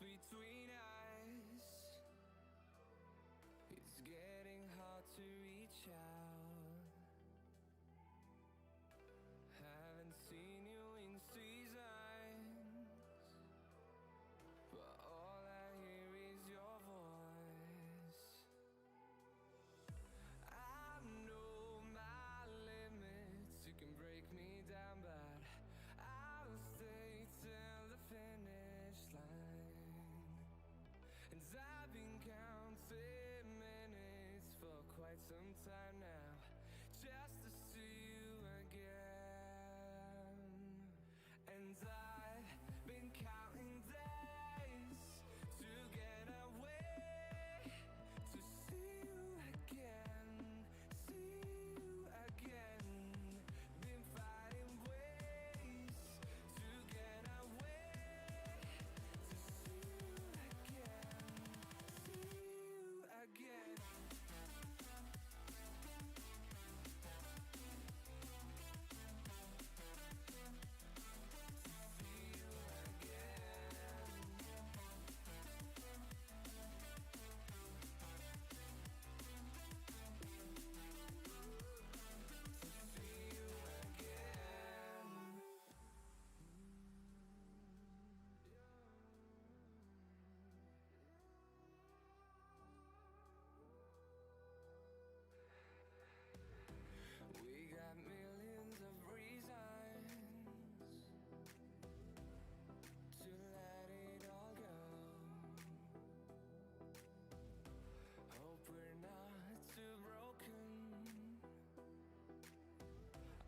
between us. It's getting hard to reach out. Haven't seen you in seasons, but all I hear is your voice. I know my limits, you can break me down, but I'll stay till the finish line. And I've been counting minutes for quite some time now, just to see you again. And I've been counting days to get away, to see you again, see you again. Been finding ways to get away, to see you again, see you again. We got millions of reasons to let it all go. Hope we're not too broken.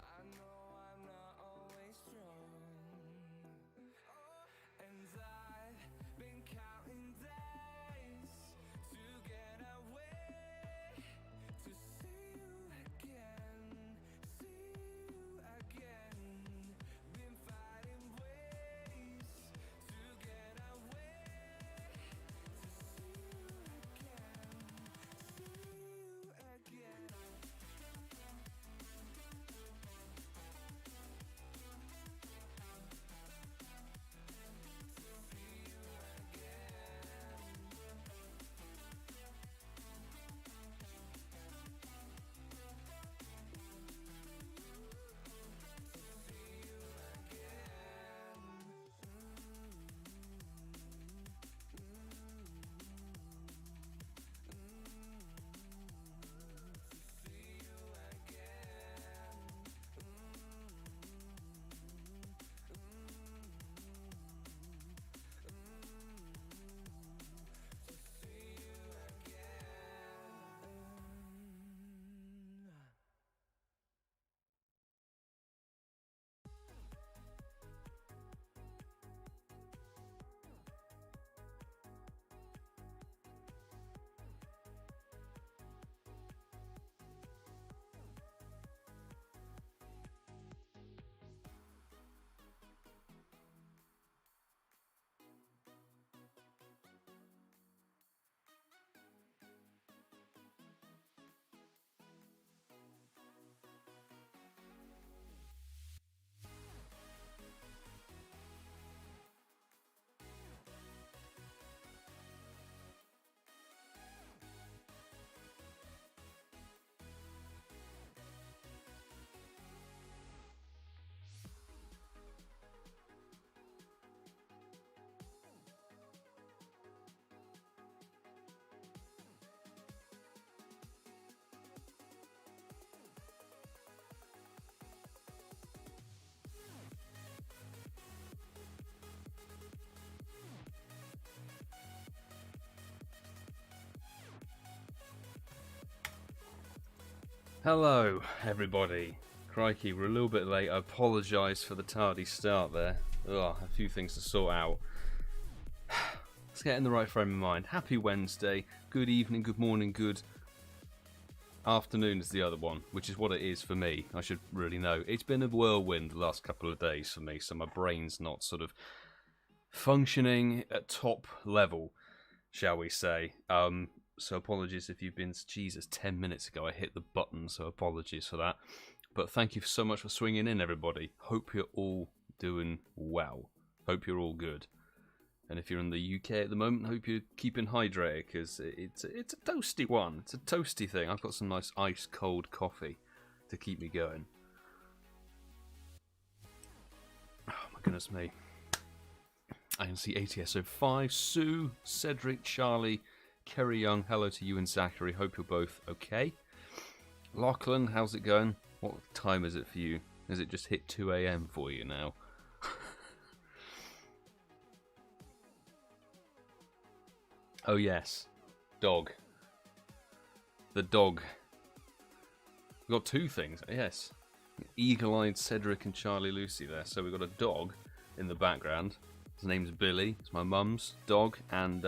I know I'm not always strong. And I've been counting days to get away, to see you again, see you again. Been finding ways to get away, to see you again, see you again. Hello, everybody. Crikey, we're a little bit late. I apologise for the tardy start there. Ugh, a few things to sort out. Let's get in the right frame of mind. Happy Wednesday. Good evening, good morning, good afternoon is the other one, which is what it is for me. I should really know. It's been a whirlwind the last couple of days for me, so my brain's not sort of functioning at top level, shall we say. So apologies if you've been, Jesus, 10 minutes ago I hit the button, so apologies for that. But thank you so much for swinging in, everybody. Hope you're all doing well. Hope you're all good. And if you're in the UK at the moment, I hope you're keeping hydrated, because it's a toasty one. It's a toasty thing. I've got some nice ice-cold coffee to keep me going. Oh my goodness me. I can see ATSO5, Sue, Cedric, Charlie, Kerry Young. Hello to you and Zachary. Hope you're both okay. Lachlan, how's it going? What time is it for you? Is it just hit 2 AM for you now? Oh yes, dog. The dog. We've got two things, yes. Eagle-eyed Cedric and Charlie Lucy there. So we've got a dog in the background. His name's Billy. It's my mum's dog, and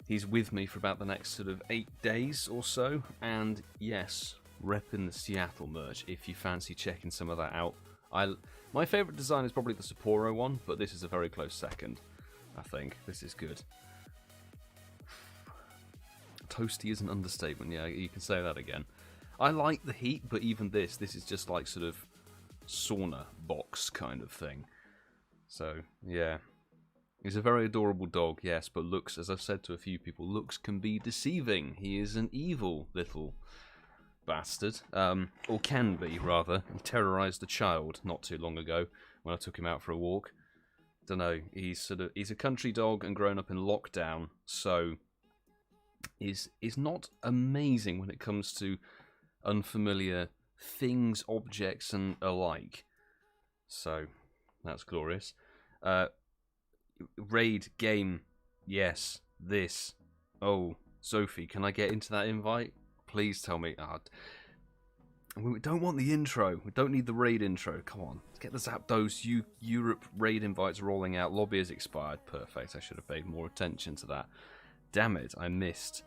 he's with me for about the next sort of 8 days or so. And yes, repping the Seattle merch if you fancy checking some of that out. My favourite design is probably the Sapporo one, but this is a very close second, I think. This is good. Toasty is an understatement, yeah, you can say that again. I like the heat, but even this is just like sort of sauna box kind of thing. So, yeah. He's a very adorable dog, yes, but looks, as I've said to a few people, looks can be deceiving. He is an evil little bastard, or can be, rather. He terrorised a child not too long ago when I took him out for a walk. Don't know, he's a country dog and grown up in lockdown, so is not amazing when it comes to unfamiliar things, objects, and alike. So that's glorious. Raid game, yes. This. Oh, Sophie, can I get into that invite? Please tell me. We don't want the intro. We don't need the raid intro. Come on, let's get the Zapdos Europe raid invites rolling out. Lobby has expired. Perfect. I should have paid more attention to that. Damn it, I missed.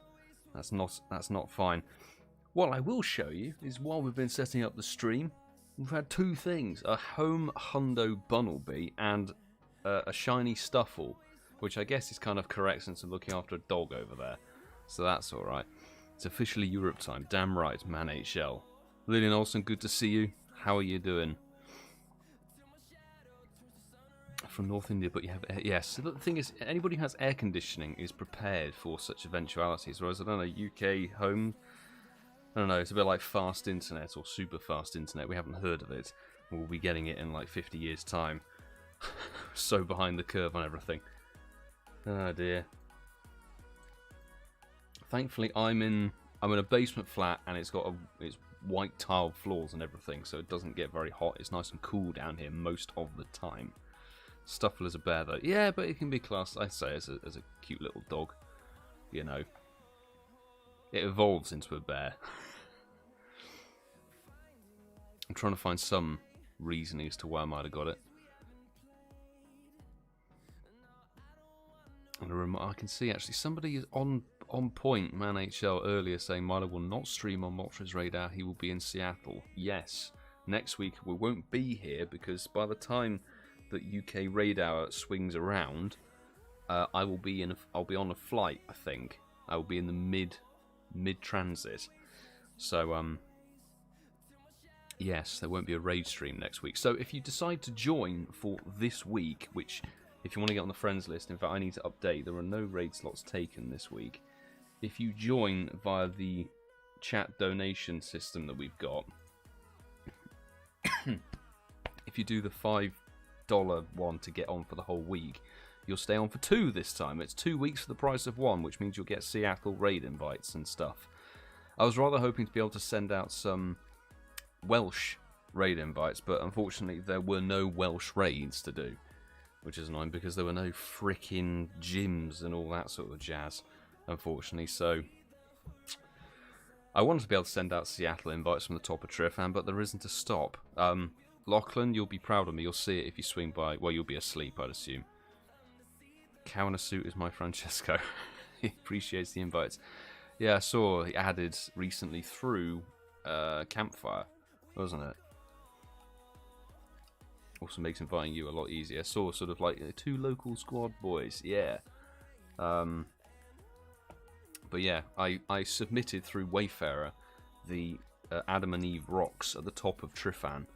That's not fine. What I will show you is, while we've been setting up the stream, we've had two things: a home hundo Bunnelby and a shiny Stuffle, which I guess is kind of correct since I'm looking after a dog over there. So that's all right. It's officially Europe time. Damn right, man. HL. Lillian Olsen, good to see you. How are you doing? From North India, but you have air. Yes. The thing is, anybody who has air conditioning is prepared for such eventualities. Whereas I don't know, UK home, I don't know. It's a bit like fast internet or super fast internet. We haven't heard of it. We'll be getting it in like 50 years' time. So behind the curve on everything. Oh dear. Thankfully, I'm in a basement flat, and it's white tiled floors and everything, so it doesn't get very hot. It's nice and cool down here most of the time. Stuffle is a bear though. Yeah, but it can be classed, I'd say, as a cute little dog. You know. It evolves into a bear. I'm trying to find some reasoning as to why I might have got it. And I can see actually somebody is on point, Man HL, earlier saying Milo will not stream on Motra's radar. He will be in Seattle. Yes. Next week we won't be here, because by the time that UK raid hour swings around, I'll be on a flight. I think I will be in the mid transit. So yes, there won't be a raid stream next week. So if you decide to join for this week, which if you want to get on the friends list, in fact I need to update. There are no raid slots taken this week. If you join via the chat donation system that we've got, if you do the $5 one to get on for the whole week, you'll stay on for 2 this time. It's 2 weeks for the price of 1, which means you'll get Seattle raid invites and stuff. I was rather hoping to be able to send out some Welsh raid invites, but unfortunately there were no Welsh raids to do, which is annoying because there were no freaking gyms and all that sort of jazz, unfortunately. So I wanted to be able to send out Seattle invites from the top of Trifan, but there isn't a stop. Lachlan, you'll be proud of me. You'll see it if you swing by. Well, you'll be asleep, I'd assume. Cow in a suit is my Francesco. He appreciates the invites. Yeah, I saw he added recently through Campfire, wasn't it? Also makes inviting you a lot easier. I saw sort of like 2 local squad boys. Yeah. But yeah, I submitted through Wayfarer the Adam and Eve rocks at the top of Trifan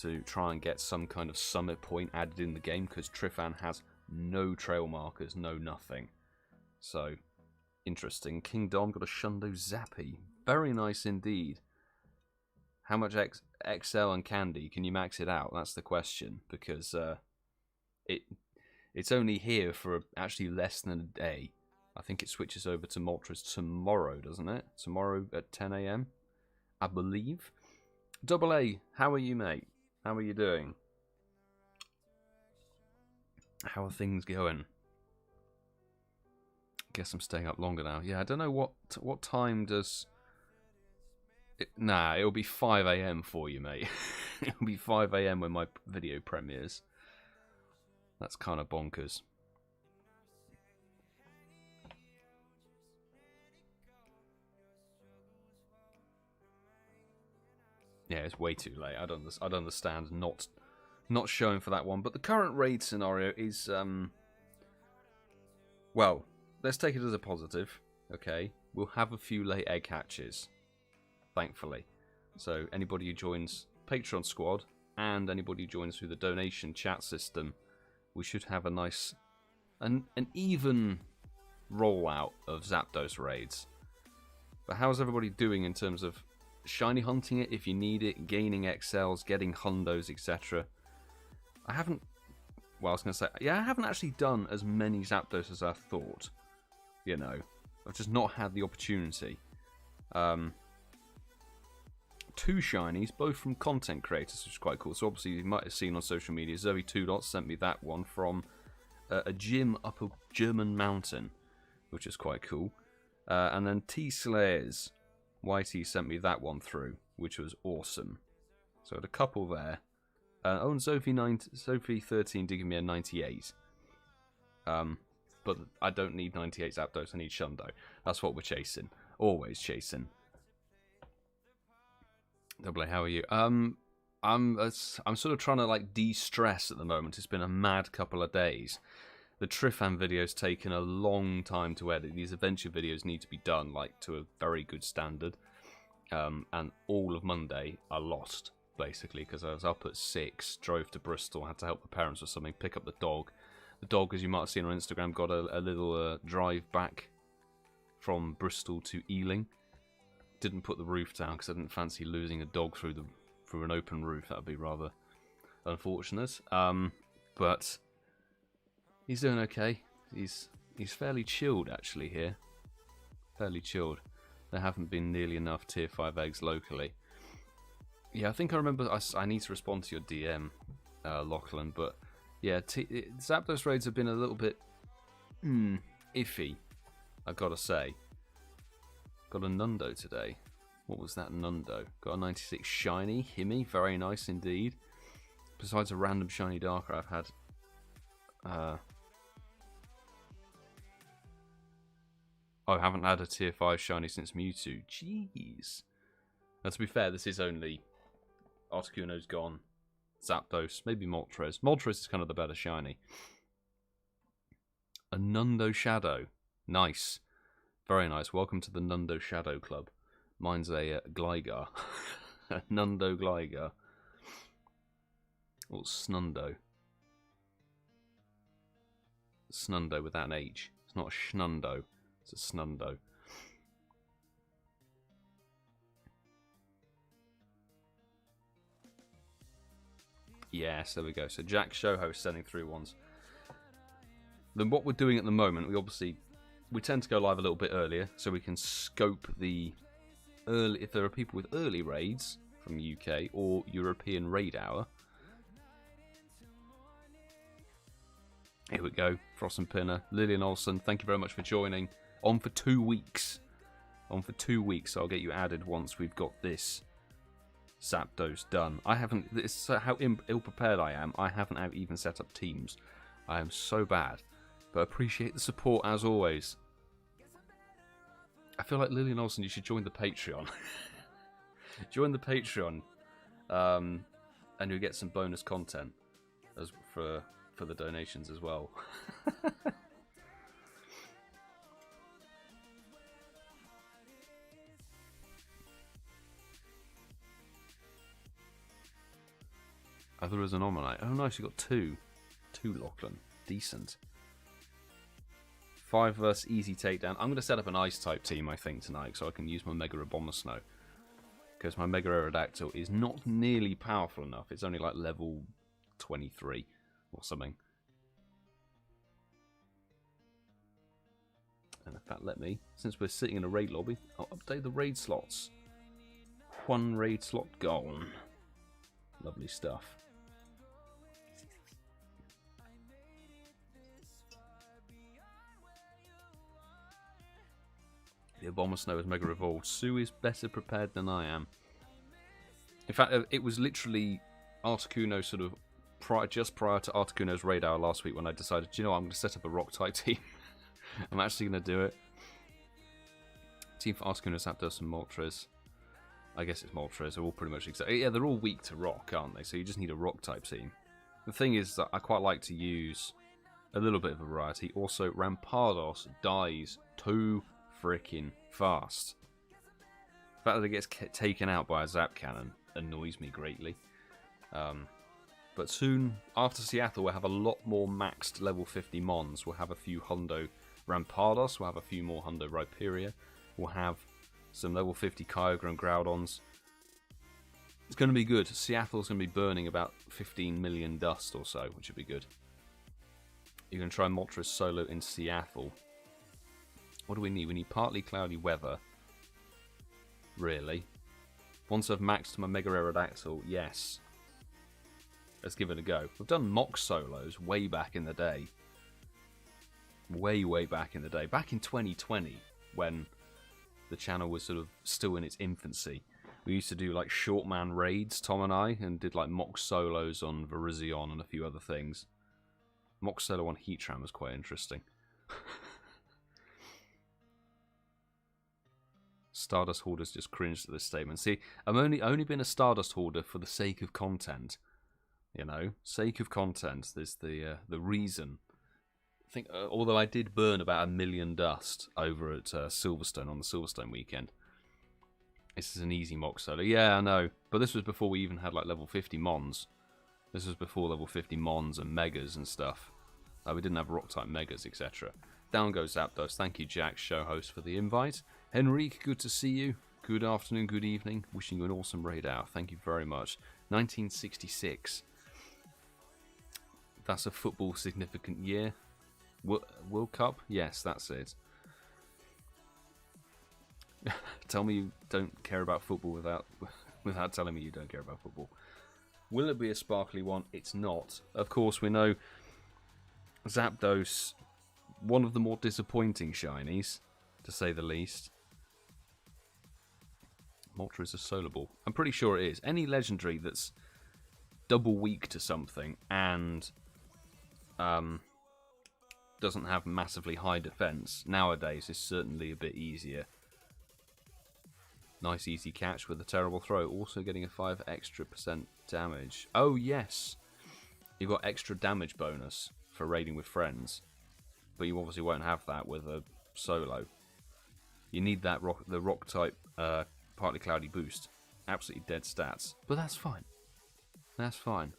to try and get some kind of summit point added in the game, because Trifan has no trail markers, no nothing. So, interesting. King Dom got a Shundo Zappy. Very nice indeed. How much XL and Candy can you max it out? That's the question, because it's only here for actually less than a day. I think it switches over to Moltres tomorrow, doesn't it? Tomorrow at 10 AM, I believe. Double A, how are you, mate? How are you doing? How are things going? Guess I'm staying up longer now. Yeah, I don't know what time does... Nah, it'll be 5 AM for you, mate. It'll be 5 AM when my video premieres. That's kind of bonkers. Yeah, it's way too late. I'd understand not showing for that one. But the current raid scenario is... well, let's take it as a positive. Okay, we'll have a few late egg hatches. Thankfully. So anybody who joins Patreon squad and anybody who joins through the donation chat system, we should have a nice, an even rollout of Zapdos raids. But how's everybody doing in terms of shiny hunting it if you need it, gaining XLs, getting hundos, etc.? I haven't, well, I was going to say, yeah, I haven't actually done as many Zapdos as I thought. You know, I've just not had the opportunity. 2 shinies, both from content creators, which is quite cool. So obviously you might have seen on social media, Zoe2Dots sent me that one from a gym up a German mountain, which is quite cool. And then T-Slayers, YT sent me that one through, which was awesome. So I had a couple there. Oh, and Sophie13 did give me a 98. But I don't need 98 Zapdos, I need Shundo. That's what we're chasing. Always chasing. Double A, how are you? I'm sort of trying to like de-stress at the moment. It's been a mad couple of days. The Trifan video's taken a long time to edit. These adventure videos need to be done like to a very good standard. And all of Monday I lost basically because I was up at 6, drove to Bristol, had to help the parents with something, pick up the dog. The dog, as you might have seen on Instagram, got a little drive back from Bristol to Ealing. Didn't put the roof down because I didn't fancy losing a dog through an open roof. That would be rather unfortunate. But he's doing okay. He's fairly chilled actually here. Fairly chilled. There haven't been nearly enough tier 5 eggs locally. Yeah, I think I remember. I need to respond to your DM, Lachlan. But yeah, Zapdos raids have been a little bit iffy. I've got to say. Got a Nundo today. What was that Nundo? Got a 96 shiny. Himmy. Very nice indeed. Besides a random shiny Darker, I've had... I haven't had a tier 5 shiny since Mewtwo. Jeez. Now, to be fair, this is only... Articuno's gone. Zapdos. Maybe Moltres. Moltres is kind of the better shiny. A Nundo Shadow. Nice. Very nice. Welcome to the Nundo Shadow Club. Mine's a Gligar. A Nundo Gligar. Or Snundo. Snundo without an H. It's not a Schnundo. It's a Snundo. Yes, there we go. So Jack Showho sending through ones. Then what we're doing at the moment, we tend to go live a little bit earlier so we can scope the early, if there are people with early raids from UK or European raid hour. Here we go. Frost and Pinner, Lillian Olsen, thank you very much for joining. On for 2 weeks. On for 2 weeks, so I'll get you added once we've got this Zapdos done. I haven't, this is how ill-prepared I am. I haven't even set up teams. I am so bad. But appreciate the support as always. I feel like Lillian Olsen, you should join the Patreon. Join the Patreon. And you'll get some bonus content as for the donations as well. Oh, there is an Omanite. Oh nice, you got two. Two Lachlan. decent. 5 versus easy takedown. I'm going to set up an Ice-type team, I think, tonight, so I can use my Mega Abomasnow. Because my Mega Aerodactyl is not nearly powerful enough. It's only like level 23 or something. And in fact, let me, since we're sitting in a raid lobby, I'll update the raid slots. 1 raid slot gone. Lovely stuff. The Abomasnow is Mega Evolved. Sue is better prepared than I am. In fact, it was literally Articuno sort of just prior to Articuno's raid hour last week when I decided, you know what, I'm going to set up a Rock-type team. I'm actually going to do it. Team for Articuno, Zapdos, and Moltres. I guess it's Moltres. They're all pretty much exact. Yeah, they're all weak to Rock, aren't they? So you just need a Rock-type team. The thing is that I quite like to use a little bit of a variety. Also, Rampardos dies too freaking fast. The fact that it gets taken out by a Zap Cannon annoys me greatly. But soon, after Seattle, we'll have a lot more maxed level 50 Mons. We'll have a few Hundo Rampardos. We'll have a few more Hundo Rhyperior. We'll have some level 50 Kyogre and Groudons. It's going to be good. Seattle's going to be burning about 15 million dust or so, which would be good. You can try Moltres solo in Seattle. What do we need? We need partly cloudy weather. Really? Once I've maxed my Mega Aerodactyl, yes. Let's give it a go. We've done mock solos way back in the day. Way back in the day. Back in 2020, when the channel was sort of still in its infancy. We used to do like short man raids, Tom and I, and did like mock solos on Virizion and a few other things. Mock solo on Heatran was quite interesting. Stardust Hoarders just cringed at this statement. See, I've only been a Stardust Hoarder for the sake of content. You know, sake of content. There's the reason. I think, although I did burn about 1 million dust over at Silverstone on the Silverstone weekend. This is an easy mock solo. Yeah, I know. But this was before we even had like level 50 Mons. This was before level 50 Mons and Megas and stuff. We didn't have Rock-type Megas, etc. Down goes Zapdos. Thank you, Jack, show host, for the invite. Henrique, good to see you. Good afternoon, good evening. Wishing you an awesome raid out. Thank you very much. 1966. That's a football significant year. World Cup? Yes, that's it. Tell me you don't care about football without telling me you don't care about football. Will it be a sparkly one? It's not. Of course, we know Zapdos, one of the more disappointing shinies, to say the least. Moltres is a Solable. I'm pretty sure it is. Any legendary that's double weak to something and doesn't have massively high defense nowadays is certainly a bit easier. Nice easy catch with a terrible throw. Also getting a 5% extra damage. Oh yes, you got extra damage bonus for raiding with friends, but you obviously won't have that with a solo. You need that the rock type partly cloudy boost. Absolutely dead stats, but that's fine. That's fine.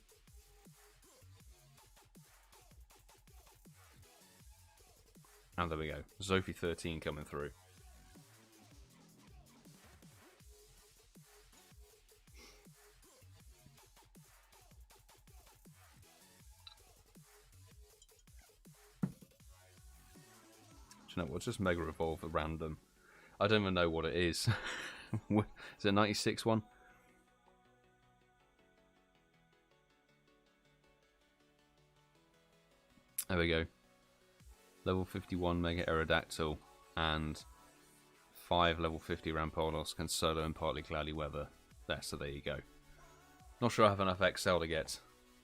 And there we go. Zophie 13 coming through. Do you know what? Just Mega Evolve at random. I don't even know what it is. Is it a 96 one? There we go. Level 51 Mega Aerodactyl and 5 level 50 Rampardos can solo in partly cloudy weather. So there you go. Not sure I have enough XL to get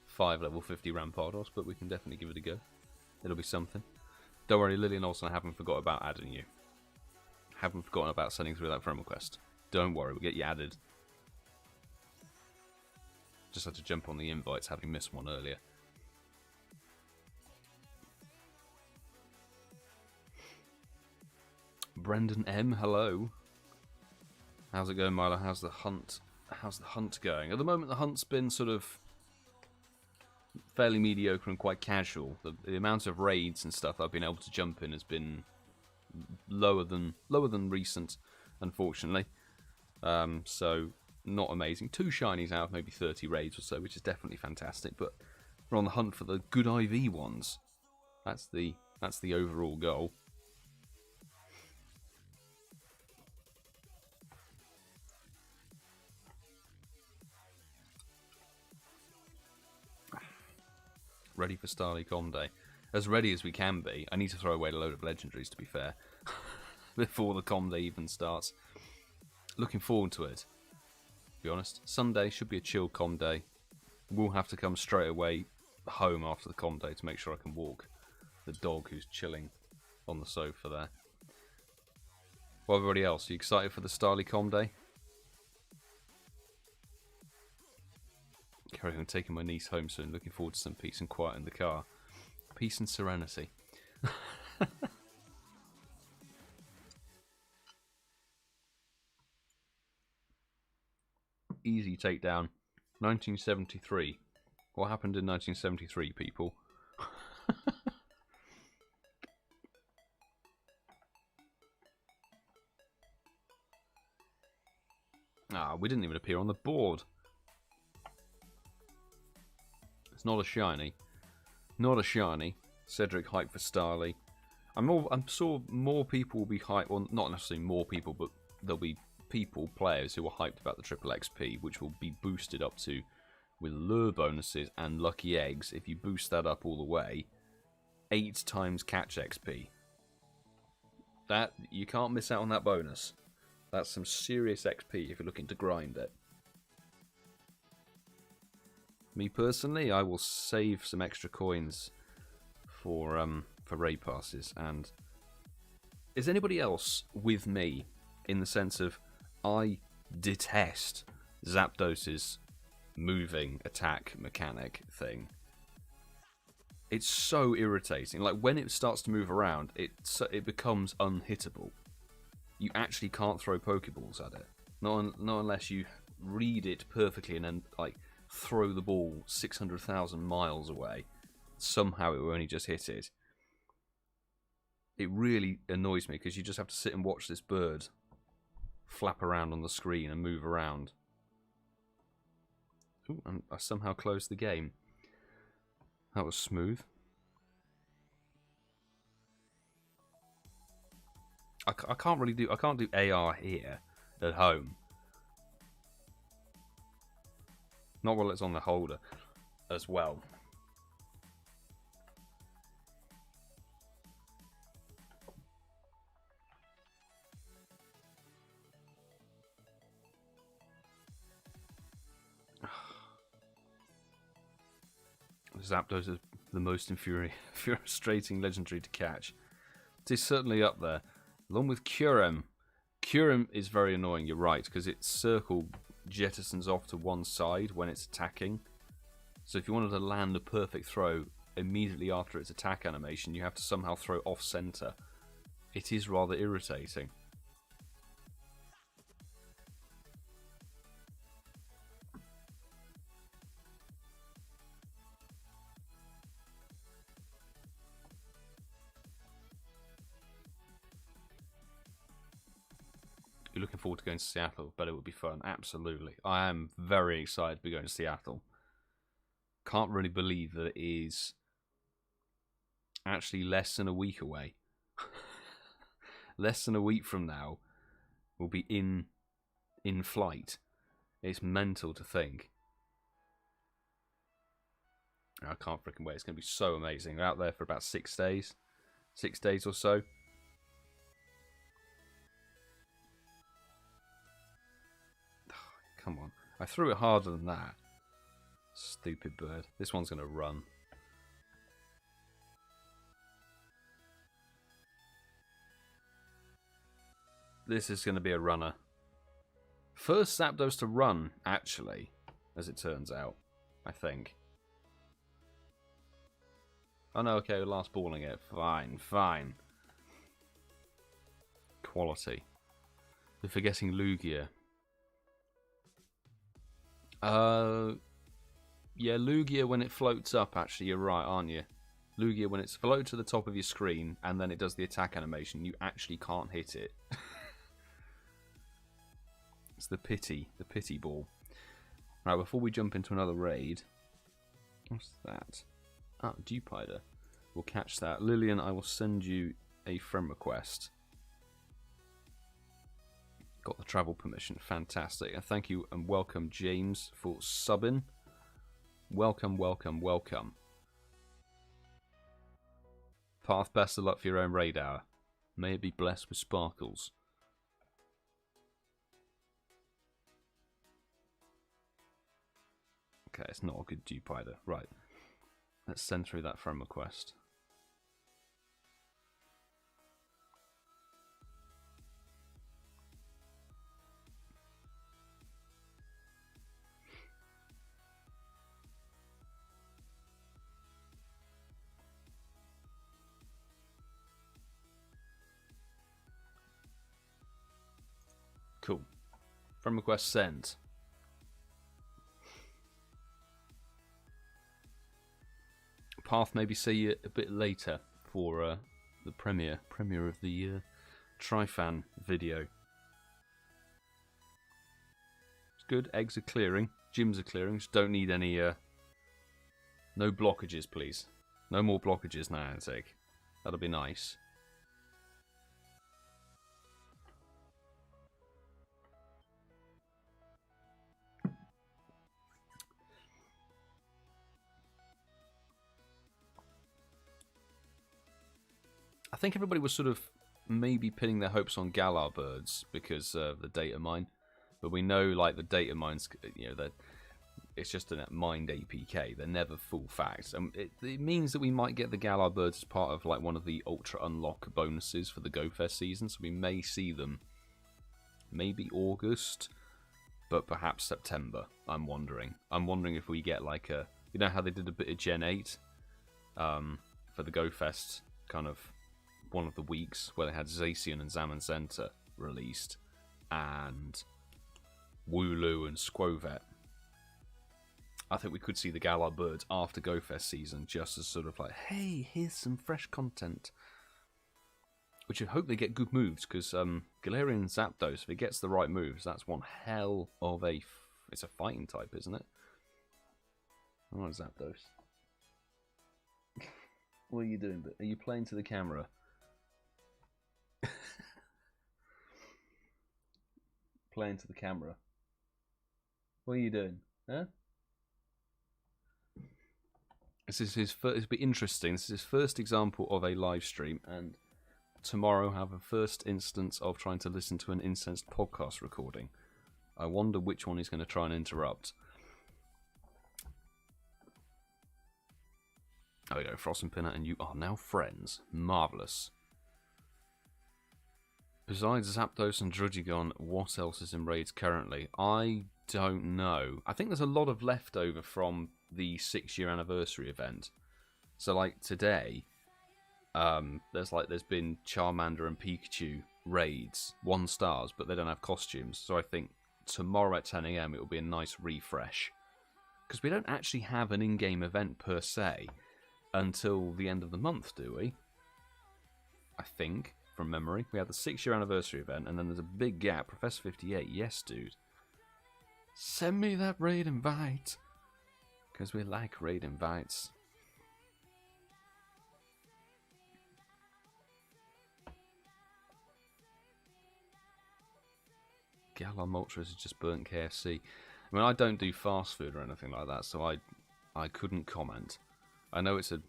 5 level 50 Rampardos, but we can definitely give it a go. It'll be something. Don't worry, Lillian Olsen, I haven't forgot about adding you. Haven't forgotten about sending through that friend request. Don't worry, we'll get you added. Just had to jump on the invites, having missed one earlier. Brendan M, hello. How's it going, Milo? How's the hunt going? At the moment, the hunt's been sort of fairly mediocre and quite casual. The amount of raids and stuff I've been able to jump in has been lower than recent, unfortunately. So not amazing. 2 shinies out of maybe 30 raids or so, which is definitely fantastic. But we're on the hunt for the good IV ones. That's the overall goal. Ready for Starly Com Day. As ready as we can be. I need to throw away a load of legendaries, to be fair, before the Com Day even starts. Looking forward to it, to be honest. Sunday should be a chill Com Day. We'll have to come straight away home after the Com Day to make sure I can walk the dog who's chilling on the sofa there. Well, everybody else, are you excited for the Starly Com Day? Carry on taking my niece home soon. Looking forward to some peace and quiet in the car. Peace and serenity. Easy takedown. 1973. What happened in 1973, people? We didn't even appear on the board. It's not a shiny. Not a shiny. Cedric hyped for Starly. I'm sure more people will be hyped. Well, not necessarily more people, but there'll be players who are hyped about the triple XP, which will be boosted up to with lure bonuses and lucky eggs. If you boost that up all the way, 8 times catch XP. That you can't miss out on that bonus. That's some serious XP if you're looking to grind it. Me personally, I will save some extra coins for raid passes. And is anybody else with me in the sense of I detest Zapdos's moving attack mechanic thing? It's so irritating. Like when it starts to move around, it becomes unhittable. You actually can't throw Pokeballs at it. Not unless you read it perfectly and then like throw the ball 600,000 miles away. Somehow it will only just hit it. It really annoys me because you just have to sit and watch this bird flap around on the screen and move around. Ooh, and I somehow closed the game. That was smooth. I can't do AR here at home. Not while it's on the holder as well. Zapdos is the most infuriating legendary to catch. It is certainly up there, along with Curem. Curem is very annoying, you're right, because its circle jettisons off to one side when it's attacking. So if you wanted to land a perfect throw immediately after its attack animation, you have to somehow throw off-center. It is rather irritating. You're looking forward to going to Seattle, but it would be fun. Absolutely. I am very excited to be going to Seattle. Can't really believe that it is actually less than a week away. Less than a week from now, we'll be in flight. It's mental to think. I can't freaking wait. It's going to be so amazing. We're out there for about 6 days. 6 days or so. Come on. I threw it harder than that. Stupid bird. This one's going to run. This is going to be a runner. First Zapdos to run, actually, as it turns out. I think. Oh no, okay, last balling it. Fine, fine. Quality. We're forgetting Lugia. Yeah, Lugia when it floats up, actually, you're right, aren't you? Lugia when it's floated to the top of your screen and then it does the attack animation, you actually can't hit it. It's the pity ball. Right, before we jump into another raid, what's that? Ah, Dewpider. We'll catch that. Lillian, I will send you a friend request. Got the travel permission, fantastic. And thank you and welcome James for subbing. Welcome, welcome, welcome. Path, best of luck for your own raid hour. May it be blessed with sparkles. Okay, it's not a good dupe either. Right. Let's send through that friend request. Cool. Friend request sent. Path, maybe see you a bit later for the premiere of the Trifan video. It's good. Eggs are clearing. Gyms are clearing. Just don't need any no blockages, please. No more blockages now, Antig. That'll be nice. I think everybody was sort of maybe pinning their hopes on Galar birds because of the data mine, but we know like the data mines, you know, that it's just a mined APK. They're never full facts, and it means that we might get the Galar birds as part of like one of the ultra unlock bonuses for the GoFest season. So we may see them, maybe August, but perhaps September. I'm wondering if we get like a, you know how they did a bit of Gen 8 for the GoFest kind of one of the weeks where they had Zacian and Zaman Center released and Wooloo and Squovet. I think we could see the Galar birds after GoFest season just as sort of like, hey, here's some fresh content. Which I hope they get good moves because Galarian Zapdos, if it gets the right moves, that's one hell of a... it's a fighting type, isn't it? Oh, Zapdos. What are you doing? Are you playing to the camera? Playing to the camera. What are you doing? Huh? This is his first. It'll be interesting. This is his first example of a live stream, and tomorrow have a first instance of trying to listen to an incensed podcast recording. I wonder which one he's going to try and interrupt. There we go, Frost and Pinner, and you are now friends. Marvellous. Besides Zapdos and Druddigon, what else is in raids currently? I don't know. I think there's a lot of leftover from the 6-year anniversary event. So like today, there's been Charmander and Pikachu raids, 1 stars, but they don't have costumes. So I think tomorrow at 10 AM it will be a nice refresh. Because we don't actually have an in-game event per se until the end of the month, do we? I think, from memory. We had the 6-year anniversary event, and then there's a big gap. Professor 58, yes, dude. Send me that raid invite. Because we like raid invites. Galar Moltres has just burnt KFC. I mean, I don't do fast food or anything like that, so I couldn't comment. I know it's a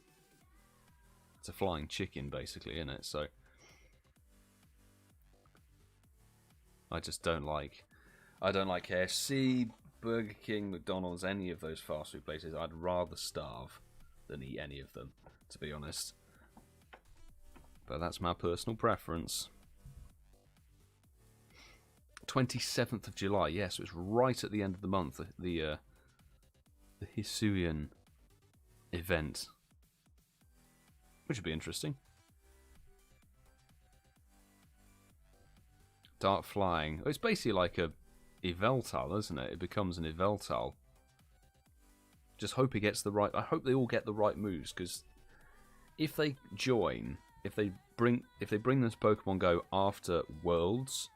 flying chicken, basically, isn't it? So I just don't like. I don't like KFC, Burger King, McDonald's, any of those fast food places. I'd rather starve than eat any of them, to be honest. But that's my personal preference. 27th of July, yes, it was right at the end of the month. The Hisuian event, which would be interesting. Dark Flying. Oh, it's basically like a Yveltal, isn't it? It becomes an Yveltal. Just hope he gets the right. I hope they all get the right moves, because if they join, if they bring this Pokemon Go after Worlds,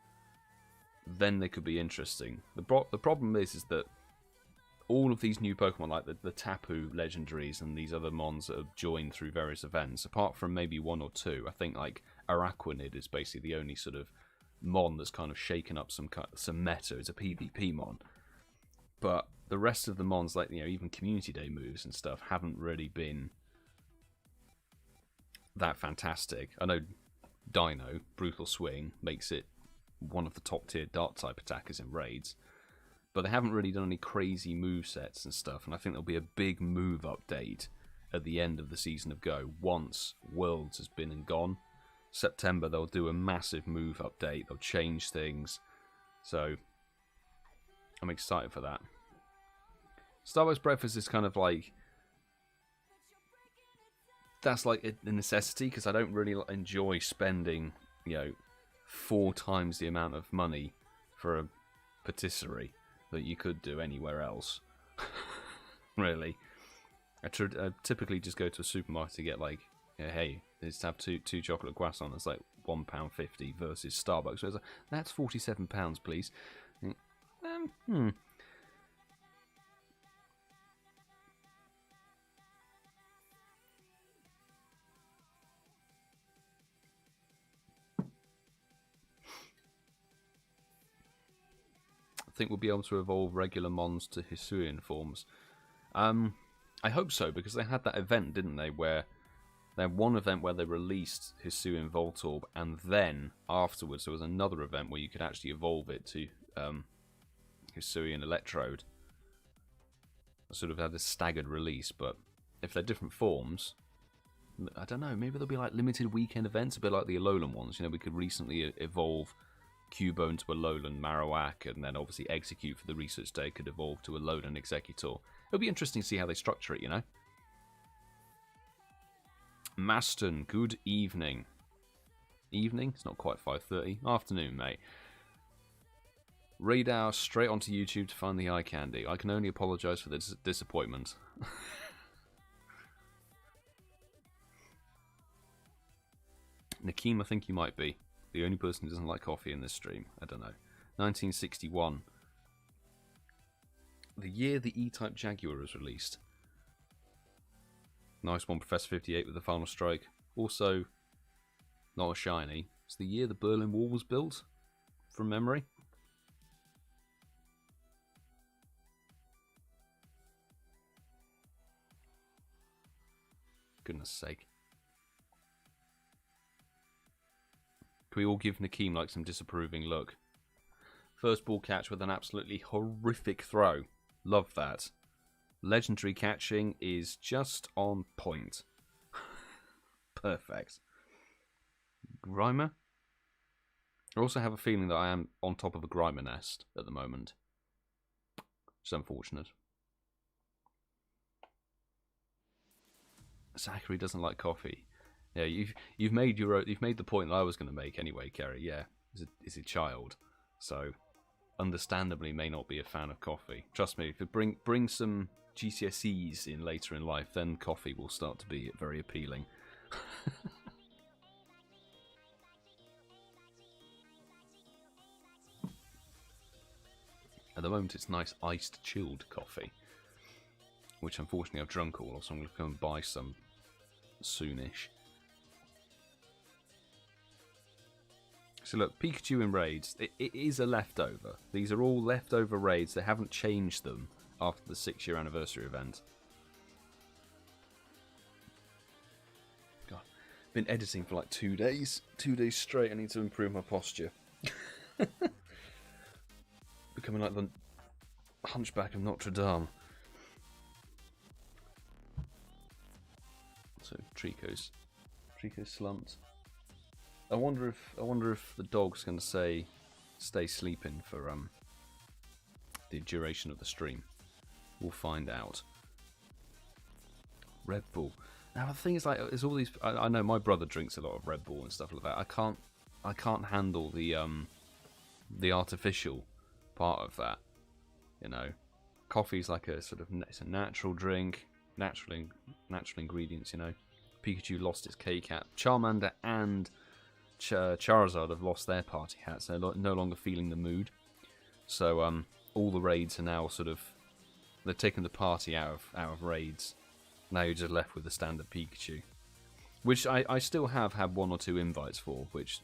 then they could be interesting. The problem is that all of these new Pokemon, like the Tapu legendaries and these other mons that have joined through various events, apart from maybe one or two, I think like Araquanid is basically the only sort of mon that's kind of shaken up some meta. It's a PvP mon. But the rest of the mons, like, you know, even Community Day moves and stuff, haven't really been that fantastic. I know Dino, Brutal Swing, makes it one of the top tier Dark type attackers in raids, but they haven't really done any crazy move sets and stuff, and I think there'll be a big move update at the end of the season of Go once Worlds has been and gone. September they'll do a massive move update, they'll change things, so I'm excited for that. Starbucks breakfast is kind of like, that's like a necessity, because I don't really enjoy spending, you know, 4 times the amount of money for a patisserie that you could do anywhere else. Really. I typically just go to a supermarket to get, like, you know, hey, let's have two chocolate croissants. It's like £1.50 versus Starbucks. So it's like, that's £47, please. I think we'll be able to evolve regular mons to Hisuian forms. I hope so, because they had that event, didn't they, where they had one event where they released Hisuian Voltorb, and then afterwards there was another event where you could actually evolve it to Hisuian Electrode. I sort of had a staggered release, but if they're different forms, I don't know, maybe there'll be like limited weekend events, a bit like the Alolan ones. You know, we could recently evolve Cubone to Alolan Marowak, and then obviously Execute for the research day could evolve to Alolan Executor. It'll be interesting to see how they structure it, you know. Maston, good evening. Evening? It's not quite 5:30. Afternoon, mate. Raid hour straight onto YouTube to find the eye candy. I can only apologise for the disappointment. Nakeem, I think you might be the only person who doesn't like coffee in this stream. I don't know. 1961. The year the E-Type Jaguar was released. Nice one, Professor 58 with the final strike. Also, not a shiny. It's the year the Berlin Wall was built, from memory. Goodness sake. Can we all give Nakeem like some disapproving look? First ball catch with an absolutely horrific throw. Love that. Legendary catching is just on point. Perfect. Grimer? I also have a feeling that I am on top of a Grimer nest at the moment. It's unfortunate. Zachary doesn't like coffee. Yeah, you've made the point that I was going to make anyway, Kerry. Yeah, is a child, so understandably may not be a fan of coffee. Trust me, if you bring some GCSEs in later in life, then coffee will start to be very appealing. At the moment, it's nice iced chilled coffee, which unfortunately I've drunk all, so I'm going to go and buy some soonish. So look, Pikachu in raids, it is a leftover. These are all leftover raids. They haven't changed them after the 6-year anniversary event. God, been editing for like 2 days. 2 days straight. I need to improve my posture. Becoming like the Hunchback of Notre Dame. So Trico's slumped. I wonder if the dog's going to stay sleeping for the duration of the stream. We'll find out. Red Bull. Now the thing is, like, there's all these. I know my brother drinks a lot of Red Bull and stuff like that. I can't handle the artificial part of that. You know, Coffee's like a sort of it's a natural drink, natural ingredients. You know, Pikachu lost its K-cap. Charmander and Charizard have lost their party hats. They're no longer feeling the mood. So all the raids are now sort of they've taken the party out of raids. Now you're just left with the standard Pikachu, which I still have had 1 or 2 invites for. Which,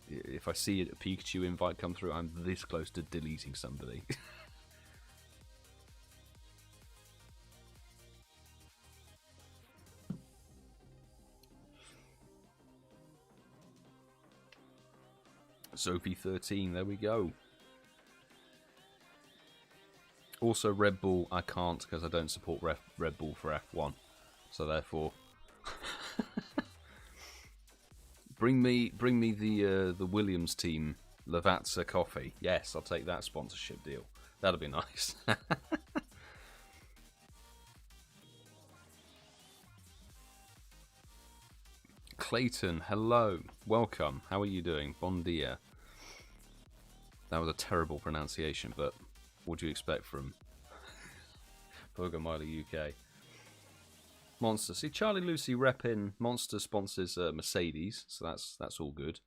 if I see a Pikachu invite come through, I'm this close to deleting somebody. Sophie 13, there we go. Also, Red Bull, I can't because I don't support Red Bull for F1. So therefore, bring me the Williams team Lavazza coffee. Yes, I'll take that sponsorship deal. That'll be nice. Clayton, hello, welcome. How are you doing? Bon dia. That was a terrible pronunciation, but what do you expect from PoGoMiloUK? Monster. See, Charlie Lucy repping Monster sponsors Mercedes, so that's all good.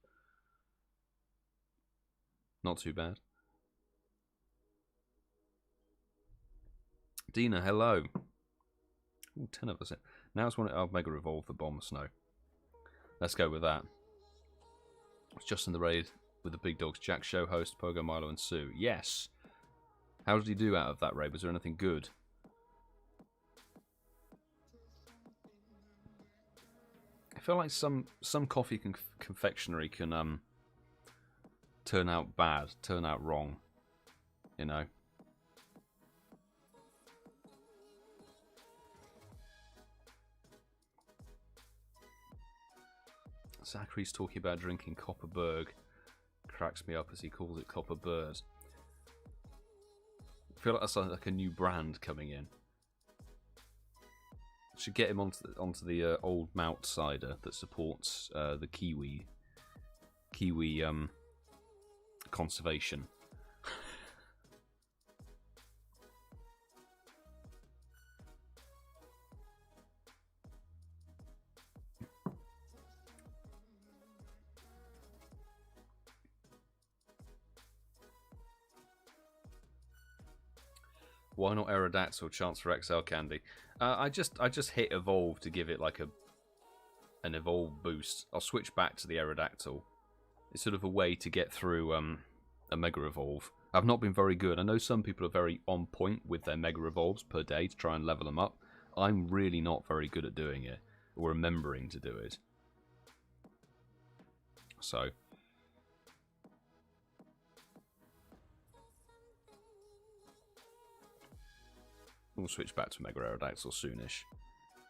Not too bad. Dina, hello. Ooh, 10 of us. Now it's one I'll Mega Evolve the Bomb Snow. Let's go with that. It's just in the raid with the big dogs, Jack Show host, Pogo, Milo, and Sue. Yes. How did he do out of that raid? Was there anything good? I feel like some coffee confectionery can turn out bad, turn out wrong. You know. Zachary's talking about drinking Copperberg. Cracks me up as he calls it Copperbird. I feel like that's like a new brand coming in. Should get him onto the old malt cider that supports the kiwi conservation. Why not Aerodactyl chance for XL candy? I just hit evolve to give it like an evolve boost. I'll switch back to the Aerodactyl. It's sort of a way to get through a Mega Evolve. I've not been very good. I know some people are very on point with their Mega Evolves per day to try and level them up. I'm really not very good at doing it or remembering to do it. So we'll switch back to Mega Aerodactyl soonish.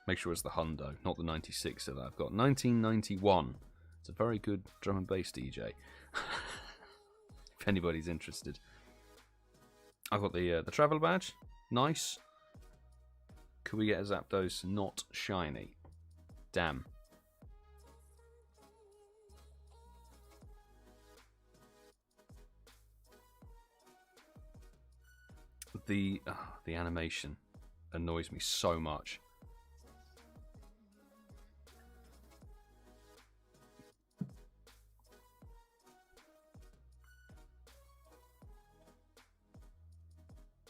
Make sure it's the Hundo, not the 96 that I've got. 1991. It's a very good drum and bass DJ. If anybody's interested. I've got the travel badge. Nice. Could we get a Zapdos not shiny? Damn. The animation annoys me so much.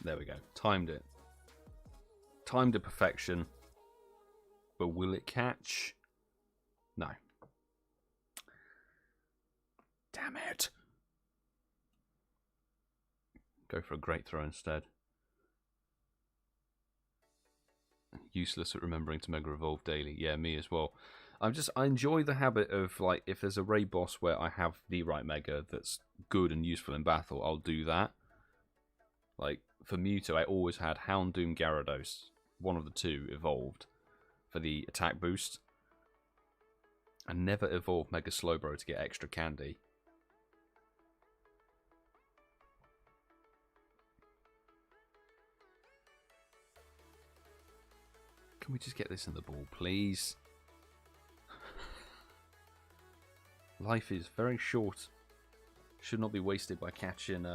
There we go. Timed it. Timed to perfection. But will it catch? No. Damn it. Go for a great throw instead. Useless at remembering to Mega Evolve daily. Yeah, me as well. I enjoy the habit of, like, if there's a raid boss where I have the right Mega that's good and useful in battle, I'll do that. Like, for Mewtwo, I always had Houndoom Gyarados, one of the two, evolved for the attack boost. I never evolved Mega Slowbro to get extra candy. Can we just get this in the ball, please? Life is very short. Should not be wasted by catching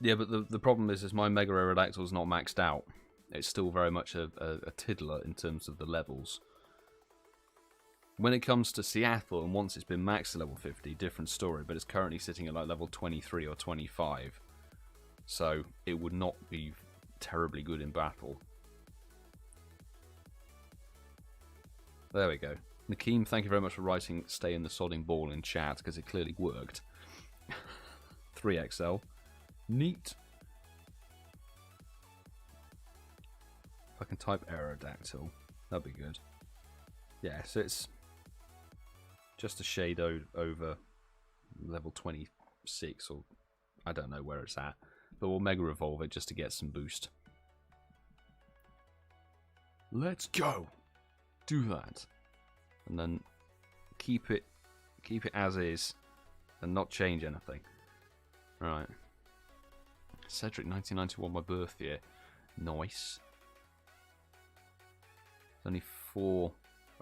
Yeah, but the problem is my Mega Aerodactyl is not maxed out. It's still very much a tiddler in terms of the levels. When it comes to Seattle, and once it's been maxed to level 50, different story, but it's currently sitting at like level 23 or 25. So it would not be terribly good in battle. There we go. Nakeem, thank you very much for writing "stay in the sodding ball" in chat, because it clearly worked. 3XL. Neat. If I can type Aerodactyl, that'd be good. Yeah, so it's just a shade over level 26, or I don't know where it's at. But we'll Mega Evolve it just to get some boost. Let's go! Do that. And then keep it as is and not change anything. Right. Cedric, 1991, my birth year. Nice. It's only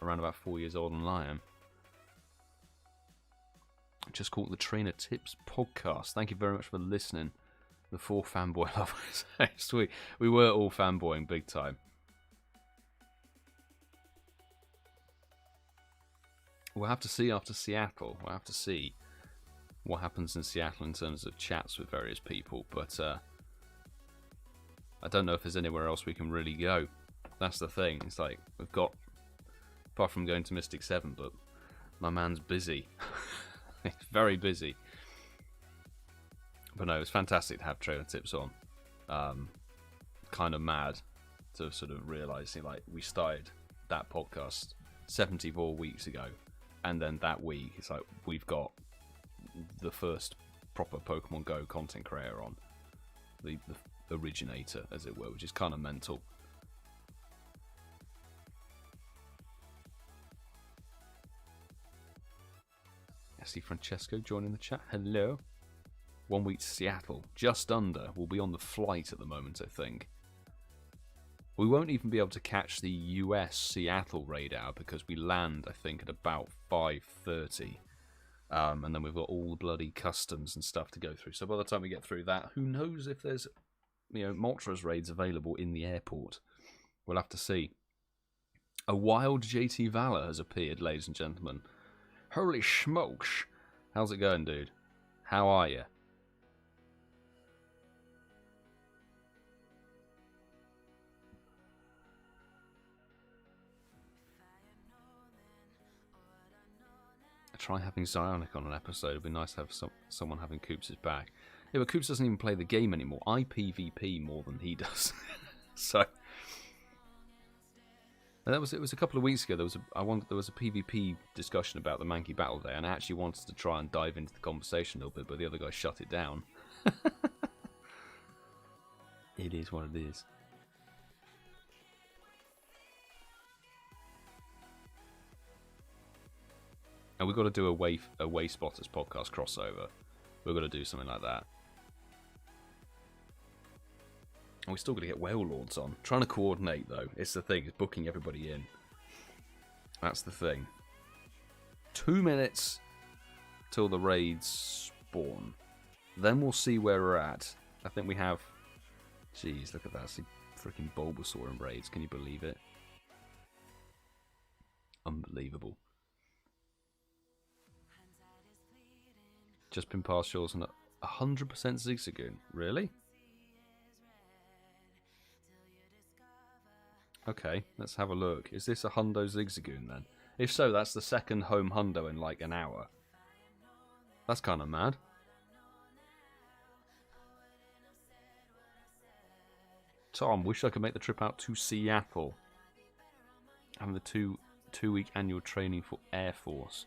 around about 4 years older than I am. Just caught the Trainer Tips podcast. Thank you very much for listening. The 4 fanboy lovers. Sweet. We were all fanboying big time. We'll have to see after Seattle. We'll have to see what happens in Seattle in terms of chats with various people. But I don't know if there's anywhere else we can really go. That's the thing. It's like, we've got, apart from going to Mystic 7, but my man's busy. He's very busy. But no, it's fantastic to have Trainer Tips on. Kind of mad to sort of realise, like, we started that podcast 74 weeks ago, and then that week it's like we've got the first proper Pokemon Go content creator on, the originator, as it were, which is kind of mental. I see Francesco joining the chat. Hello. 1 week to Seattle. Just under. We'll be on the flight at the moment, I think. We won't even be able to catch the US Seattle radar because we land, I think, at about 5:30. And then we've got all the bloody customs and stuff to go through. So by the time we get through that, who knows if there's, Moltres raids available in the airport. We'll have to see. A wild JT Valor has appeared, ladies and gentlemen. Holy smokes. How's it going, dude? How are you? Try having Zionic on an episode. It'd be nice to have someone having Coops' back. Yeah, but Coops doesn't even play the game anymore. I PvP more than he does. So, and it was a couple of weeks ago. There was a PvP discussion about the Mankey Battle Day, and I actually wanted to try and dive into the conversation a little bit, but the other guy shut it down. It is what it is. And we've got to do a Way Spotters podcast crossover. We've got to do something like that. And we're still going to get Whale Lords on. Trying to coordinate, though. It's the thing. It's booking everybody in. That's the thing. 2 minutes till the raids spawn. Then we'll see where we're at. I think we have... Jeez, look at that. It's a freaking Bulbasaur in raids. Can you believe it? Unbelievable. Just been past yours and 100% Zigzagoon. Really? Okay, let's have a look. Is this a Hundo Zigzagoon then? If so, that's the second home Hundo in like an hour. That's kind of mad. Tom, wish I could make the trip out to Seattle. Having the two-week annual training for Air Force.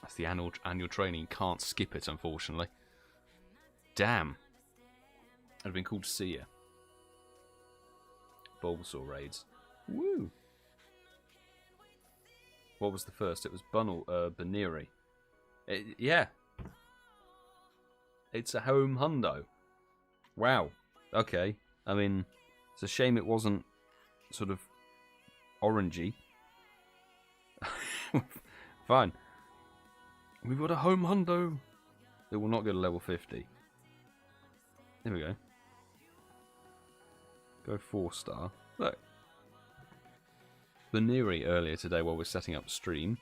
That's the annual training. Can't skip it, unfortunately. Damn. It'd have been cool to see you. Bulbasaur raids. Woo! What was the first? It was Baneri. Yeah. It's a home hundo. Wow. Okay. I mean, it's a shame it wasn't sort of orangey. Fine. We've got a home hundo. It will not go to level 50. There we go. Go 4-star. Look. Baneri earlier today while we're setting up stream.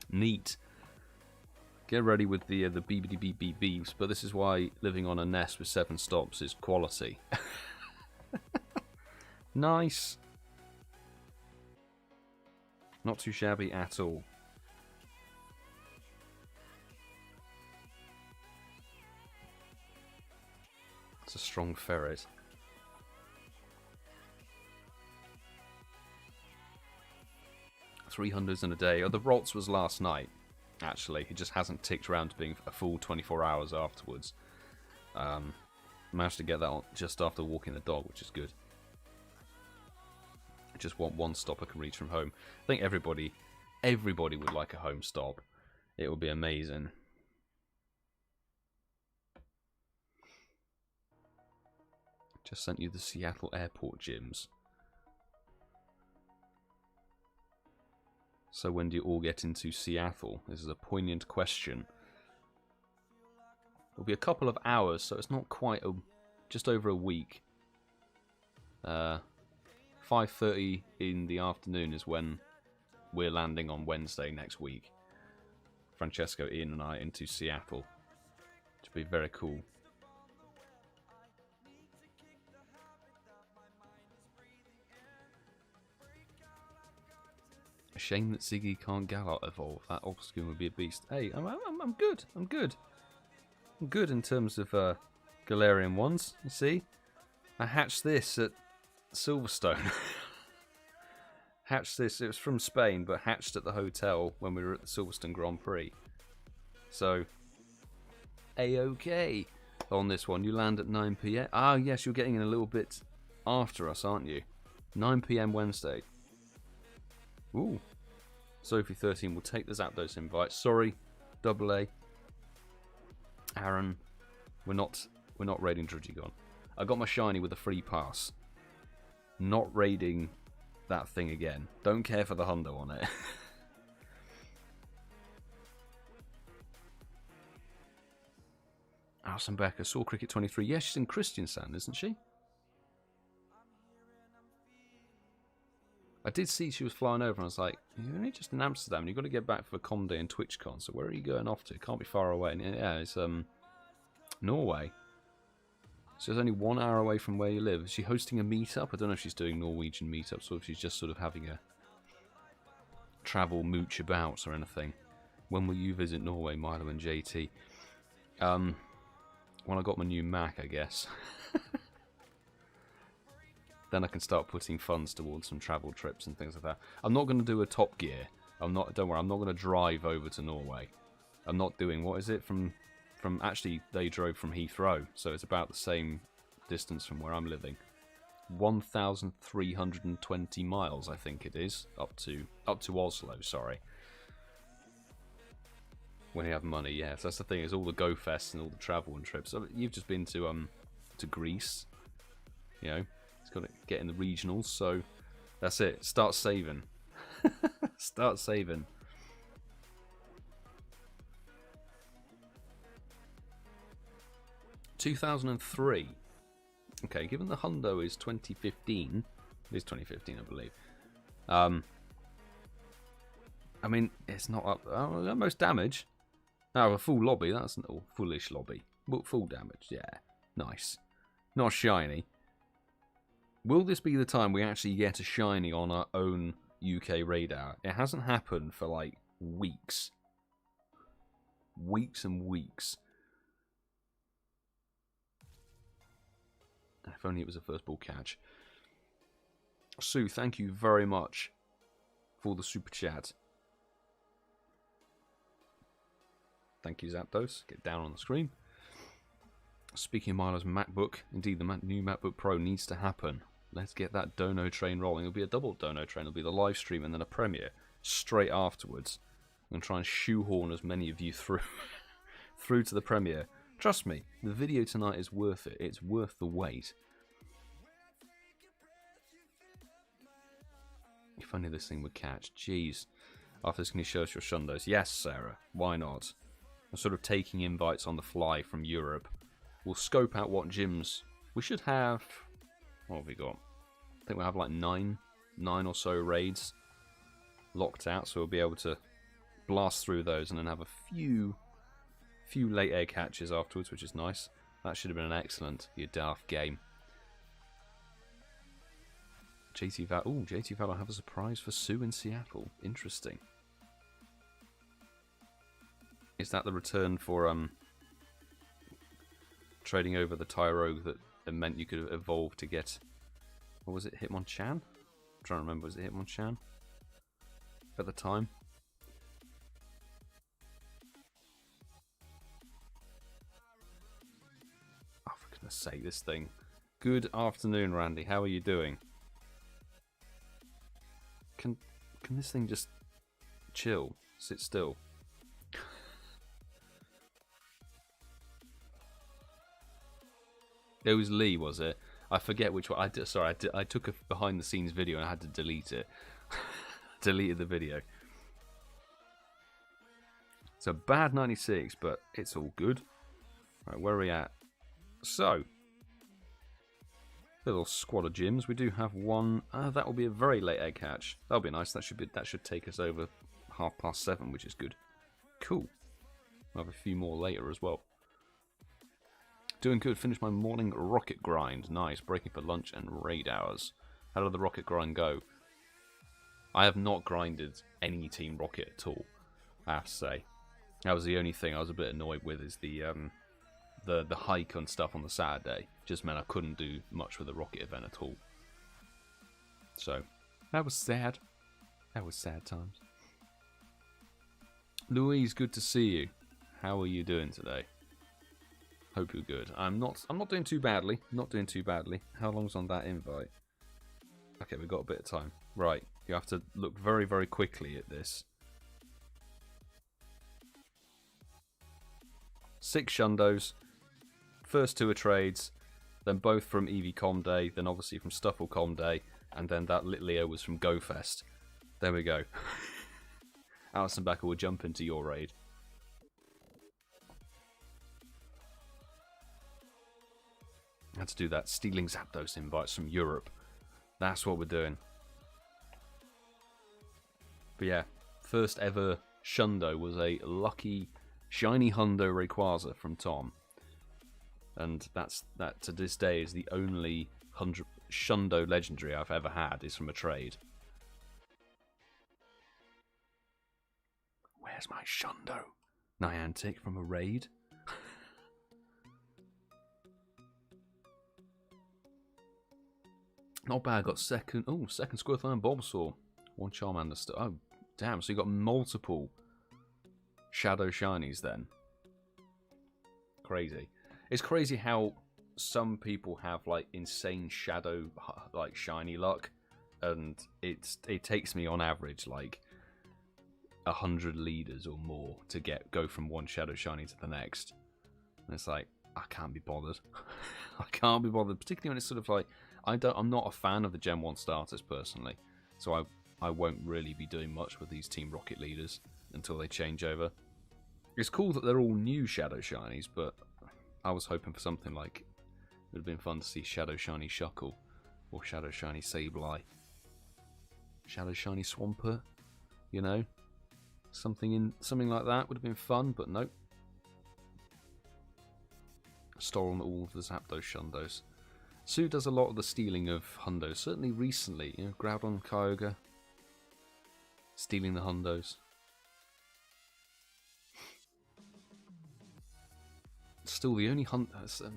Neat. Get ready with the BBDBB beeves, but this is why living on a nest with 7 stops is quality. Nice. Not too shabby at all. It's a strong ferret. 300s in a day. Oh, the Rotz was last night, actually. It just hasn't ticked around to being a full 24 hours afterwards. Managed to get that on just after walking the dog, which is good. I just want one stop I can reach from home. I think everybody would like a home stop. It would be amazing. Just sent you the Seattle airport gyms. So when do you all get into Seattle? This is a poignant question. It'll be a couple of hours, so it's not quite just over a week. 5:30 in the afternoon is when we're landing on Wednesday next week. Francesco, Ian and I into Seattle. Which will be very cool. A shame that Ziggy can't Galar evolve. That Obscure would be a beast. Hey, I'm good. I'm good. I'm good in terms of Galarian ones. You see, I hatched this at Silverstone. Hatched this. It was from Spain, but hatched at the hotel when we were at the Silverstone Grand Prix. So, A-OK on this one. You land at 9 PM. Ah, yes, you're getting in a little bit after us, aren't you? 9 PM Wednesday. Ooh. Sophie13 will take the Zapdos invite. Sorry, AA. Aaron, we're not raiding Drudgigon. I got my shiny with a free pass. Not raiding that thing again. Don't care for the hundo on it. Alison Becker, Saw Cricket 23. Yeah, she's in Kristiansand, isn't she? I did see she was flying over, and I was like, you're only just in Amsterdam, and you've got to get back for Com Day and TwitchCon, so where are you going off to? It can't be far away. And yeah, it's Norway. So it's only 1 hour away from where you live. Is she hosting a meetup? I don't know if she's doing Norwegian meetups, or if she's just sort of having a travel mooch about or anything. When will you visit Norway, Milo and JT? When I got my new Mac, I guess. Then I can start putting funds towards some travel trips and things like that. I'm not going to do a Top Gear. Don't worry, I'm not going to drive over to Norway. I'm not doing, what is it, from actually, they drove from Heathrow, so it's about the same distance from where I'm living. 1,320 miles, I think it is, up to Oslo, sorry. When you have money, yeah, so that's the thing, is all the Go Fests and all the travel and trips. So you've just been to Greece, you know. It's got to get in the regionals, so that's it. Start saving. Start saving. $2003. Okay, given the hundo is 2015, it is 2015, I believe. I mean, it's not up. Oh, most damage. Oh, a full lobby. That's an foolish lobby. But full damage, yeah, nice. Not shiny. Will this be the time we actually get a shiny on our own UK radar? It hasn't happened for like weeks. Weeks and weeks. If only it was a first ball catch. Sue, thank you very much for the super chat. Thank you, Zapdos. Get down on the screen. Speaking of Milo's MacBook, indeed the new MacBook Pro needs to happen. Let's get that dono train rolling. It'll be a double dono train. It'll be the live stream and then a premiere straight afterwards. I'm going to try and shoehorn as many of you through to the premiere. Trust me, the video tonight is worth it. It's worth the wait. If only this thing would catch. Jeez. After this, can you show us your Shundos? Yes, Sarah. Why not? I'm sort of taking invites on the fly from Europe. we'll scope out what gyms we should have. What have we got? I think we'll have like nine or so raids locked out, so we'll be able to blast through those and then have a few late egg hatches afterwards, which is nice. That should have been an excellent, you daft game. JT Val. Oh, JT Val, I have a surprise for Sue in Seattle. Interesting. Is that the return for trading over the Tyrogue that meant you could evolve to get, what was it, Hitmonchan? I'm trying to remember, was it Hitmonchan at the time? Oh, for goodness sake, this thing. Good afternoon, Randy. How are you doing? Can this thing just chill? Sit still? It was Lee, was it? I forget which one. I took a behind-the-scenes video and I had to delete it. Deleted the video. It's a bad 96, but it's all good. Right, where are we at? So, little squad of gyms. We do have one. That will be a very late egg hatch. That'll be nice. That should take us over 7:30, which is good. Cool. We'll have a few more later as well. Doing good. Finished my morning rocket grind. Nice. Breaking for lunch and raid hours. How did the rocket grind go? I have not grinded any Team Rocket at all, I have to say. That was the only thing I was a bit annoyed with, is the hike and stuff on the Saturday. Just meant I couldn't do much with the rocket event at all. So, that was sad. That was sad times. Louise, good to see you. How are you doing today? Hope you're good. I'm not doing too badly. Not doing too badly. How long's on that invite? Okay, we've got a bit of time. Right, you have to look very, very quickly at this. 6 Shundos. First 2 are trades. Then both from EVCom Day. Then obviously from StuffleCom Day. And then that Leo was from GoFest. There we go. Alison Becker will jump into your raid. I had to do that. Stealing Zapdos invites from Europe. That's what we're doing. But yeah, first ever Shundo was a lucky shiny Hundo Rayquaza from Tom. And that to this day is the only Shundo legendary I've ever had is from a trade. Where's my Shundo? Niantic from a raid? Not bad, got second Squirtle and Bulbasaur. 1 Charmander still. Oh, damn, so you got multiple Shadow Shinies then. Crazy. It's crazy how some people have like insane Shadow like shiny luck, and it takes me on average like 100 leaders or more to go from one Shadow Shiny to the next. And it's like, I can't be bothered. I can't be bothered, particularly when it's sort of like, I'm not a fan of the Gen 1 starters personally, so I won't really be doing much with these Team Rocket leaders until they change over. It's cool that they're all new Shadow Shinies, but I was hoping for something like, it would have been fun to see Shadow Shiny Shuckle, or Shadow Shiny Sableye, Shadow Shiny Swampert, you know? Something like that would have been fun, but nope. Stolen all of the Zapdos Shundos. Sue does a lot of the stealing of Hundos, certainly recently. You know, Groudon, Kyogre, stealing the Hundos. Still, the only Hundo. It's a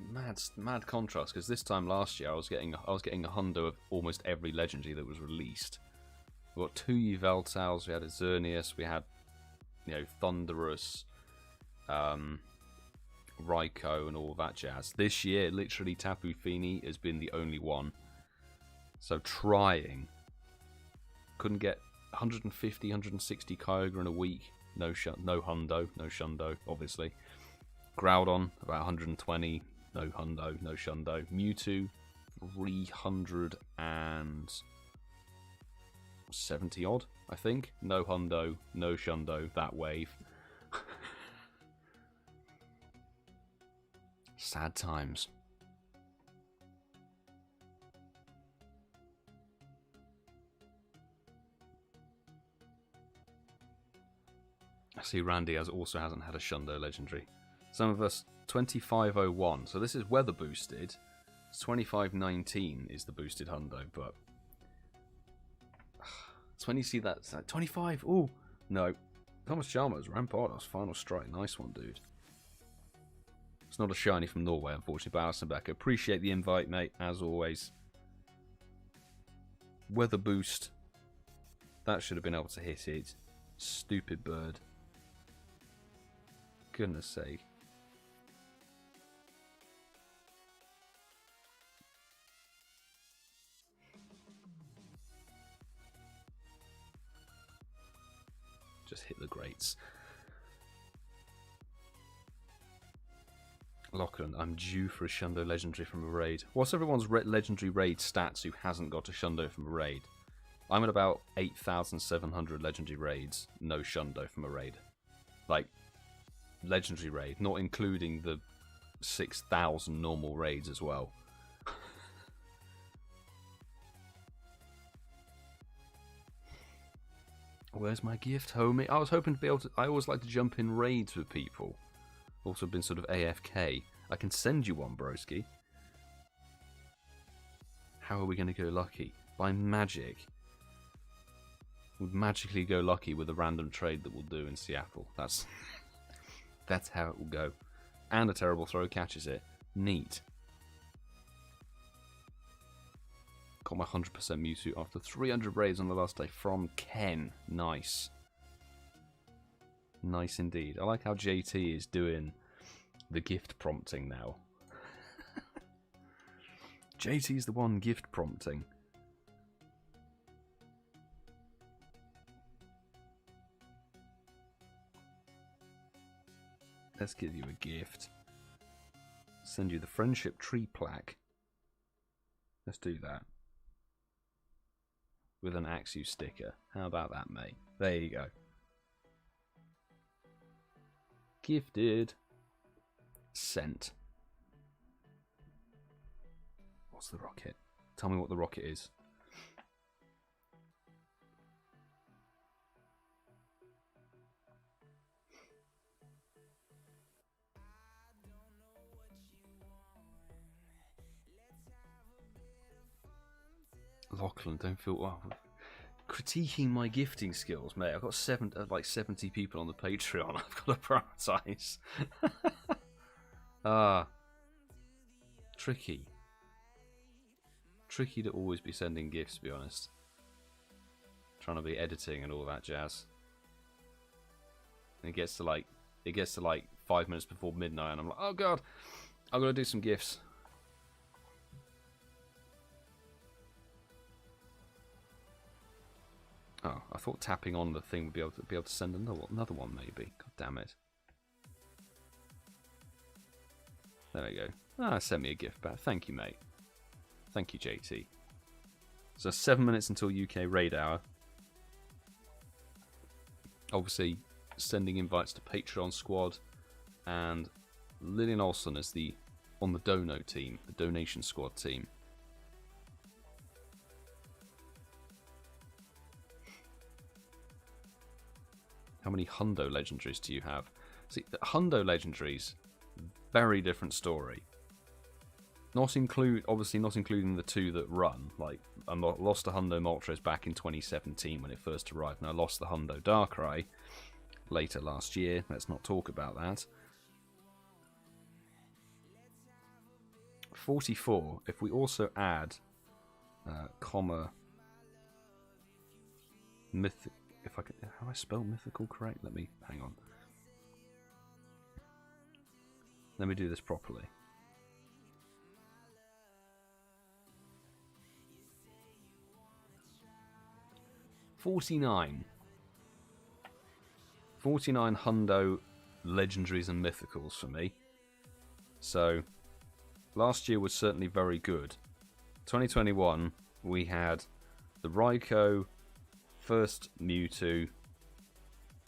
mad contrast, because this time last year I was getting a Hundo of almost every legendary that was released. We got 2 Yveltals, we had a Xerneas, we had, you know, Thunderous, Raikou and all that jazz. This year, literally, Tapu Fini has been the only one. So trying. Couldn't get 150, 160 Kyogre in a week. No Hundo, no Shundo, obviously. Groudon, about 120. No Hundo, no Shundo. Mewtwo, 370 odd, I think. No Hundo, no Shundo, that wave. Sad times. I see Randy also hasn't had a Shundo legendary. Some of us 2501. So this is weather boosted. 2519 is the boosted hundo, but it's when you see that, it's like 25. Oh no, ThomasChalmers, Rampardos, final strike. Nice one, dude. It's not a shiny from Norway, unfortunately, but Alison Becker. Appreciate the invite, mate, as always. Weather boost. That should have been able to hit it. Stupid bird. Goodness sake. Just hit the grates. Lachlan, I'm due for a Shundo legendary from a raid. What's everyone's legendary raid stats who hasn't got a Shundo from a raid? I'm at about 8,700 legendary raids, no Shundo from a raid. Like, legendary raid, not including the 6,000 normal raids as well. Where's my gift, homie? I was hoping to be able to... I always like to jump in raids with people. Also been sort of AFK. I can send you one, broski. How are we going to go lucky? By magic. We'd magically go lucky with a random trade that we'll do in Seattle. That's how it will go. And a terrible throw catches it. Neat. Got my 100% Mewtwo after 300 raids on the last day from Ken. Nice. Nice indeed. I like how JT is doing the gift prompting now. JT's the one gift prompting. Let's give you a gift. Send you the friendship tree plaque. Let's do that. With an Axew sticker. How about that, mate? There you go. Gifted. Sent. What's the rocket? Tell me what the rocket is. Lachlan, don't feel... Well, critiquing my gifting skills, mate. I've got 70 people on the Patreon. I've got to prioritise. Tricky. Tricky to always be sending gifts, to be honest. Trying to be editing and all that jazz. And it gets to like 5 minutes before midnight, and I'm like, oh god, I've got to do some gifts. Oh, I thought tapping on the thing would be able to send another one, maybe. God damn it. There we go. Ah, sent me a gift back. Thank you, mate. Thank you, JT. So 7 minutes until UK raid hour. Obviously, sending invites to Patreon squad, and Lillian Olsen is on the dono team, the donation squad team. How many Hundo legendaries do you have? See, the Hundo legendaries, very different story. Obviously not including the two that run. Like, I lost the Hundo Moltres back in 2017 when it first arrived, and I lost the Hundo Darkrai later last year. Let's not talk about that. 44. If we also add, Mythical. If I can, how do I spell mythical correct? Hang on. Let me do this properly. $49 Hundo legendaries and mythicals for me. So last year was certainly very good. 2021 we had the Raikou, first Mewtwo,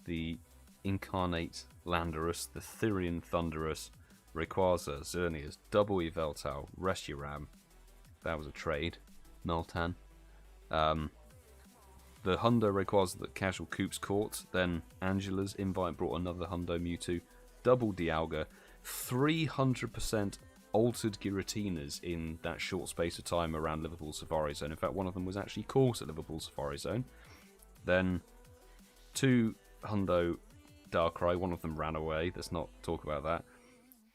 the Incarnate Landorus, the Therian Thunderous, Rayquaza, Xerneas, double Yveltal, Reshiram. That was a trade. Meltan. The Hundo Rayquaza that Casual Coops caught. Then Angela's invite brought another Hundo Mewtwo. Double Dialga. 300% altered Giratinas in that short space of time around Liverpool Safari Zone. In fact, one of them was actually caught at Liverpool Safari Zone. Then 2 Hundo Darkrai, one of them ran away. Let's not talk about that.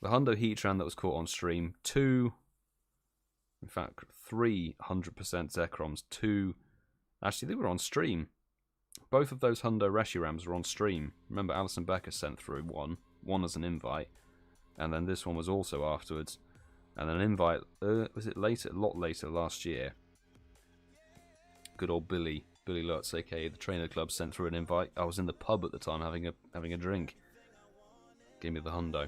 The Hundo Heatran that was caught on stream. 300% Zekroms. 2... Actually, they were on stream. Both of those Hundo Reshirams were on stream. Remember, Alison Becker sent through one as an invite. And then this one was also afterwards. And then an invite, was it later? A lot later last year. Good old Billy Lutz, aka the Trainer Club, sent through an invite. I was in the pub at the time having a drink. Gave me the Hundo.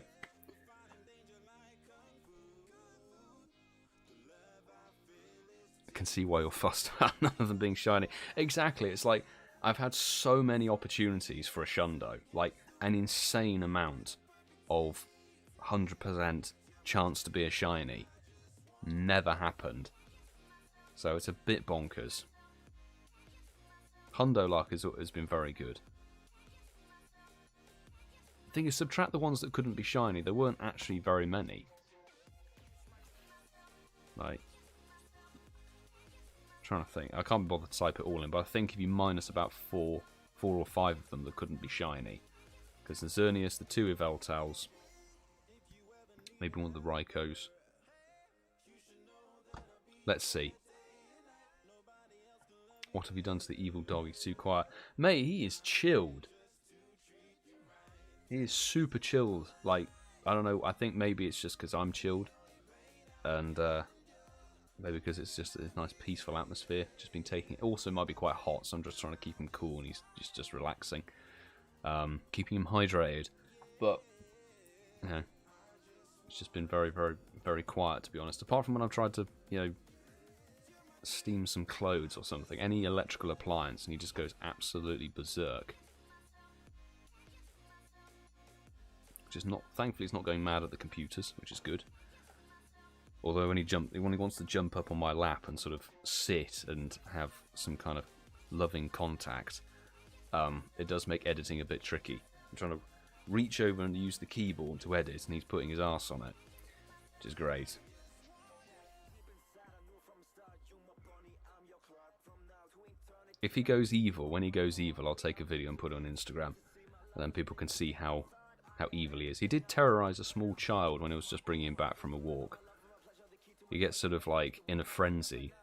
I can see why you're fussed about none of them being shiny. Exactly, it's like I've had so many opportunities for a Shundo, like an insane amount of 100% chance to be a shiny. Never happened. So it's a bit bonkers. Hundo luck has been very good. The thing is, subtract the ones that couldn't be shiny, there weren't actually very many. Like, trying to think. I can't be bothered to type it all in, but I think if you minus about 4 or 5 of them that couldn't be shiny. Because the Xerneas, the 2 Yveltals, maybe one of the Raikos. Let's see. What have you done to the evil dog? He's too quiet. Mate, he is chilled. He is super chilled. Like, I don't know, I think maybe it's just because I'm chilled. And, maybe because it's just a nice peaceful atmosphere. Just been taking it. Also might be quite hot, so I'm just trying to keep him cool and he's just relaxing. Keeping him hydrated. But, you know, it's just been very, very, very quiet, to be honest. Apart from when I've tried to, you know, steam some clothes or something. Any electrical appliance and he just goes absolutely berserk. Which is not, thankfully he's not going mad at the computers, which is good. Although when he wants to jump up on my lap and sort of sit and have some kind of loving contact, it does make editing a bit tricky. I'm trying to reach over and use the keyboard to edit, and he's putting his arse on it, which is great. If he goes evil, when he goes evil, I'll take a video and put it on Instagram, and then people can see how evil he is. He did terrorize a small child when he was just bringing him back from a walk. He gets sort of like in a frenzy.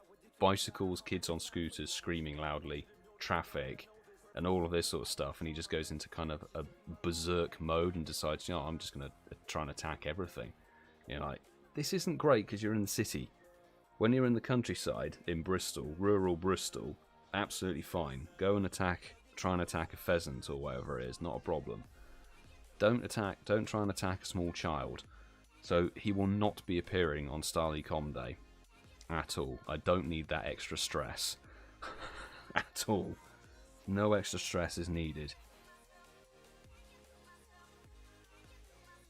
Bicycles, kids on scooters screaming loudly, traffic, and all of this sort of stuff. And he just goes into kind of a berserk mode and decides, you know, I'm just going to try and attack everything. You know, like, this isn't great because you're in the city. When you're in the countryside, in Bristol, rural Bristol, absolutely fine. Go and try and attack a pheasant or whatever it is, not a problem. Don't try and attack a small child. So he will not be appearing on StarlyCom Day at all. I don't need that extra stress at all. No extra stress is needed.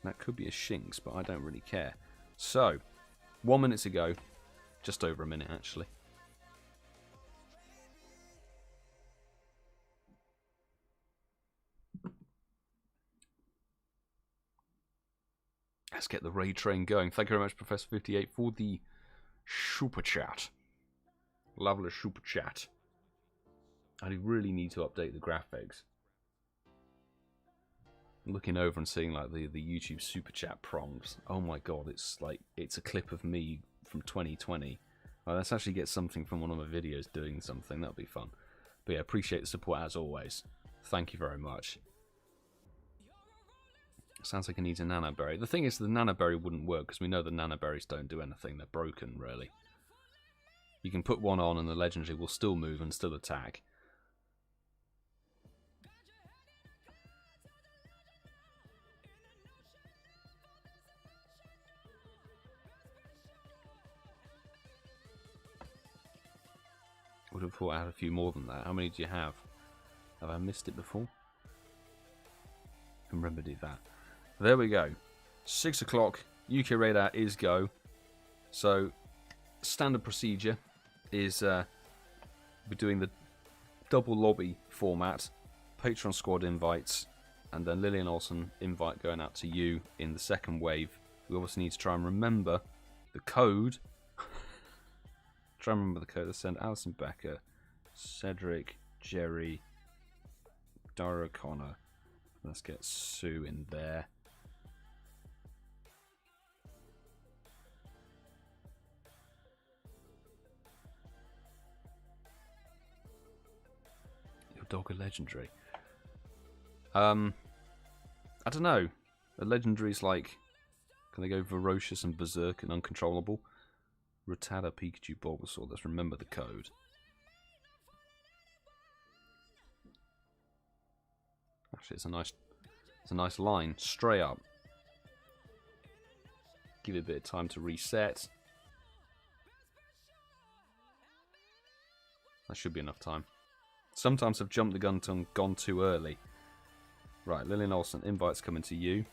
That could be a Shinx, but I don't really care. So, 1 minute to go. Just over a minute, actually. Let's get the raid train going. Thank you very much, Professor58, for the super chat. Lovely super chat. I really need to update the graphics. Looking over and seeing like the YouTube super chat prompts. Oh my god, it's like it's a clip of me from 2020. Well, let's actually get something from one of my videos doing something. That'll be fun. But yeah, appreciate the support as always. Thank you very much. Sounds like it needs a Nana Berry. The thing is, the Nana Berry wouldn't work because we know the Nana Berries don't do anything. They're broken, really. You can put one on and the Legendary will still move and still attack. Would have thought I had a few more than that. How many do you have? Have I missed it before? I can remedy that. There we go. 6 o'clock, UK raid hour is go. So, standard procedure is we're doing the double lobby format, Patreon squad invites, and then Lillian Olsen invite going out to you in the second wave. We obviously need to try and remember the code. Try and remember the code. Let's send Alison Becker, Cedric, Jerry, Dara O'Connor. Let's get Sue in there. Your dog a legendary. I don't know. A legendary's like, can they go ferocious and berserk and uncontrollable? Rattata, Pikachu, Bulbasaur. Let's remember the code. Actually, it's a nice line. Straight up. Give it a bit of time to reset. That should be enough time. Sometimes I've jumped the gun and gone too early. Right, Lillian Olsen, invites coming to you.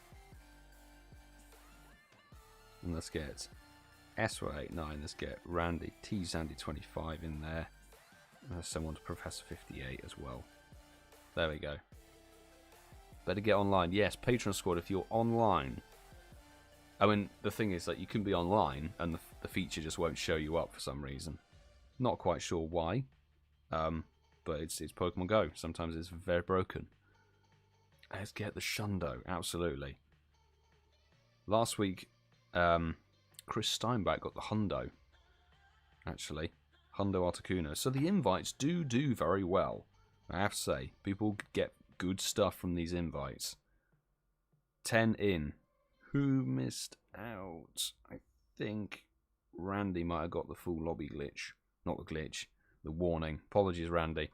And let's get SY89, let's get Randy, T-Zandy25 in there. And there's someone to Professor 58 as well. There we go. Better get online. Yes, Patreon squad, if you're online. I mean, the thing is that you can be online and the feature just won't show you up for some reason. Not quite sure why. But it's Pokemon Go. Sometimes it's very broken. Let's get the Shundo, absolutely. Last week, Chris Steinbach got the Hundo, actually. Hundo Articuno. So the invites do very well. I have to say, people get good stuff from these invites. 10 in. Who missed out? I think Randy might have got the full lobby glitch. Not the glitch, the warning. Apologies, Randy.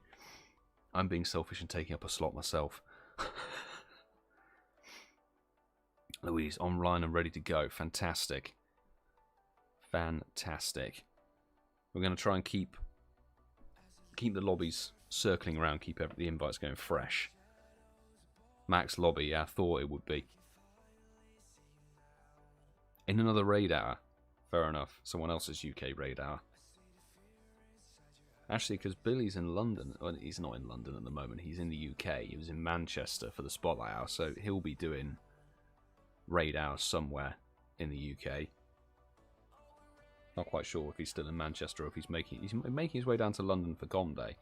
I'm being selfish and taking up a slot myself. Louise, online and ready to go. Fantastic. Fantastic. We're going to try and keep the lobbies circling around, keep the invites going fresh. Max lobby, yeah, I thought it would be. In another raid hour. Fair enough. Someone else's UK raid hour. Actually, because Billy's in London. Well, he's not in London at the moment. He's in the UK. He was in Manchester for the Spotlight Hour, so he'll be doing raid hours somewhere in the UK. Not quite sure if he's still in Manchester or if he's making his way down to London for GOM Day.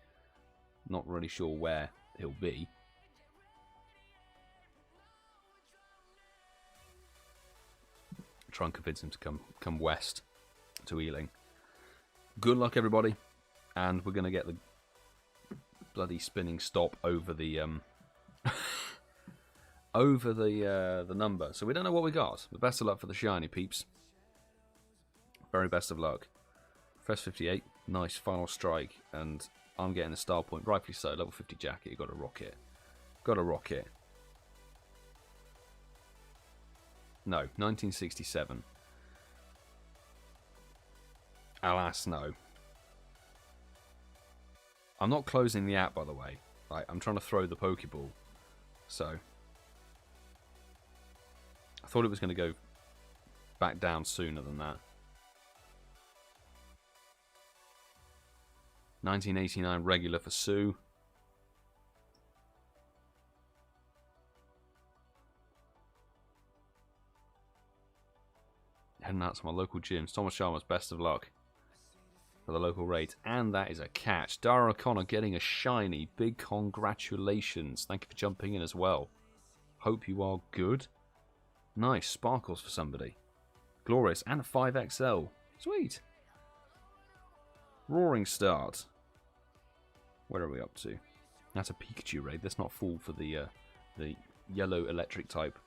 Not really sure where he'll be. Try and convince him to come west to Ealing. Good luck, everybody, and we're gonna get the bloody spinning stop over the over the number. So we don't know what we got. But best of luck for the shiny peeps. Very best of luck. First 58, nice final strike, and I'm getting a star point, rightfully so. Level 50 jacket, you got to rock it. Got to rock it. No, 1967. Alas, no. I'm not closing the app, by the way. Right, I'm trying to throw the Pokeball. So, I thought it was going to go back down sooner than that. 1989 regular for Sue. Heading out to my local gyms. ThomasChalmers, best of luck for the local raids. And that is a catch. Dara O'Connor getting a shiny. Big congratulations. Thank you for jumping in as well. Hope you are good. Nice. Sparkles for somebody. Glorious. And a 5XL. Sweet. Roaring start. Where are we up to? That's a Pikachu raid. Let's not fall for the yellow electric type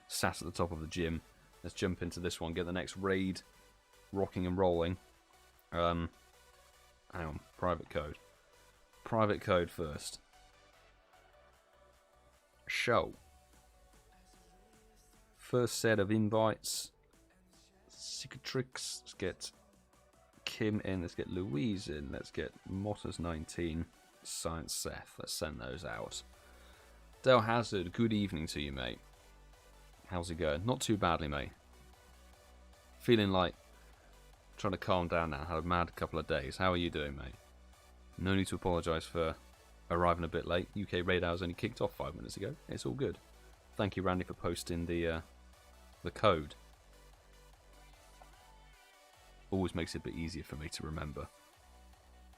sat at the top of the gym. Let's jump into this one. Get the next raid rocking and rolling. Hang on. Private code. Private code first. Show. First set of invites. Cicatrix. Let's get Kim in. Let's get Louise in. Let's get Motters19. Science Seth. Let's send those out. DellHazard, good evening to you, mate. How's it going? Not too badly, mate. Feeling like trying to calm down now. Had a mad couple of days. How are you doing, mate? No need to apologise for arriving a bit late. UK raid hours only kicked off 5 minutes ago. It's all good. Thank you, Randy, for posting the code. Always makes it a bit easier for me to remember.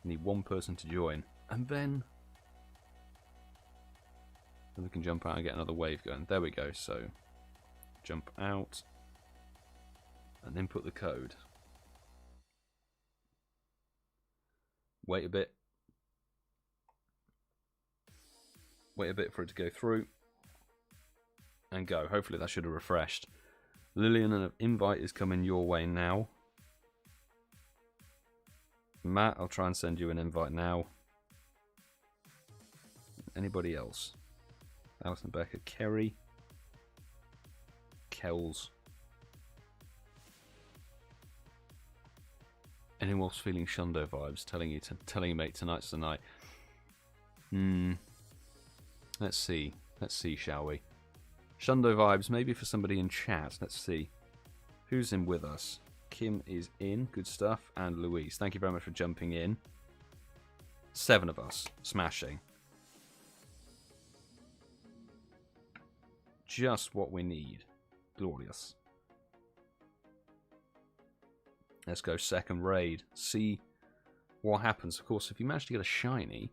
Need one person to join, and then we can jump out and get another wave going. There we go. So jump out and then put the code. Wait a bit. Wait a bit for it to go through. And go. Hopefully that should have refreshed. Lillian, an invite is coming your way now. Matt, I'll try and send you an invite now. Anybody else? Alison Becker, Kerry, Kells. Anyone else feeling Shundo vibes? Telling you, mate, tonight's the night. Let's see, shall we? Shundo vibes, maybe for somebody in chat. Let's see. Who's in with us? Kim is in, good stuff, and Louise. Thank you very much for jumping in. 7 of us, smashing. Just what we need. Glorious. Let's go second raid. See what happens. Of course, if you manage to get a shiny,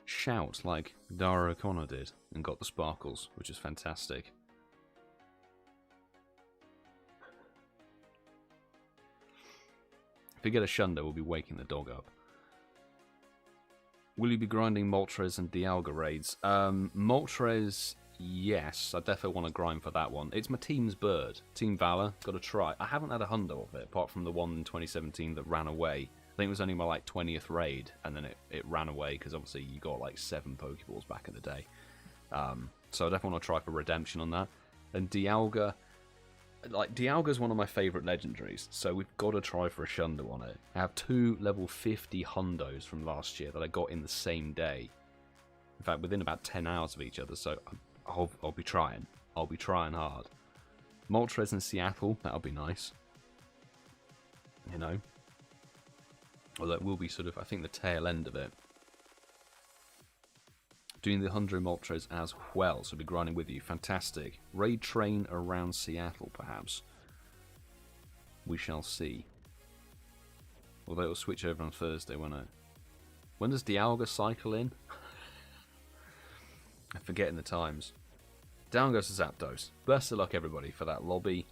shout like Dara O'Connor did and got the sparkles, which is fantastic. If you get a Shundo, we'll be waking the dog up. Will you be grinding Moltres and Dialga raids? Moltres, yes. I definitely want to grind for that one. It's my team's bird. Team Valor, got to try. I haven't had a hundo of it, apart from the one in 2017 that ran away. I think it was only my like 20th raid, and then it ran away, because obviously you got like 7 Pokeballs back in the day. So I definitely want to try for redemption on that. And Dialga... Like, Dialga's one of my favourite legendaries, so we've got to try for a Shundo on it. I have 2 level 50 hundos from last year that I got in the same day. In fact, within about 10 hours of each other, so I'll be trying. I'll be trying hard. Moltres in Seattle, that'll be nice. You know? Although it will be sort of, I think, the tail end of it. Doing the 100 Moltres as well, so I'll be grinding with you. Fantastic. Raid train around Seattle, perhaps. We shall see. Although it'll switch over on Thursday, won't it? When does Dialga cycle in? I'm forgetting the times. Down goes to Zapdos. Best of luck, everybody, for that lobby.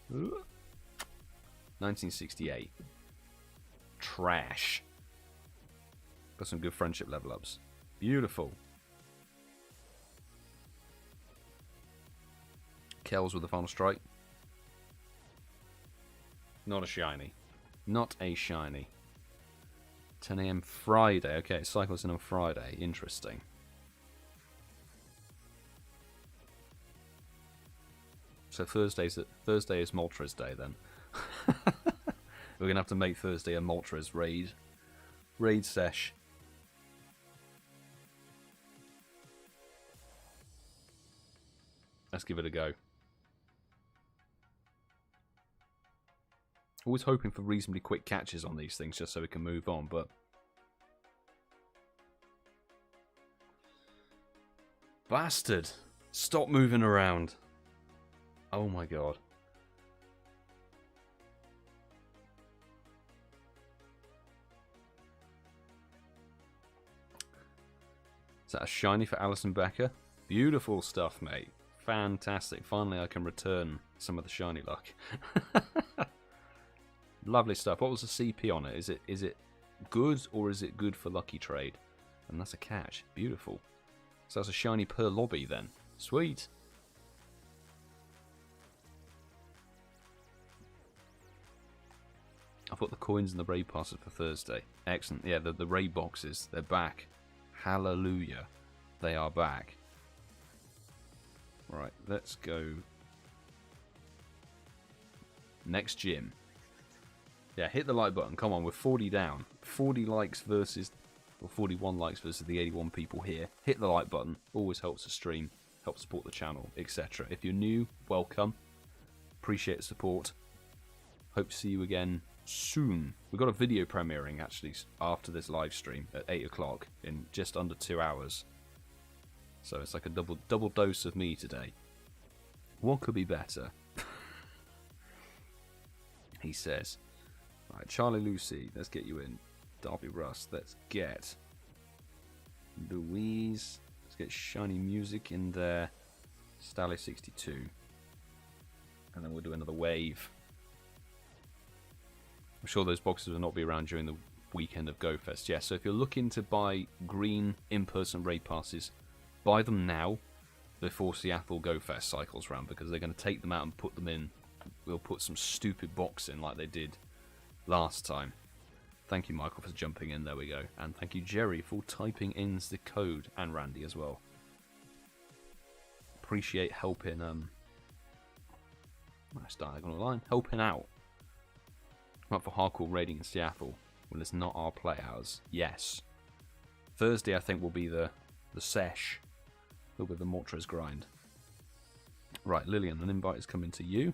1968. Trash. Got some good friendship level ups. Beautiful. Kells with the final strike. Not a shiny. Not a shiny. 10 AM Friday. Okay, it cycles in on Friday. Interesting. So Thursday is Moltres Day then. We're gonna have to make Thursday a Moltres raid sesh. Let's give it a go. Always hoping for reasonably quick catches on these things just so we can move on, but... Bastard! Stop moving around. Oh my god. Is that a shiny for Alison Becker? Beautiful stuff, mate. Fantastic. Finally I can return some of the shiny luck. Lovely stuff. What was the CP on it? Is it good, or is it good for lucky trade? And that's a catch. Beautiful. So that's a shiny per lobby then. Sweet. I'll put the coins in the raid passes for Thursday. Excellent. Yeah, the raid boxes, they're back. Hallelujah. They are back. Right, let's go. Next gym. Yeah, hit the like button. Come on, we're 40 down. 40 likes versus, or 41 likes versus the 81 people here. Hit the like button. Always helps the stream. help support the channel, etc. If you're new, welcome. Appreciate the support. Hope to see you again soon. We've got a video premiering actually after this live stream at 8 o'clock in just under 2 hours. So it's like a double dose of me today. What could be better? He says. Right, Charlie Lucy, let's get you in. Darby Rust, let's get Louise. Let's get Shiny Music in there. Stally 62. And then we'll do another wave. I'm sure those boxes will not be around during the weekend of GoFest. Yeah, so if you're looking to buy green in-person raid passes, buy them now before Seattle GoFest cycles round, because they're going to take them out and put them in. We'll put some stupid box in like they did last time. Thank you, Michael, for jumping in. There we go. And thank you, Jerry, for typing in the code, and Randy as well. Appreciate helping. Nice diagonal line. Helping out. I'm up for hardcore raiding in Seattle when it's not our play hours. Yes. Thursday, I think, will be the sesh. A little bit of the Mortres grind. Right, Lillian, an invite is coming to you.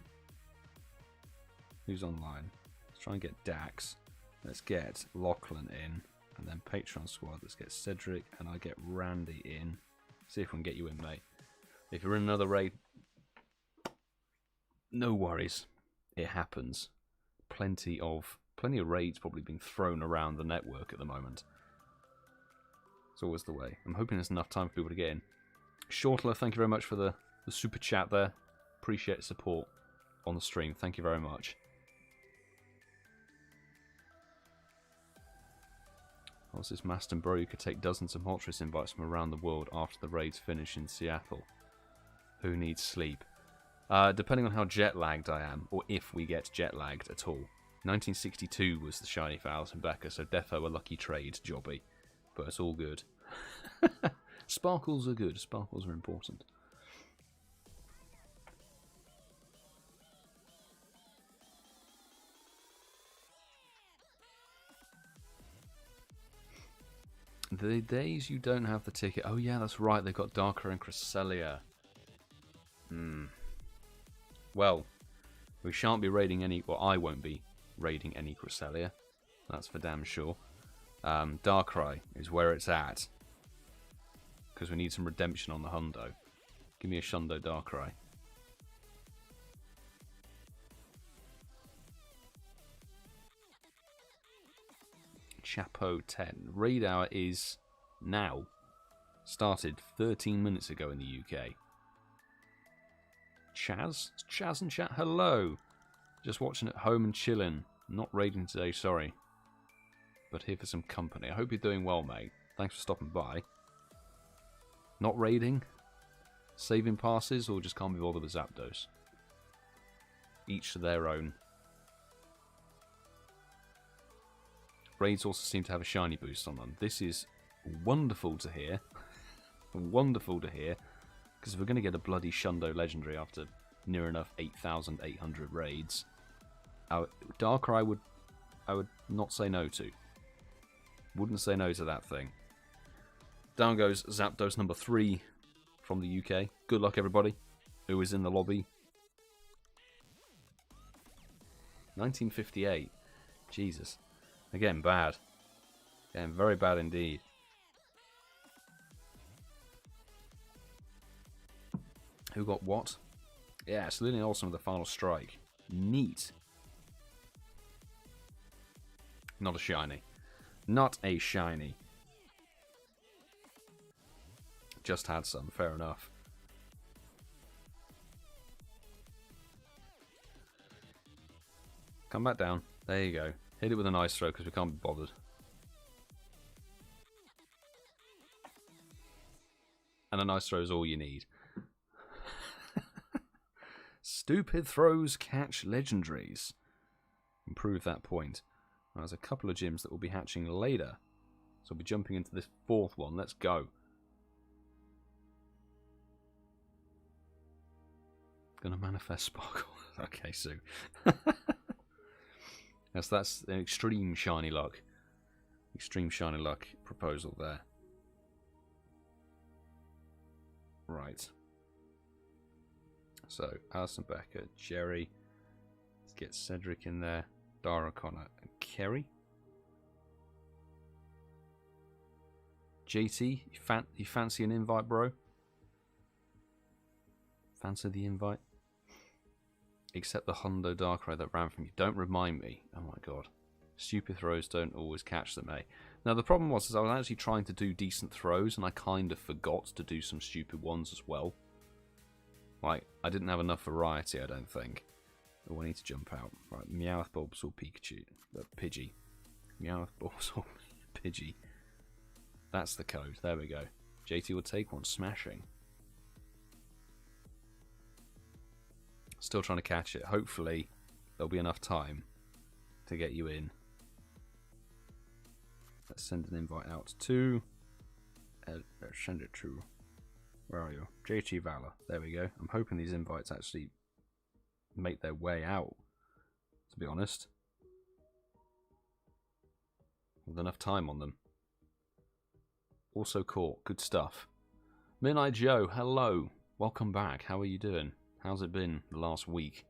Who's online? Let's try and get Dax. Let's get Lachlan in. And then Patreon squad. Let's get Cedric. And I get Randy in. See if we can get you in, mate. If you're in another raid, no worries. It happens. Plenty of raids probably being thrown around the network at the moment. It's always the way. I'm hoping there's enough time for people to get in. Shortler, thank you very much for the super chat there. Appreciate the support on the stream. Thank you very much. What's this Maston bro? You could take dozens of Moltres invites from around the world after the raids finish in Seattle. Who needs sleep? Depending on how jet lagged I am, or if we get jet lagged at all. 1962 was the shiny for Alison Becker, so defo a lucky trade, jobby. But it's all good. Sparkles are good. Sparkles are important. The days you don't have the ticket. Oh yeah, that's right. They've got Darker and Cresselia. Well, we shan't be raiding any. Well, I won't be raiding any Cresselia. That's for damn sure. Darkrai is where it's at. Because we need some redemption on the Hundo. Give me a Shundo Darkrai. Chapeau 10. Raid hour is now. Started 13 minutes ago in the UK. Chaz? It's Chaz in chat. Hello. Just watching at home and chilling. Not raiding today, sorry. But here for some company. I hope you're doing well, mate. Thanks for stopping by. Not raiding? Saving passes, or just can't be bothered with Zapdos? Each to their own. Raids also seem to have a shiny boost on them. This is wonderful to hear. Wonderful to hear. Because if we're going to get a bloody Shundo Legendary after near enough 8,800 raids, Darkrai I would not say no to. Wouldn't say no to that thing. Down goes Zapdos number 3 from the UK. Good luck, everybody who is in the lobby. 1958. Jesus. Again, bad. Again, very bad indeed. Who got what? Yeah, it's Lillian Olsen with the final strike. Neat. Not a shiny. Not a shiny. Just had some, fair enough. Come back down. There you go. Hit it with an ice throw because we can't be bothered. And an ice throw is all you need. Stupid throws catch legendaries. Improve that point. Now, there's a couple of gyms that will be hatching later. So we'll be jumping into this fourth one. Let's go. Gonna manifest Sparkle. Okay, Sue. Yes, that's an extreme shiny luck. Extreme shiny luck proposal there. Right. So, Alison Becker, Jerry. Let's get Cedric in there. Dara Connor and Kerry. JT, you fancy an invite, bro? Fancy the invite? Except the Hundo Darkrai that ran from you. Don't remind me. Oh my god. Stupid throws don't always catch them, eh? Now the problem was I was actually trying to do decent throws and I kind of forgot to do some stupid ones as well. Like, I didn't have enough variety, I don't think. Oh, I need to jump out. Right, Meowth, Bulbasaur, Pikachu. Pidgey. Meowth, Bulbasaur, Pidgey. That's the code. There we go. JT would take one. Smashing. Still trying to catch it. Hopefully, there'll be enough time to get you in. Let's send an invite out to... send it to... Where are you? JT Valor. There we go. I'm hoping these invites actually make their way out, to be honest. With enough time on them. Also caught. Good stuff. Midnight Joe, hello. Welcome back. How are you doing? How's it been the last week?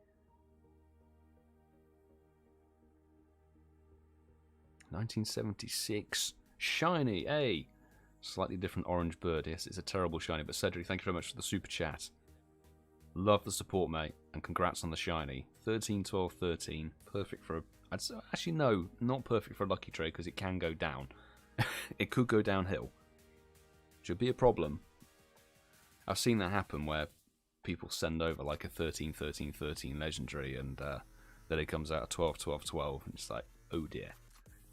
1976. Shiny, hey! Slightly different orange bird. Yes, it's a terrible shiny. But Cedric, thank you very much for the super chat. Love the support, mate. And congrats on the shiny. 13, 12, 13. Perfect for a... Actually, no. Not perfect for a lucky trade because it can go down. It could go downhill. Should be a problem. I've seen that happen where people send over like a 13, 13, 13 legendary and then it comes out a 12, 12, 12 and it's like, oh dear.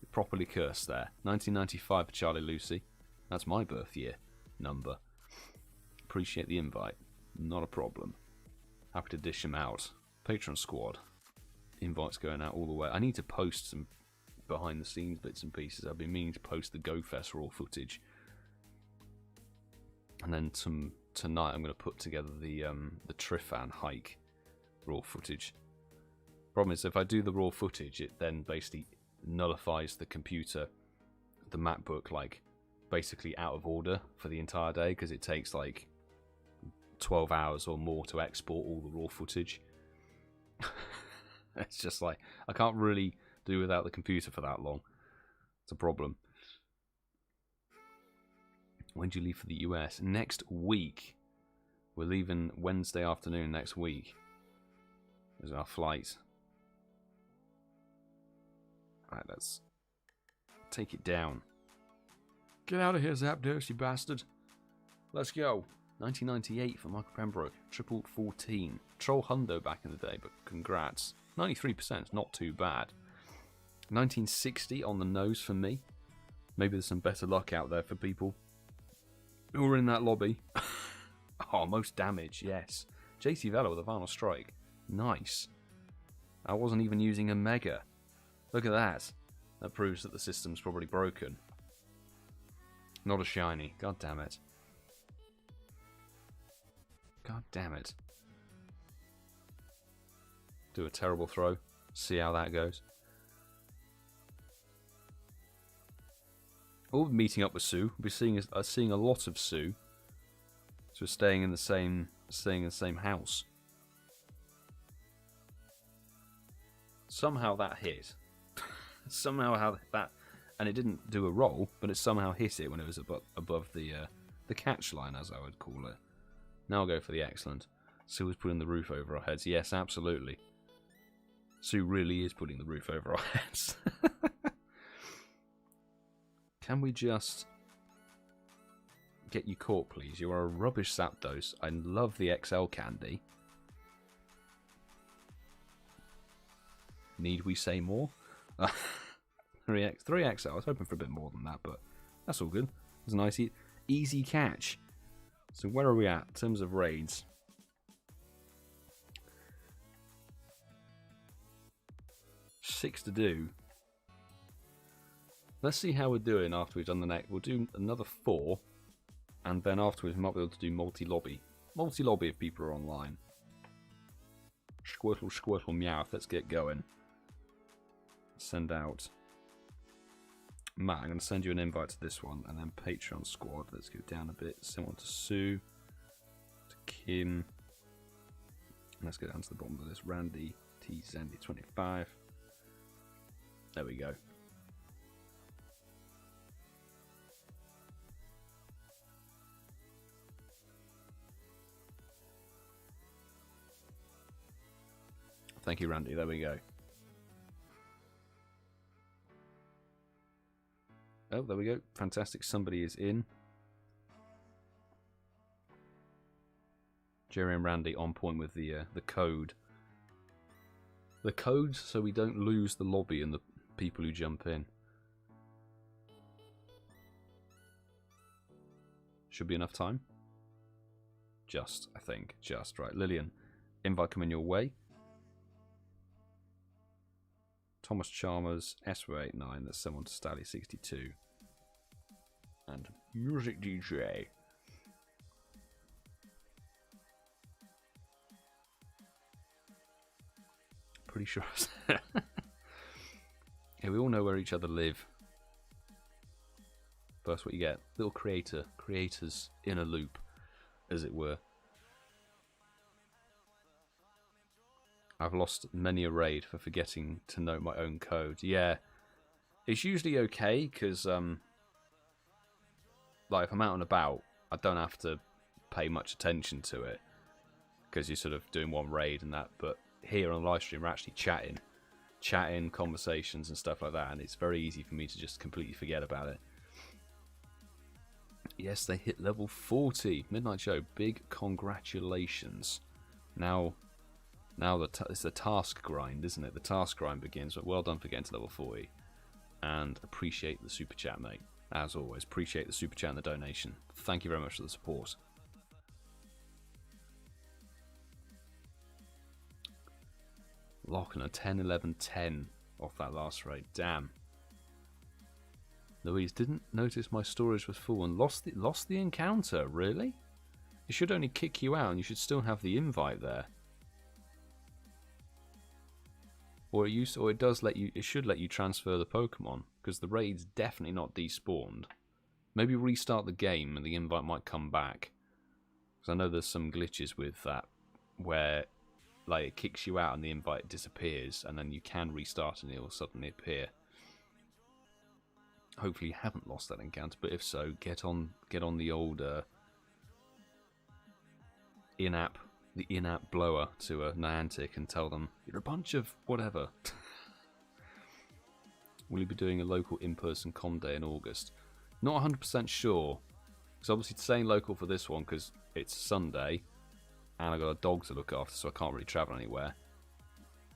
You're properly cursed there. 1995 for Charlie Lucy. That's my birth year number. Appreciate the invite. Not a problem. Happy to dish them out. Patreon squad. Invites going out all the way. I need to post some behind the scenes bits and pieces. I've been meaning to post the GoFest raw footage. And then tonight I'm going to put together the Trifan hike raw footage. Problem is, if I do the raw footage, it then basically nullifies the computer, the MacBook, like basically out of order for the entire day because it takes like 12 hours or more to export all the raw footage. It's just like, I can't really do without the computer for that long. It's a problem. When do you leave for the US? Next week. We're leaving Wednesday afternoon next week. Is our flight. Alright, let's take it down. Get out of here, Zapdos, you bastard. Let's go. 1998 for Michael Pembroke. Triple 14. Troll Hundo back in the day, but congrats. 93%, not too bad. 1960 on the nose for me. Maybe there's some better luck out there for people who are in that lobby. Oh, most damage, yes. JC Velo with a final strike. Nice. I wasn't even using a mega. Look at that. That proves that the system's probably broken. Not a shiny. God damn it. God damn it. Do a terrible throw. See how that goes. We'll be meeting up with Sue. We'll be seeing a lot of Sue. So we're staying in the same house. Somehow that hit. Somehow how that, and it didn't do a roll, but it somehow hit it when it was above the catch line, as I would call it. Now I'll go for the excellent. Sue was putting the roof over our heads. Yes, absolutely. Sue really is putting the roof over our heads. Can we just get you caught, please? You are a rubbish Zapdos. I love the XL candy. Need we say more? 3XL. I was hoping for a bit more than that, but that's all good. It's a nice, easy catch. So where are we at in terms of raids? Six to do. Let's see how we're doing after we've done the next. We'll do another 4, and then afterwards we might be able to do multi-lobby. Multi-lobby if people are online. Squirtle, Squirtle, Meowth. Let's get going. Send out. Matt, I'm going to send you an invite to this one, and then Patreon squad. Let's go down a bit. Send one to Sue, to Kim, Let's go down to the bottom of this. Randy T Zandy 25. There we go. Thank you, Randy. There we go. Oh, there we go. Fantastic. Somebody is in. Jerry and Randy on point with the code. The code so we don't lose the lobby and the people who jump in. Should be enough time. Just, I think. Just. Right. Lillian, invite coming your way. ThomasChalmers, SW89, that's someone to Stally62. And Music DJ. Pretty sure. Yeah, we all know where each other live. First, what you get, little creators in a loop, as it were. I've lost many a raid for forgetting to note my own code. Yeah, it's usually okay because, like, if I'm out and about, I don't have to pay much attention to it because you're sort of doing one raid and that. But here on the live stream, we're actually chatting, conversations and stuff like that, and it's very easy for me to just completely forget about it. Yes, they hit level 40. Midnight Show, big congratulations. Now it's the task grind, isn't it? The task grind begins, but well done for getting to level 40. And appreciate the super chat, mate. As always, appreciate the super chat and the donation. Thank you very much for the support. Locking a 10, 11, 10 off that last raid. Damn. Louise, didn't notice my storage was full and lost the encounter. Really? It should only kick you out and you should still have the invite there. Or it does let you. It should let you transfer the Pokemon because the raid's definitely not despawned. Maybe restart the game and the invite might come back. Because I know there's some glitches with that where, like, it kicks you out and the invite disappears, and then you can restart and it will suddenly appear. Hopefully you haven't lost that encounter, but if so, get on the old in-app blower to Niantic and tell them you're a bunch of whatever. Will you be doing a local in-person com day in August? Not 100% sure. Because obviously saying local for this one because it's Sunday and I've got a dog to look after, so I can't really travel anywhere.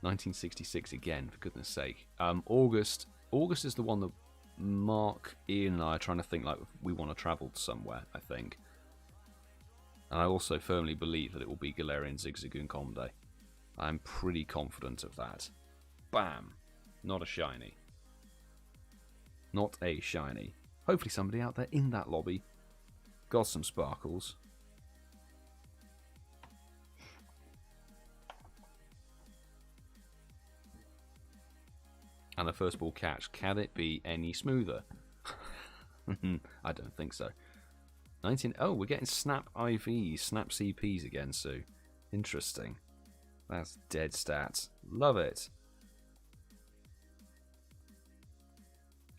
1966 again, for goodness sake. August is the one that Mark, Ian and I are trying to think like we want to travel somewhere, I think. And I also firmly believe that it will be Galarian Zigzagoon Com Day. I'm pretty confident of that. Bam! Not a shiny. Not a shiny. Hopefully somebody out there in that lobby got some sparkles. And the first ball catch, can it be any smoother? I don't think so. 19. Oh, we're getting Snap IVs, Snap CPs again, Sue. Interesting. That's dead stats. Love it.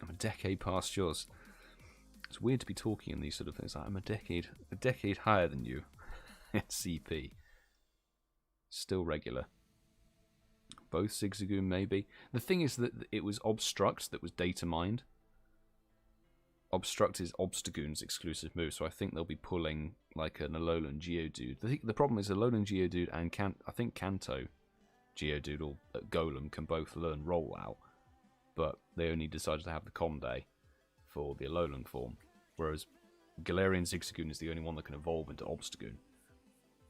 I'm a decade past yours. It's weird to be talking in these sort of things. I'm a decade higher than you. CP. Still regular. Both Zigzagoon, maybe. The thing is that it was Obstruct that was data mined. Obstruct is Obstagoon's exclusive move, so I think they'll be pulling like an Alolan Geodude. The problem is Alolan Geodude and I think Kanto Geodude or Golem can both learn Rollout, but they only decided to have the Com Day for the Alolan form, whereas Galarian Zigzagoon is the only one that can evolve into Obstagoon.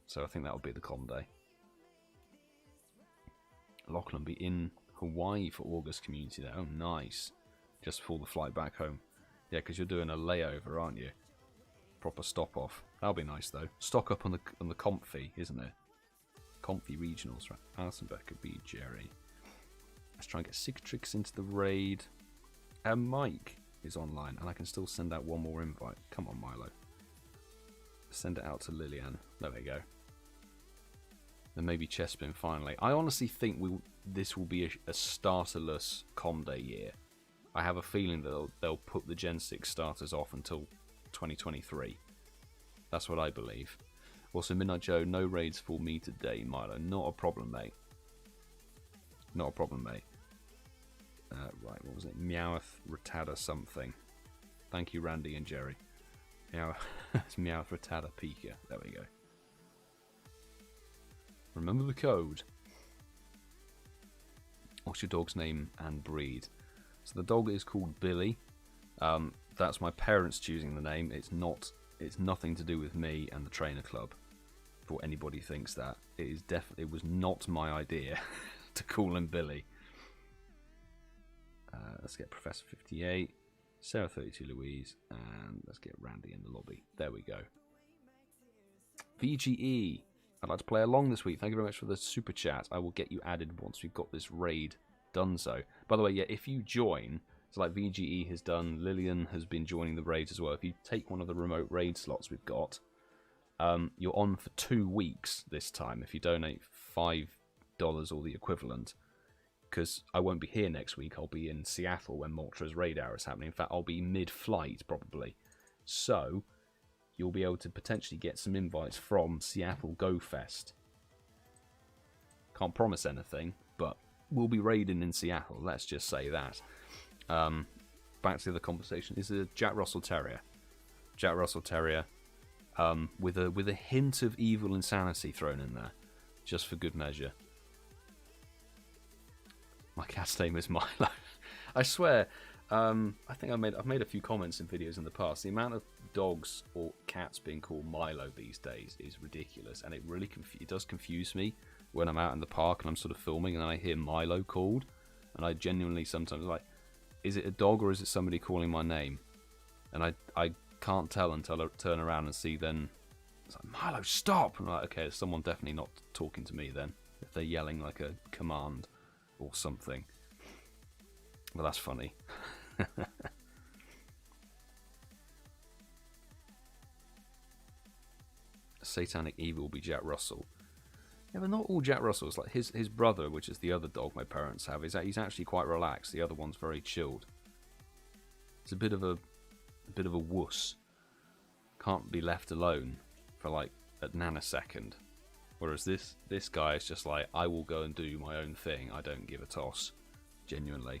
So I think that'll be the Com Day. Lachlan be in Hawaii for August Community Day. Oh, nice. Just before the flight back home. Yeah, because you're doing a layover, aren't you? Proper stop off. That'll be nice though. Stock up on the Comfy, isn't it? Comfy regionals, right? Alison Becker, BGerry. Let's try and get Sigtrix into the raid. And Mike is online, and I can still send out one more invite. Come on, Milo. Send it out to Lillian. There we go. Then maybe Chespin finally. I honestly think this will be a starterless Comday year. I have a feeling that they'll put the Gen 6 starters off until 2023. That's what I believe. Also, Midnight Joe, no raids for me today, Milo. Not a problem, mate. Not a problem, mate. Right, what was it? Meowth Rattata something. Thank you, Randy and Jerry. It's Meowth Rattata Pika. There we go. Remember the code. What's your dog's name and breed? So the dog is called Billy. That's my parents choosing the name. It's nothing to do with me and the trainer club. Before anybody thinks that, it was not my idea to call him Billy. Let's get Professor 58, Sarah 32 Louise, and let's get Randy in the lobby. There we go. VGE. I'd like to play along this week. Thank you very much for the super chat. I will get you added once we've got this raid done so. By the way, yeah, if you join, so like VGE has done, Lillian has been joining the raids as well. If you take one of the remote raid slots we've got, you're on for 2 weeks this time if you donate $5 or the equivalent. Because I won't be here next week. I'll be in Seattle when Moltres raid hour is happening. In fact, I'll be mid-flight probably. So you'll be able to potentially get some invites from Seattle Go Fest. Can't promise anything, but we'll be raiding in Seattle. Let's just say that. Back to the conversation. Is a Jack Russell Terrier. Jack Russell Terrier. With a hint of evil insanity thrown in there, just for good measure. My cat's name is Milo. I swear, I think I've made a few comments in videos in the past. The amount of dogs or cats being called Milo these days is ridiculous, and it really it does confuse me when I'm out in the park and I'm sort of filming and I hear Milo called, and I genuinely sometimes like, is it a dog or is it somebody calling my name? And I can't tell until I turn around and see then it's like, Milo, stop! I'm like, okay, someone definitely not talking to me then, if they're yelling like a command or something. But that's funny. Satanic evil will be Jack Russell. Yeah, but not all Jack Russells. Like his brother, which is the other dog my parents have, he's actually quite relaxed. The other one's very chilled. It's a bit of a wuss. Can't be left alone for like a nanosecond. Whereas this guy is just like, I will go and do my own thing. I don't give a toss, genuinely.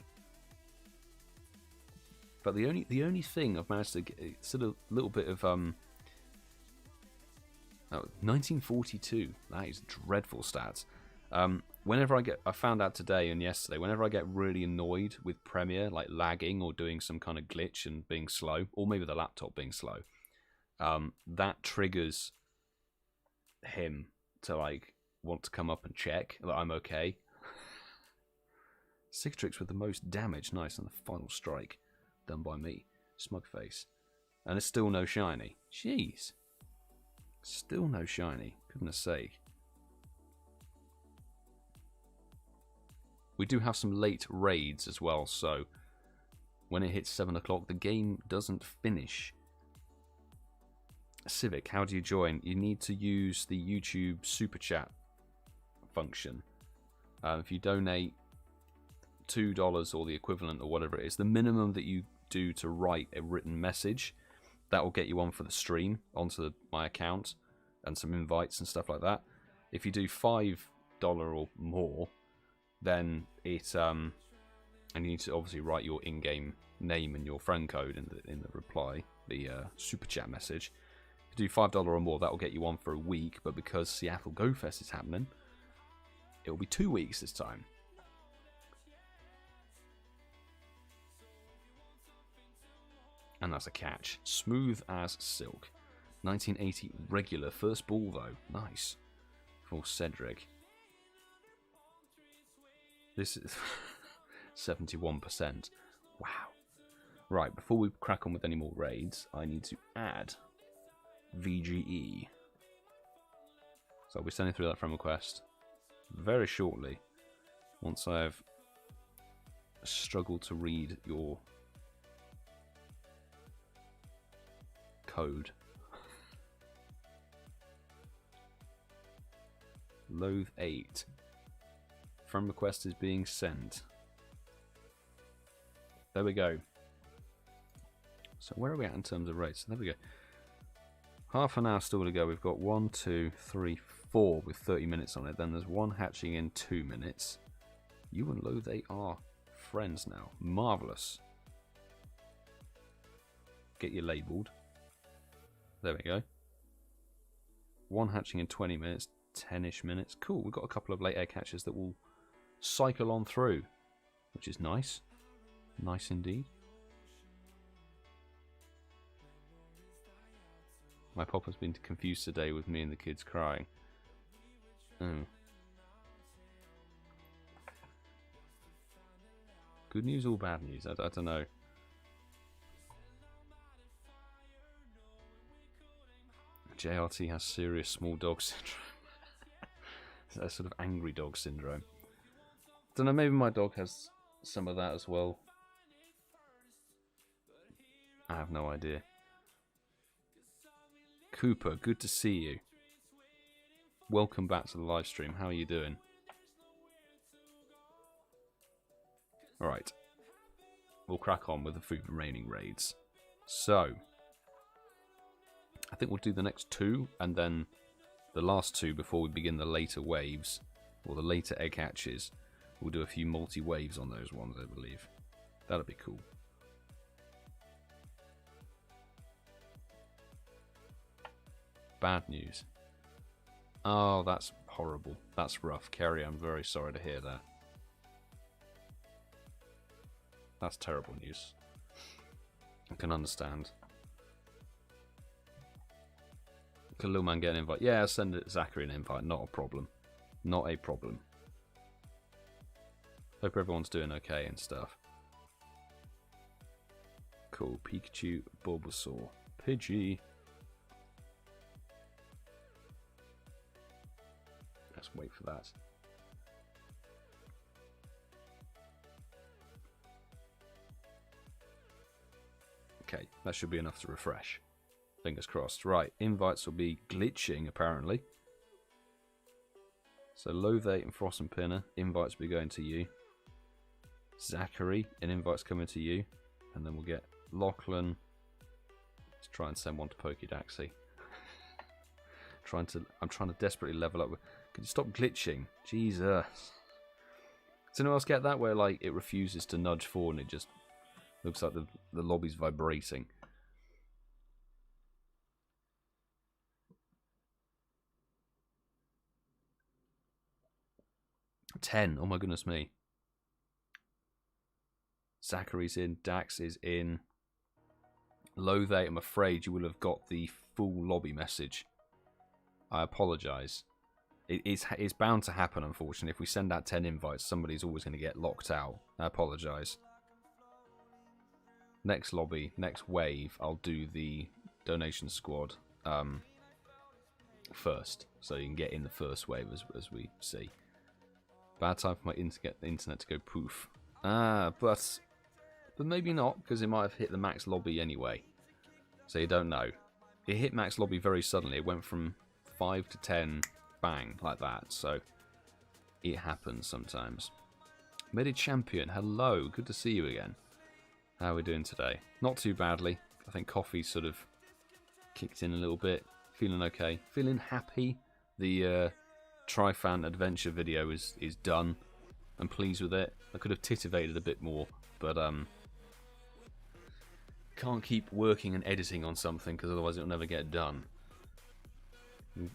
But the only thing I've managed to get sort of a little bit of 1942. That is dreadful stats. Whenever I found out today and yesterday, whenever I get really annoyed with Premiere, like lagging or doing some kind of glitch and being slow, or maybe the laptop being slow, that triggers him to like want to come up and check that I'm okay. Cicatrix with the most damage, nice, on the final strike, done by me, Smugface, and it's still no shiny. Jeez, still no shiny. Goodness sake. We do have some late raids as well, so when it hits 7 o'clock, the game doesn't finish. Civic, how do you join? You need to use the YouTube super chat function. If you donate $2 or the equivalent or whatever it is, the minimum that you do to write a written message, that will get you on for the stream, onto my account, and some invites and stuff like that. If you do $5 or more, then it and you need to obviously write your in-game name and your friend code in the reply, the super chat message. If you do $5 or more, that will get you on for a week. But because Seattle Go Fest is happening, it will be 2 weeks this time. And that's a catch. Smooth as silk. 1980 regular. First ball though. Nice. For Cedric. This is 71%. Wow. Right, before we crack on with any more raids, I need to add VGE. So I'll be sending through that friend request very shortly, once I've struggled to read your code. Loathe 8. Friend request is being sent. There we go. So where are we at in terms of rates? There we go. Half an hour still to go. We've got 1, 2, 3, 4 with 30 minutes on it. Then there's one hatching in 2 minutes. You and Loathe 8 are friends now. Marvellous. Get you labelled. There we go. One hatching in 20 minutes, 10-ish minutes. Cool, we've got a couple of late egg hatches that will cycle on through, which is nice. Nice indeed. My pop has been confused today with me and the kids crying. Oh. Good news or bad news? I don't know. JRT has serious small dog syndrome. That sort of angry dog syndrome. Don't know, maybe my dog has some of that as well. I have no idea. Cooper, good to see you. Welcome back to the live stream. How are you doing? Alright. We'll crack on with the food remaining raids. So, I think we'll do the next 2 and then the last 2 before we begin the later waves, or the later egg hatches. We'll do a few multi-waves on those ones, I believe. That'll be cool. Bad news. Oh, that's horrible. That's rough. Kerry, I'm very sorry to hear that. That's terrible news. I can understand. Can Lil Man get an invite? Yeah, send Zachary an invite. Not a problem. Not a problem. Hope everyone's doing okay and stuff. Cool. Pikachu, Bulbasaur, Pidgey. Let's wait for that. Okay, that should be enough to refresh. Fingers crossed. Right, invites will be glitching apparently. So Loathe 8 and Frost and Pinner, invites will be going to you. Zachary, an invite's coming to you. And then we'll get Lachlan. Let's try and send one to Pokedaxy. I'm trying to desperately level up. Can you stop glitching? Jesus. Does anyone else get that where like it refuses to nudge forward and it just looks like the lobby's vibrating? $10. Oh my goodness me. Zachary's in. Dax is in. Loathe 8, I'm afraid you will have got the full lobby message. I apologise. It's bound to happen, unfortunately. If we send out 10 invites, somebody's always going to get locked out. I apologise. Next lobby, next wave, I'll do the donation squad first. So you can get in the first wave as we see. Bad time for my internet to go poof. But maybe not, because it might have hit the max lobby anyway. So you don't know. It hit max lobby very suddenly. It went from 5 to 10, bang, like that. So it happens sometimes. Medi Champion, hello, good to see you again. How are we doing today? Not too badly. I think coffee sort of kicked in a little bit. Feeling okay. Feeling happy. The Trifan adventure video is done. I'm pleased with it. I could have titivated a bit more, but can't keep working and editing on something because otherwise it'll never get done.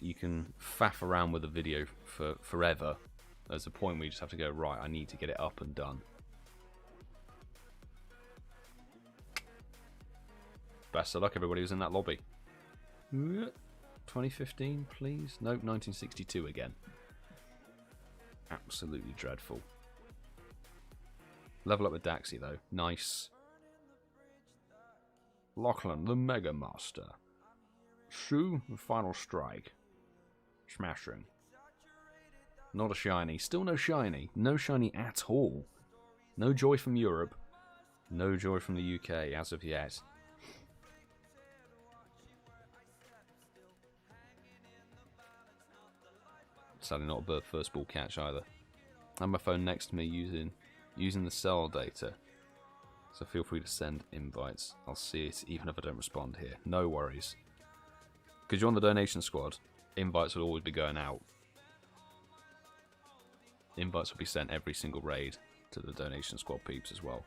You can faff around with a video for forever. There's a point where you just have to go, right, I need to get it up and done. Best of luck, everybody who's in that lobby. 2015, please? Nope, 1962 again. Absolutely dreadful. Level up with Daxy, though. Nice. Lachlan, the Mega Master. Shu, the Final Strike. Smashing. Not a shiny. Still no shiny. No shiny at all. No joy from Europe. No joy from the UK as of yet. Sadly not a first ball catch either. I have my phone next to me using the cell data. So feel free to send invites. I'll see it even if I don't respond here. No worries. Because you're on the donation squad, invites will always be going out. Invites will be sent every single raid to the donation squad peeps as well.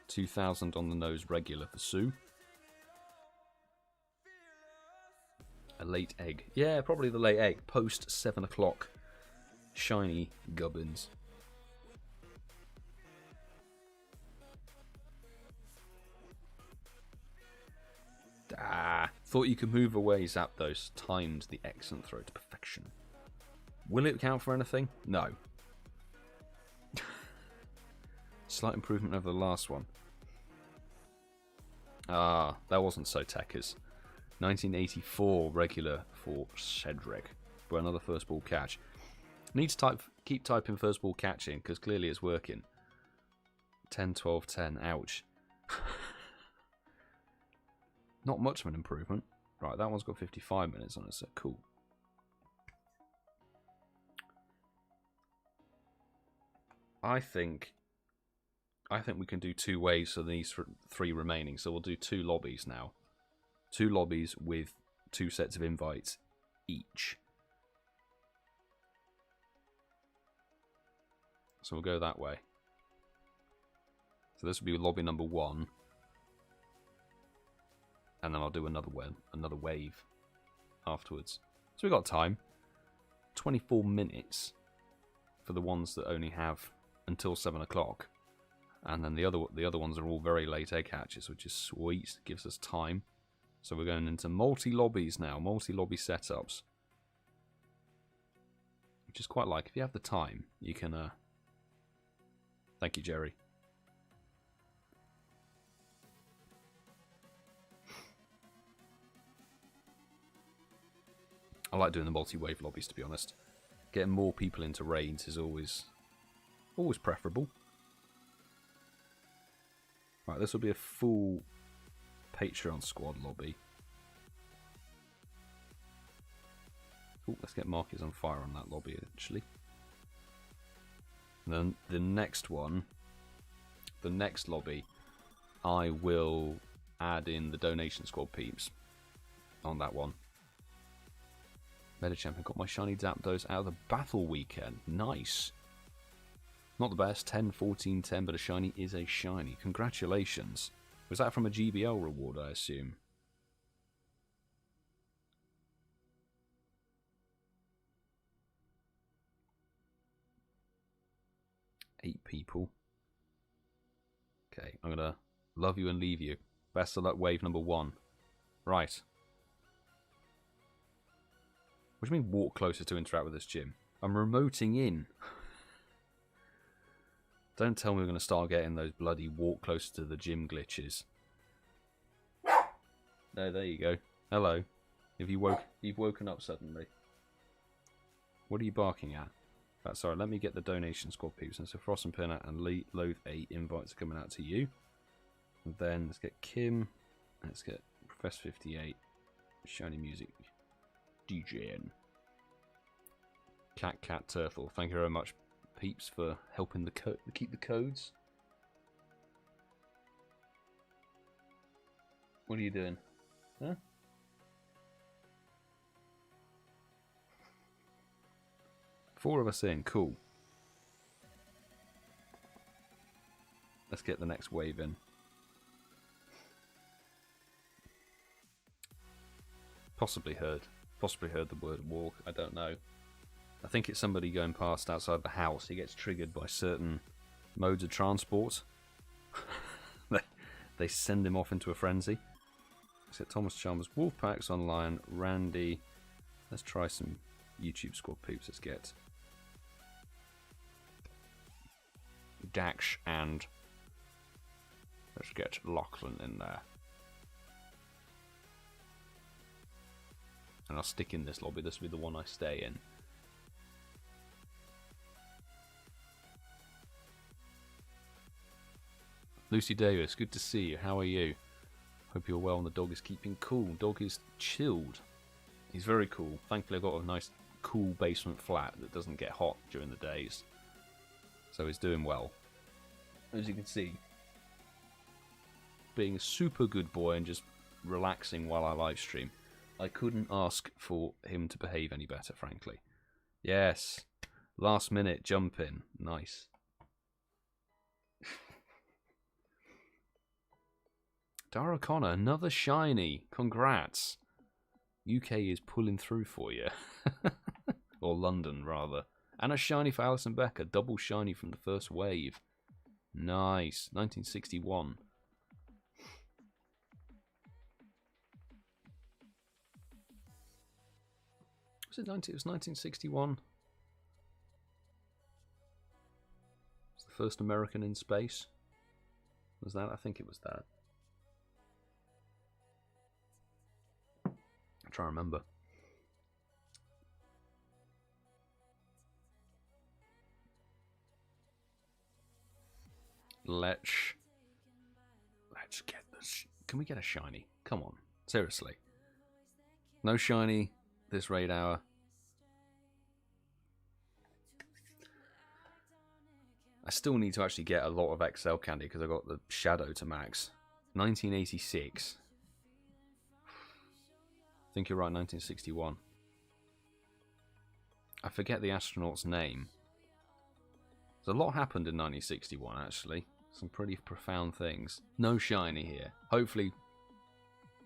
2,000 on the nose regular for Sue. A late egg. Yeah, probably the late egg. Post 7 o'clock. Shiny gubbins. Thought you could move away, Zapdos. Timed the excellent throw to perfection. Will it count for anything? No. Slight improvement over the last one. Ah, that wasn't so techers. 1984 regular for Cedric for another first ball catch. Need to keep typing first ball catching because clearly it's working. 10, 12, 10. Ouch. Not much of an improvement. Right, that one's got 55 minutes on it, so cool. I think we can do 2 waves for these 3 remaining. So we'll do 2 lobbies now. 2 lobbies with 2 sets of invites each. So we'll go that way. So this will be lobby number 1. And then I'll do another wave afterwards. So we've got time. 24 minutes for the ones that only have until 7 o'clock. And then the other ones are all very late egg hatches, which is sweet. Gives us time. So we're going into multi-lobbies now. Multi-lobby setups. Which is quite like. If you have the time, you can... Thank you, Jerry. I like doing the multi-wave lobbies, to be honest. Getting more people into raids is always preferable. Right, this will be a full Patreon squad lobby. Ooh, let's get markers on fire on that lobby, actually. And then the next one, the next lobby, I will add in the donation squad peeps on that one. Meta Champion got my shiny Zapdos out of the battle weekend. Nice. Not the best, 10, 14, 10, but a shiny is a shiny. Congratulations. Was that from a GBL reward, I assume? Eight people. Okay, I'm going to love you and leave you. Best of luck, wave number 1. Right. What do you mean walk closer to interact with this gym? I'm remoting in. Don't tell me we're going to start getting those bloody walk closer to the gym glitches. No, there you go. Hello. You've woken up suddenly. What are you barking at? Right, sorry, let me get the donation squad peeps. And so Frost and Pinner and Loathe 8 invites are coming out to you. And then let's get Kim. Let's get Professor 58. Shiny Music. DJN. Cat Turtle. Thank you very much, peeps, for helping keep the codes. What are you doing? Huh? Four of us in. Cool. Let's get the next wave in. Possibly heard the word walk. I don't know. I think it's somebody going past outside the house. He gets triggered by certain modes of transport. They send him off into a frenzy. Let's get ThomasChalmers, Wolfpacks online, Randy. Let's try some YouTube squad peeps. Let's get Dax and let's get Lachlan in there. And I'll stick in this lobby. This will be the one I stay in. Lucy Davis, good to see you. How are you? Hope you're well and the dog is keeping cool. Dog is chilled. He's very cool. Thankfully I got a nice cool basement flat that doesn't get hot during the days. So he's doing well. As you can see, being a super good boy and just relaxing while I live stream. I couldn't ask for him to behave any better, frankly. Yes. Last minute jump in. Nice. Dara Connor, another shiny. Congrats. UK is pulling through for you. Or London, rather. And a shiny for Alison Becker. Double shiny from the first wave. Nice. 1961. Was it 19? It was 1961. Was the first American in space? Was that? I think it was that. I'm trying to remember. Let's get this. Can we get a shiny? Come on, seriously. No shiny this raid hour. I still need to actually get a lot of XL candy because I got the Shadow to max. 1986. I think you're right, 1961. I forget the astronaut's name. There's a lot happened in 1961, actually. Some pretty profound things. No shiny here. Hopefully,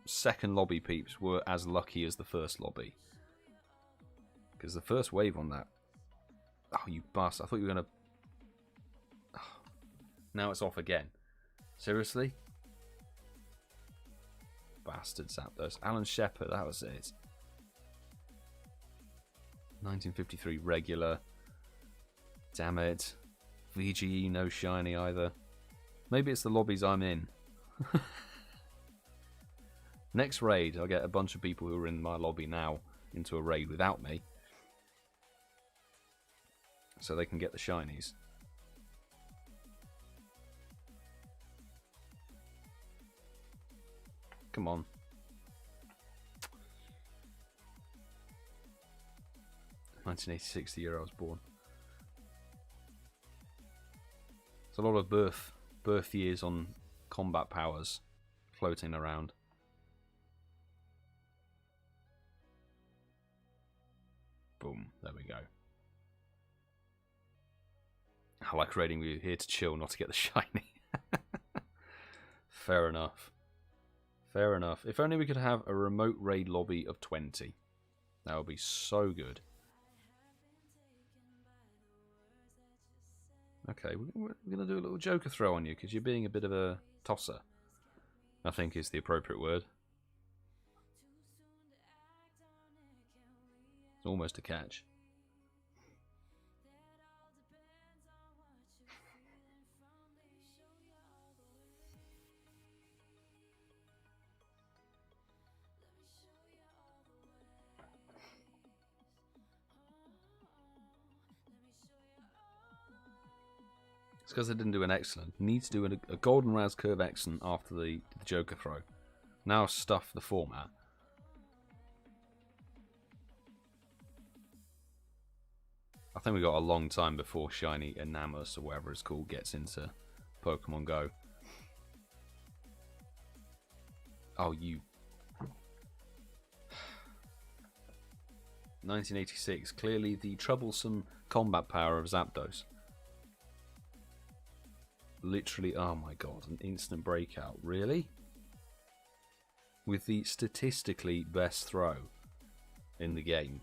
second lobby peeps were as lucky as the first lobby. Because the first wave on that... Oh, you bastard. I thought you were going to... Oh. Now it's off again. Seriously? Bastard Zapdos. Alan Shepard, that was it. 1953 regular. Damn it. VGE, no shiny either. Maybe it's the lobbies I'm in. Next raid, I'll get a bunch of people who are in my lobby now into a raid without me. So they can get the shinies. Come on. (1986), the year I was born. There's a lot of birth years on combat powers floating around. Boom, there we go. I like raiding with you, here to chill, not to get the shiny. Fair enough. Fair enough. If only we could have a remote raid lobby of 20. That would be so good. Okay, we're going to do a little Joker throw on you because you're being a bit of a tosser, I think is the appropriate word. It's almost a catch. It's because I didn't do an excellent. Need to do a golden Raz curve excellent after the Joker throw. Now stuff the format. I think we got a long time before Shiny Enamus or whatever it's called gets into Pokemon Go. Oh, you. 1986. Clearly the troublesome combat power of Zapdos. Literally, oh my god, an instant breakout. Really? With the statistically best throw in the game.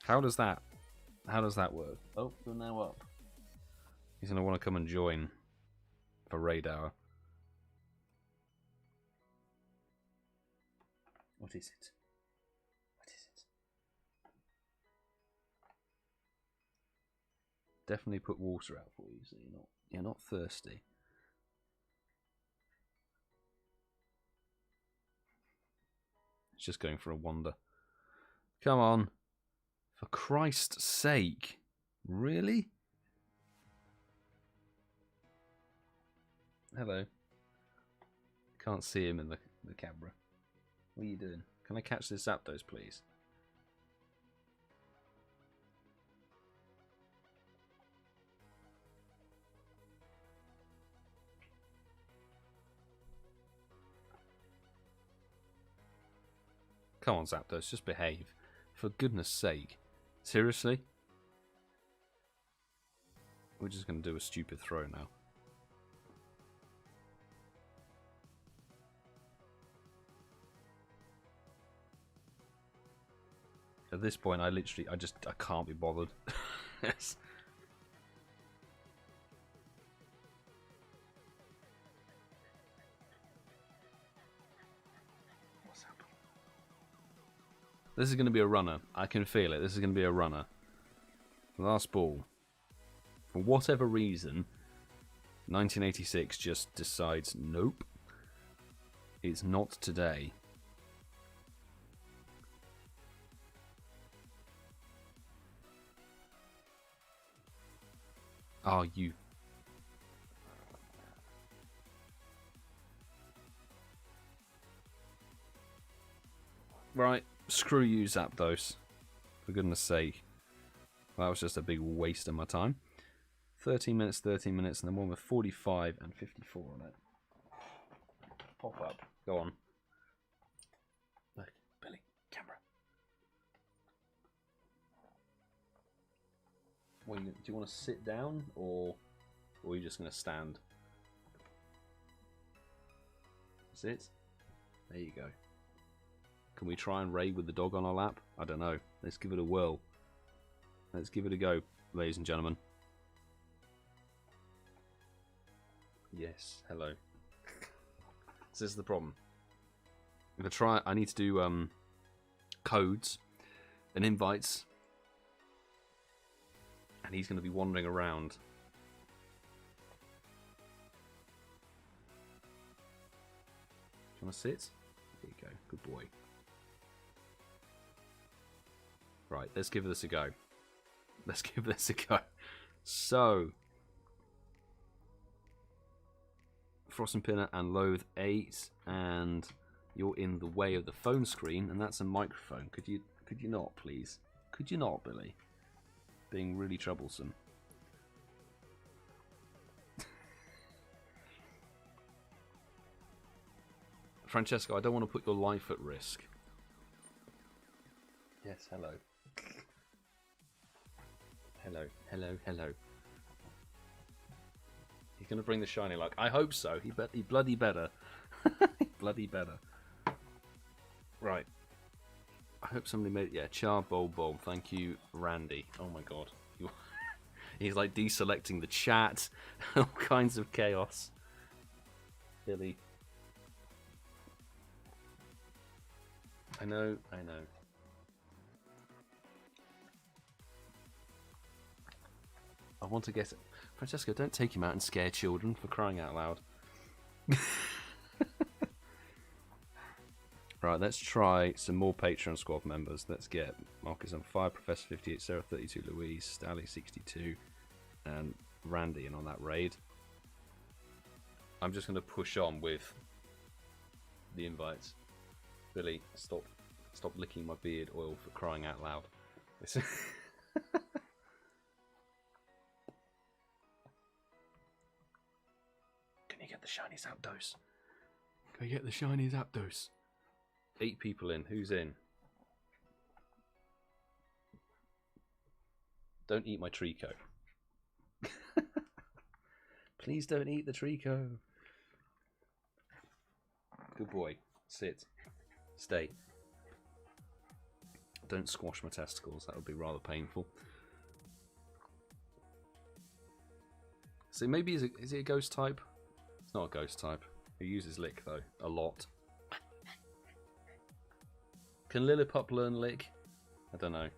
How does that work? Oh, you're now up. He's going to want to come and join for raid hour. What is it? What is it? Definitely put water out for you so you're not thirsty. It's just going for a wander. Come on. For Christ's sake. Really? Hello. Can't see him in the camera. What are you doing? Can I catch this Zapdos, please? Come on, Zapdos, just behave. For goodness sake. Seriously? We're just going to do a stupid throw now. At this point, I can't be bothered. Yes. What's happening? This is going to be a runner. I can feel it. This is going to be a runner. Last ball. For whatever reason, 1986 just decides, nope, it's not today. Oh, you. Right, screw you, Zapdos. For goodness sake. That was just a big waste of my time. 13 minutes, and then one with 45 and 54 on it. Pop up. Go on. Look, Billy, camera. Do you want to sit down, or are you just going to stand? Sit. There you go. Can we try and raid with the dog on our lap? I don't know. Let's give it a whirl. Let's give it a go, ladies and gentlemen. Yes, hello. This is the problem. I'm gonna try. I need to do codes and invites, and he's going to be wandering around. Do you want to sit? There you go. Good boy. Right, let's give this a go. Let's give this a go. So, Frost and Pinner and Loathe 8, and you're in the way of the phone screen, and that's a microphone. Could you not, please? Could you not, Billy? Being really troublesome. Francesco, I don't want to put your life at risk. Yes, hello. Hello, hello, hello. He's going to bring the shiny luck. I hope so. He bloody better. He bloody better. Right. I hope somebody made it. Yeah, Char Bowl. Thank you, Randy. Oh my god. He's like deselecting the chat. All kinds of chaos. Billy. I know. I want to get it. Francesco, don't take him out and scare children, for crying out loud. Right, let's try some more Patreon squad members. Let's get Marcus on 5, Professor 58, Sarah 32, Louise, Stally 62, and Randy in on that raid. I'm just going to push on with the invites. Billy, stop licking my beard oil, for crying out loud. Can you get the shiny Zapdos? Can you get the shiny Zapdos? 8 people in. Who's in? Don't eat my Trico. Please don't eat the Trico. Good boy. Sit. Stay. Don't squash my testicles. That would be rather painful. So maybe is it a ghost type? It's not a ghost type. He uses lick though a lot. Can Lillipup learn lick? I don't know.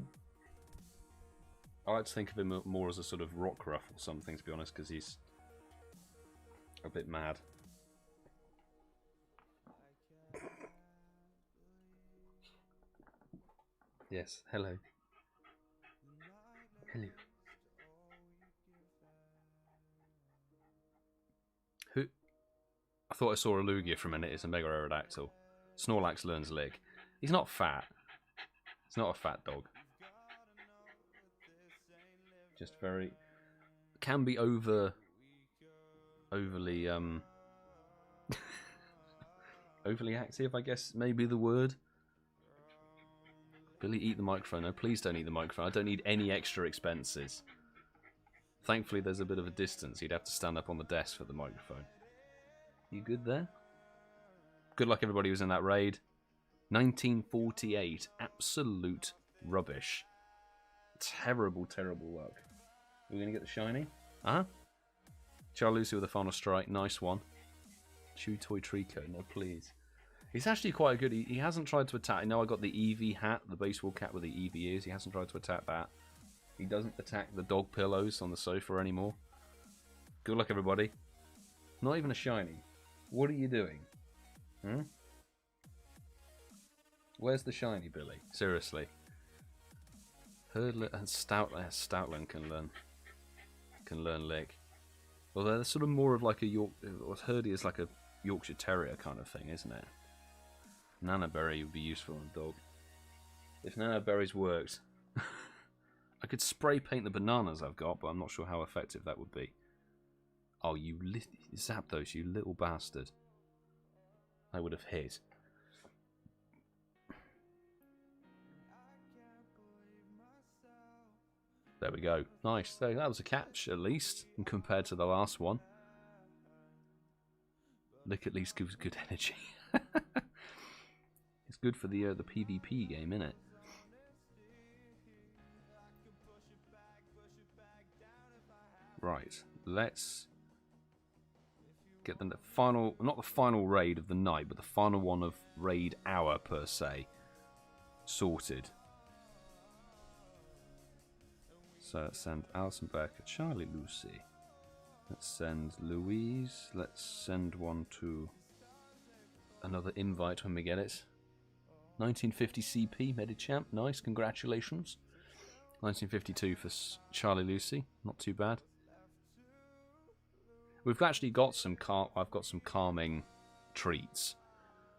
I like to think of him more as a sort of rock ruff or something, to be honest, because he's a bit mad. Yes, hello. Hello. I thought I saw a Lugia for a minute. It's a Mega Aerodactyl. Snorlax learns Lick. He's not fat. He's not a fat dog. Just very... Can be overly, overly active, I guess, maybe the word. Billy, eat the microphone. No, please don't eat the microphone. I don't need any extra expenses. Thankfully, there's a bit of a distance. You'd have to stand up on the desk for the microphone. You good there? Good luck, everybody who's in that raid. 1948. Absolute rubbish. Terrible, terrible luck. Are we going to get the shiny? Uh-huh. Charlucy with a final strike. Nice one. Chew Toy Trico. No, please. He's actually quite good. He hasn't tried to attack. I know I got the Eevee hat, the baseball cap with the Eevee ears. He hasn't tried to attack that. He doesn't attack the dog pillows on the sofa anymore. Good luck, everybody. Not even a shiny. What are you doing? Hmm? Where's the shiny, Billy? Seriously. Hurdler and Stoutland can learn Lick. Well, they're sort of more of like a Hurdy is like a Yorkshire Terrier kind of thing, isn't it? Nana Berry would be useful on a dog. If Nana Berries worked, I could spray paint the bananas I've got, but I'm not sure how effective that would be. Oh, you Zapdos, you little bastard! I would have hit. There we go. Nice. That was a catch, at least, compared to the last one. Lick at least gives good energy. It's good for the PvP game, innit? Right. Let's get the final, not the final raid of the night, but the final one of raid hour, per se, sorted. So let's send Alison Becker, Charlie Lucy. Let's send Louise. Let's send one to another invite when we get it. 1950 CP, Medichamp. Nice, congratulations. 1952 for Charlie Lucy. Not too bad. We've actually got some I've got some calming treats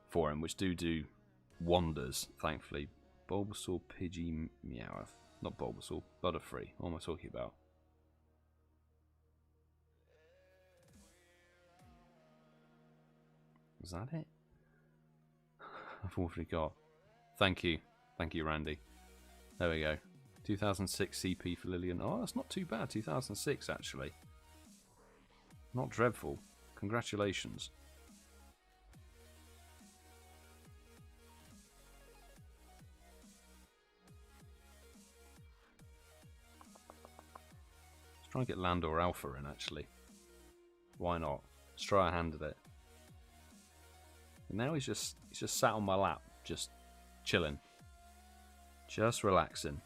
for him, which do wonders, thankfully. Bulbasaur, Pidgey, Meowth. Not Bulbasaur, Butterfree. What am I talking about? Was that it? I've already got. Thank you, Randy. There we go. 2006 CP for Lillian. Oh, that's not too bad. 2006 actually. Not dreadful. Congratulations. Let's try and get Landor Alpha in, actually. Why not? Let's try our hand at it. And now he's just sat on my lap, just chilling. Just relaxing.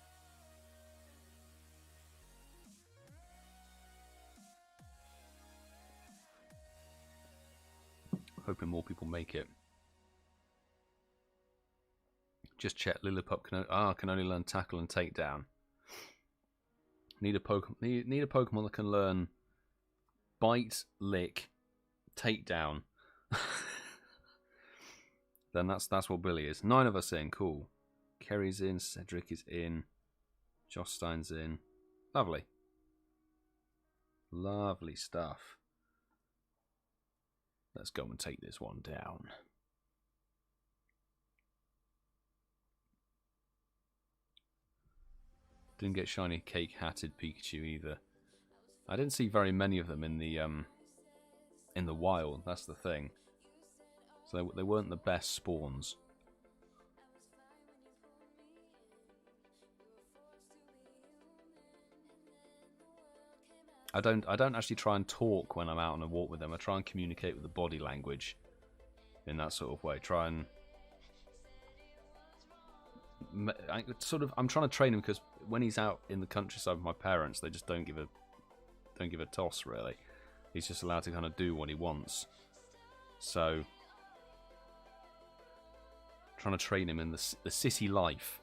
Hoping more people make it. Just check. Lillipup can only learn Tackle and Takedown. Need a Pokemon that can learn Bite, Lick, Takedown. Then that's what Billy is. 9 of us in. Cool. Kerry's in. Cedric is in. Josh Stein's in. Lovely. Lovely stuff. Let's go and take this one down. Didn't get shiny cake-hatted Pikachu either. I didn't see very many of them in the wild. That's the thing. So they weren't the best spawns. I don't actually try and talk when I'm out on a walk with them. I try and communicate with the body language in that sort of way. I'm trying to train him, because when he's out in the countryside with my parents, they just don't give a toss, really. He's just allowed to kind of do what he wants. So trying to train him in the city life.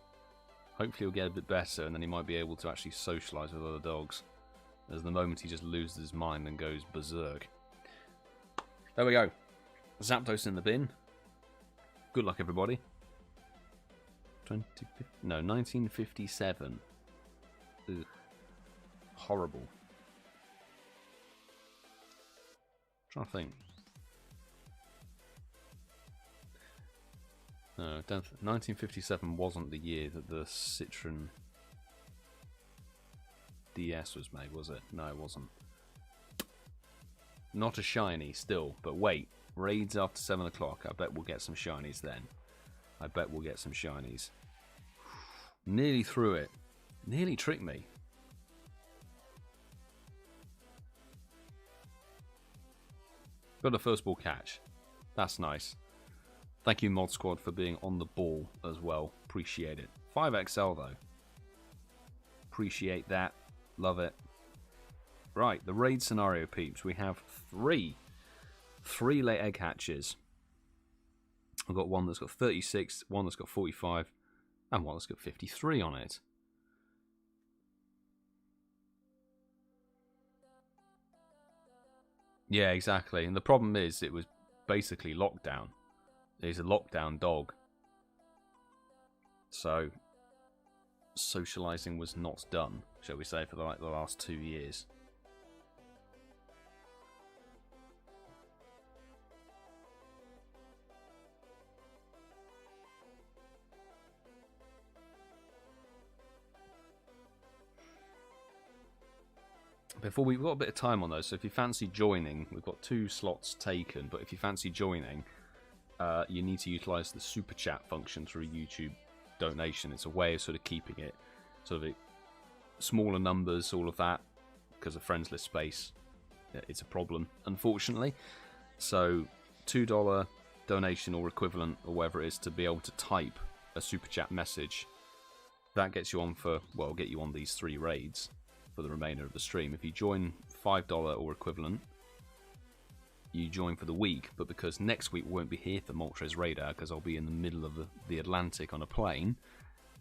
Hopefully he'll get a bit better, and then he might be able to actually socialise with other dogs. There's the moment he just loses his mind and goes berserk. There we go. Zapdos in the bin. Good luck, everybody. 1957. Ugh. Horrible. I'm trying to think. No, 1957 wasn't the year that the Citron DS was made, was it? No, it wasn't. Not a shiny still, but wait. Raids after 7 o'clock. I bet we'll get some shinies then. I bet we'll get some shinies. Nearly threw it. Nearly tricked me. Got a first ball catch. That's nice. Thank you, Mod Squad, for being on the ball as well. Appreciate it. 5XL though. Appreciate that. Love it. Right, the raid scenario, peeps. We have three late egg hatches. I've got one that's got 36, one that's got 45, and one that's got 53 on it. Yeah, exactly. And the problem is, it was basically lockdown. He's a lockdown dog. So, socializing was not done, shall we say, for the last 2 years. We've got a bit of time on those, so if you fancy joining, we've got 2 slots taken, but if you fancy joining, you need to utilise the super chat function through YouTube donation. It's a way of sort of keeping it sort of smaller numbers, all of that, because of friends list space. It's a problem, unfortunately. So $2 donation or equivalent, or whatever it is, to be able to type a super chat message. That gets you on for, well, get you on these 3 raids for the remainder of the stream. If you join $5 or equivalent, you join for the week, but because next week we won't be here for Moltres Radar because I'll be in the middle of the Atlantic on a plane,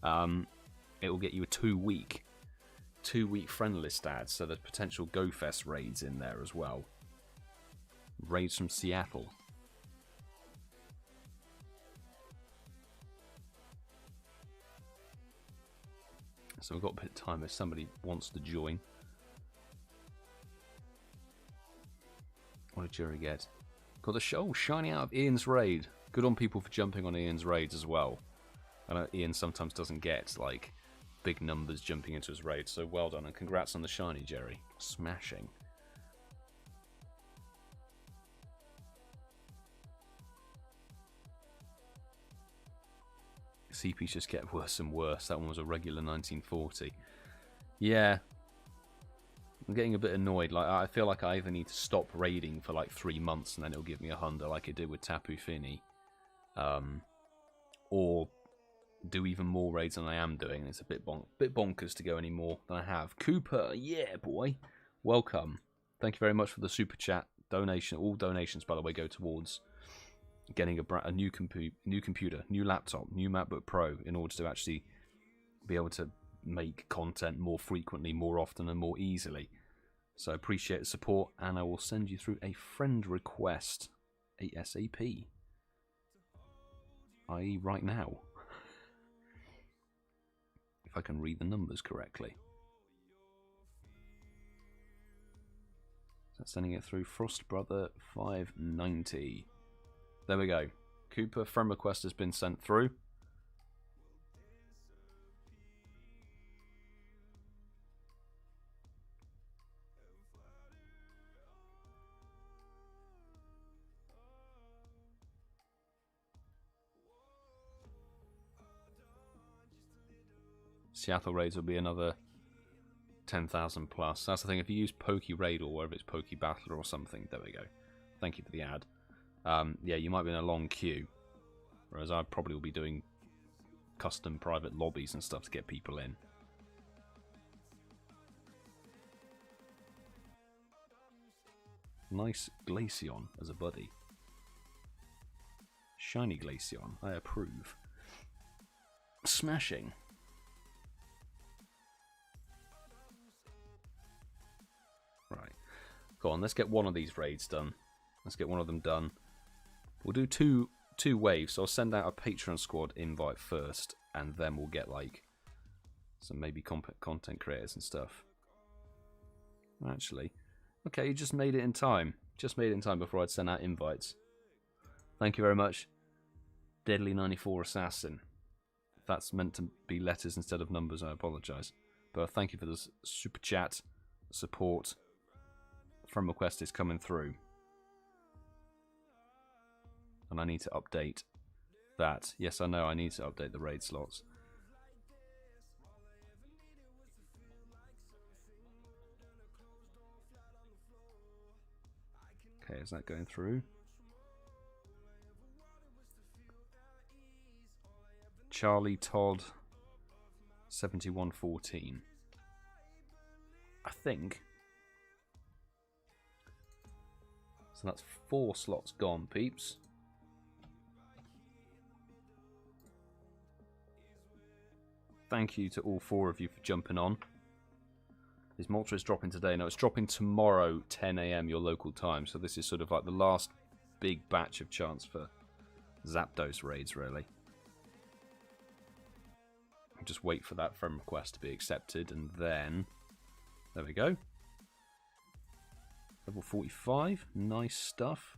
it will get you a 2-week friend list ad, so there's potential GoFest raids in there as well. Raids from Seattle. So we've got a bit of time if somebody wants to join. What did Jerry get? Got the show shiny out of Ian's raid. Good on people for jumping on Ian's raids as well. I know Ian sometimes doesn't get like big numbers jumping into his raid, so well done and congrats on the shiny, Jerry. Smashing. CPs just get worse and worse. That one was a regular 1940. Yeah. I'm getting a bit annoyed. Like, I feel like I either need to stop raiding for like 3 months and then it'll give me a Honda like it did with Tapu Fini. Or do even more raids than I am doing. It's a bit bonkers to go any more than I have. Cooper, yeah, boy. Welcome. Thank you very much for the super chat donation. All donations, by the way, go towards getting a new computer, new laptop, new MacBook Pro in order to actually be able to make content more frequently, more often, and more easily. So I appreciate the support, and I will send you through a friend request ASAP, i.e. right now, if I can read the numbers correctly. So sending it through Frost Brother 590. There we go. Cooper, friend request has been sent through. Seattle raids will be another 10,000 plus. That's the thing, if you use PokeRaid or whether it's PokeBattler or something, there we go. Thank you for the ad. Yeah, you might be in a long queue, whereas I probably will be doing custom private lobbies and stuff to get people in. Nice Glaceon as a buddy. Shiny Glaceon, I approve. Smashing. Right, go on, let's get one of these raids done. Let's get one of them done. We'll do two waves. So I'll send out a Patreon squad invite first, and then we'll get like some maybe content creators and stuff. Actually, okay, you just made it in time. Just made it in time before I'd send out invites. Thank you very much, Deadly94 Assassin. If that's meant to be letters instead of numbers, I apologise. But thank you for the super chat support. Friend request is coming through. And I need to update that. Yes, I know, I need to update the raid slots. Okay, is that going through? Charlie Todd 7114. I think. So that's 4 slots gone, peeps. Thank you to all 4 of you for jumping on. Is Moltres dropping today? No, it's dropping tomorrow, 10 AM your local time. So this is sort of like the last big batch of chance for Zapdos raids, really. Just wait for that friend request to be accepted, and then there we go. Level 45, nice stuff.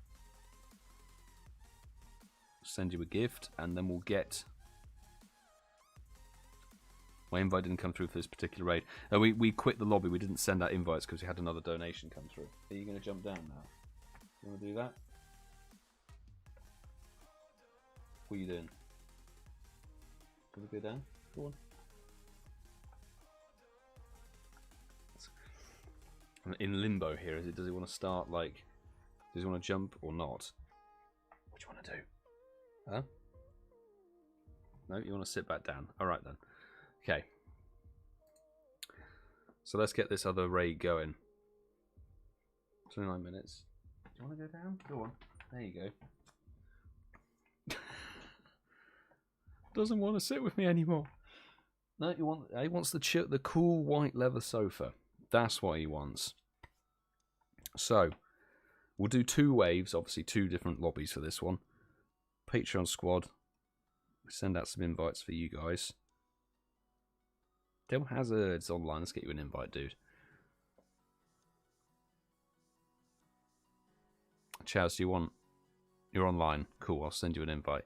Send you a gift, and then we'll get. My invite didn't come through for this particular raid. We quit the lobby. We didn't send out invites because we had another donation come through. Are you going to jump down now? You want to do that? What are you doing? Can we go down? Go on. I'm in limbo here. Is it? Does he want to start like? Does he want to jump or not? What do you want to do? Huh? No, you want to sit back down. All right then. Okay. So let's get this other raid going. 29 minutes. Do you want to go down? Go on. There you go. Doesn't want to sit with me anymore. No, he wants the cool white leather sofa. That's what he wants. So, we'll do 2 waves, obviously 2 different lobbies for this one. Patreon squad. Send out some invites for you guys. DellHazardX online. Let's get you an invite, dude. Chaz, do you want... You're online. Cool, I'll send you an invite.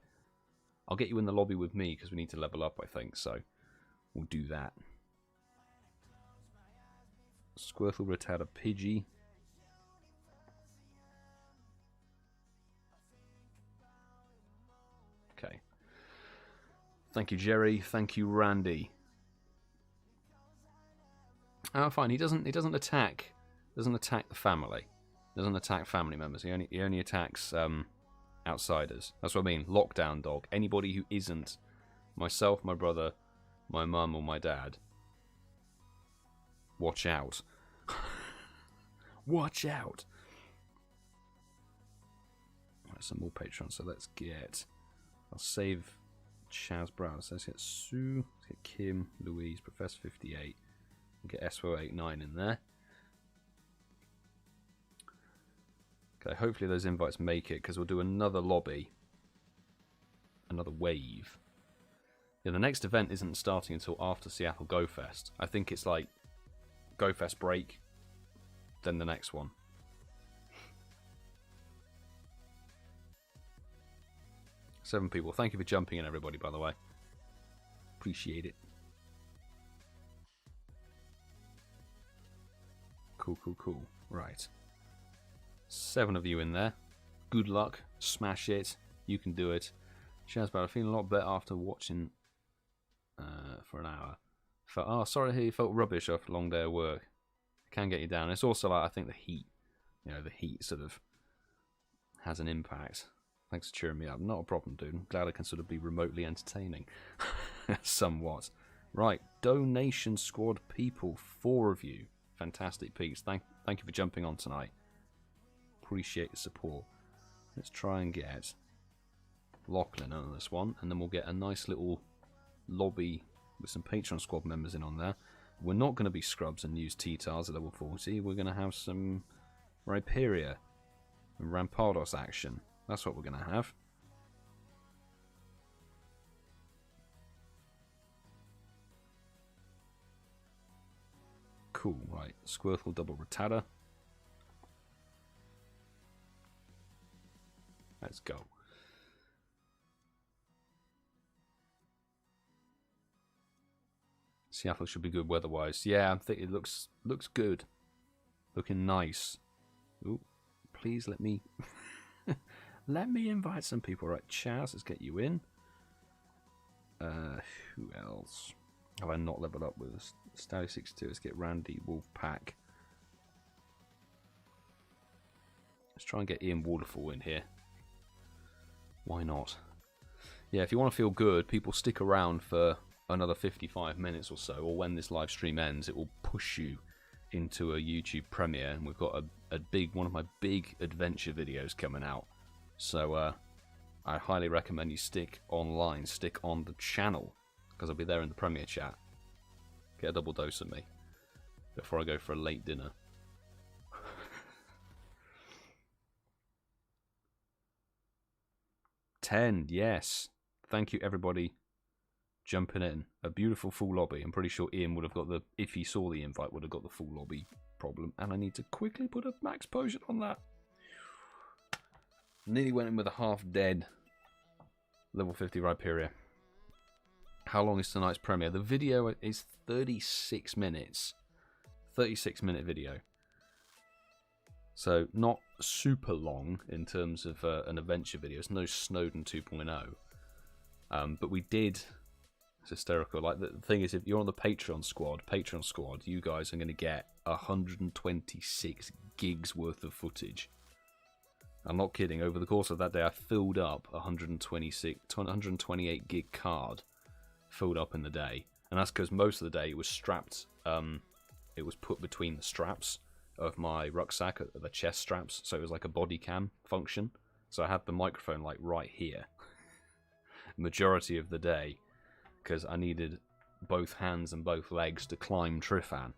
I'll get you in the lobby with me because we need to level up, I think, so we'll do that. Squirtle Rattata Pidgey. Okay. Thank you, Jerry. Thank you, Randy. Oh, fine. He doesn't attack. Doesn't attack the family. Doesn't attack family members. He only attacks outsiders. That's what I mean. Lockdown dog. Anybody who isn't myself, my brother, my mum, or my dad. Watch out. Watch out. Right, some more Patreon. So let's get. I'll save Chaz Browder. So let's get Sue. Let's get Kim, Louise, Professor 58. We'll get SO89 in there. Okay, hopefully those invites make it, because we'll do another lobby. Another wave. Yeah, the next event isn't starting until after Seattle Go Fest. I think it's like Go Fest break, then the next one. Seven people. Thank you for jumping in, everybody, by the way. Appreciate it. Cool, cool, cool. Right. 7 of you in there. Good luck. Smash it. You can do it. Shazbad, I'm feeling a lot better after watching for an hour. Sorry to hear you felt rubbish after a long day of work. It can get you down. It's also like, I think the heat. You know, the heat sort of has an impact. Thanks for cheering me up. Not a problem, dude. I'm glad I can sort of be remotely entertaining. Somewhat. Right. Donation squad people. 4 of you. Fantastic piece. Thank you for jumping on tonight. Appreciate the support. Let's try and get Lachlan on this one, and then we'll get a nice little lobby with some Patreon squad members in on there. We're not going to be scrubs and use T-Tars at level 40. We're going to have some Rhyperior and Rampardos action. That's what we're going to have. Cool, right. Squirtle double Rattata. Let's go. Seattle should be good weather-wise. Yeah, I think it looks good. Looking nice. Ooh, please let me let me invite some people. Right, Chaz, let's get you in. Who else have I not leveled up with? Stally62, let's get Randy Wolfpack. Let's try and get Ian Waterfall in here. Why not? Yeah, if you want to feel good, people stick around for another 55 minutes or so, or when this live stream ends, it will push you into a YouTube premiere, and we've got a big one of my big adventure videos coming out. So I highly recommend you stick online, stick on the channel, because I'll be there in the premiere chat. Get a double dose of me before I go for a late dinner. 10, yes. Thank you, everybody, jumping in. A beautiful full lobby. I'm pretty sure Ian would have got the, if he saw the invite, would have got the full lobby problem. And I need to quickly put a max potion on that. Nearly went in with a half-dead level 50 Rhyperior. How long is tonight's premiere? The video is 36 minutes. 36-minute video. So, not super long in terms of an adventure video. It's no Snowden 2.0. But we did... It's hysterical. Like, the thing is, if you're on the Patreon squad, you guys are going to get 126 gigs worth of footage. I'm not kidding. Over the course of that day, I filled up 128 gig card. Filled up in the day. And that's because most of the day it was strapped... it was put between the straps of my rucksack, the chest straps, so it was like a body cam function. So I had the microphone like right here majority of the day, because I needed both hands and both legs to climb Trifan.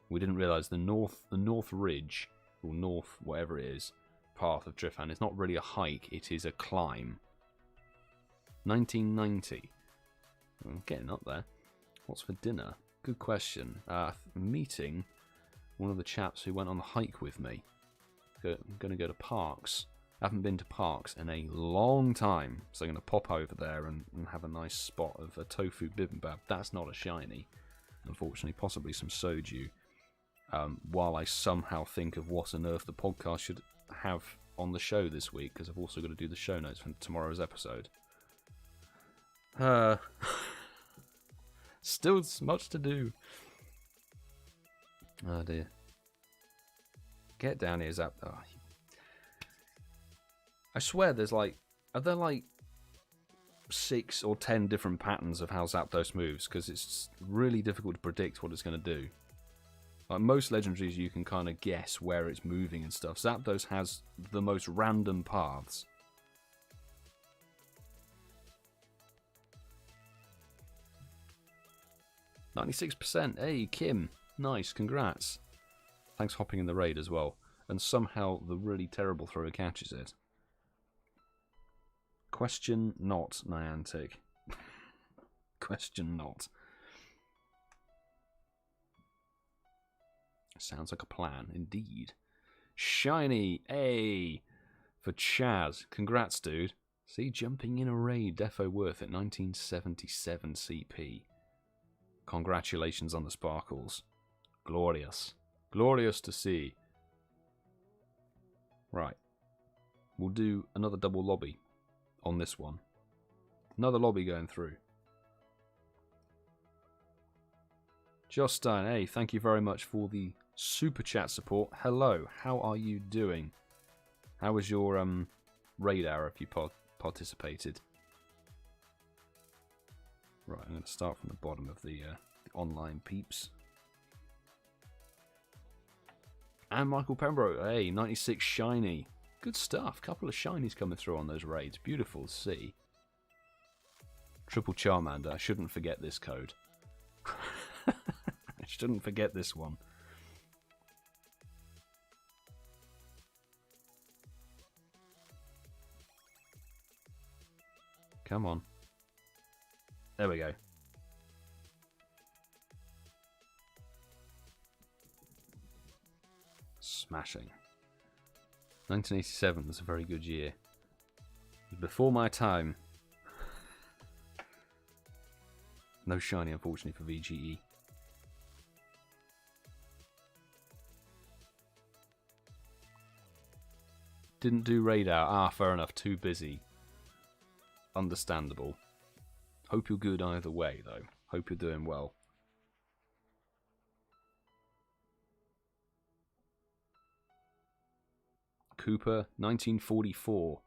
We didn't realise the north ridge, or north whatever it is, path of Trifan is not really a hike, it is a climb. 1990. I'm getting up there. What's for dinner? Good question. Meeting one of the chaps who went on the hike with me. I'm going to go to Parks. I haven't been to Parks in a long time, so I'm going to pop over there and have a nice spot of a tofu bibimbap. That's not a shiny, unfortunately. Possibly some soju. While I somehow think of what on earth the podcast should have on the show this week, because I've also got to do the show notes for tomorrow's episode. Still much to do. Oh dear. Get down here, Zap. Oh. I swear there's like... Are there like 6 or 10 different patterns of how Zapdos moves? Because it's really difficult to predict what it's going to do. Like most legendaries, you can kind of guess where it's moving and stuff. Zapdos has the most random paths. %. Hey, Kim. Nice, congrats. Thanks for hopping in the raid as well. And somehow the really terrible thrower catches it. Question not, Niantic. Question not. Sounds like a plan, indeed. Shiny, A for Chaz. Congrats, dude. See, jumping in a raid, defo worth it. 1977 CP. Congratulations on the sparkles. Glorious. Glorious to see. Right. We'll do another double lobby on this one. Another lobby going through. Justine, hey, thank you very much for the super chat support. Hello, how are you doing? How was your raid hour if you participated? Right, I'm going to start from the bottom of the online peeps. And Michael Pembroke, hey, 96 shiny. Good stuff. Couple of shinies coming through on those raids. Beautiful to see. Triple Charmander. I shouldn't forget this code. I shouldn't forget this one. Come on. There we go. Smashing. 1987 was a very good year. It was before my time. No shiny, unfortunately, for VGE. Didn't do raid out. Ah, fair enough. Too busy. Understandable. Hope you're good either way, though. Hope you're doing well. Cooper, 1944.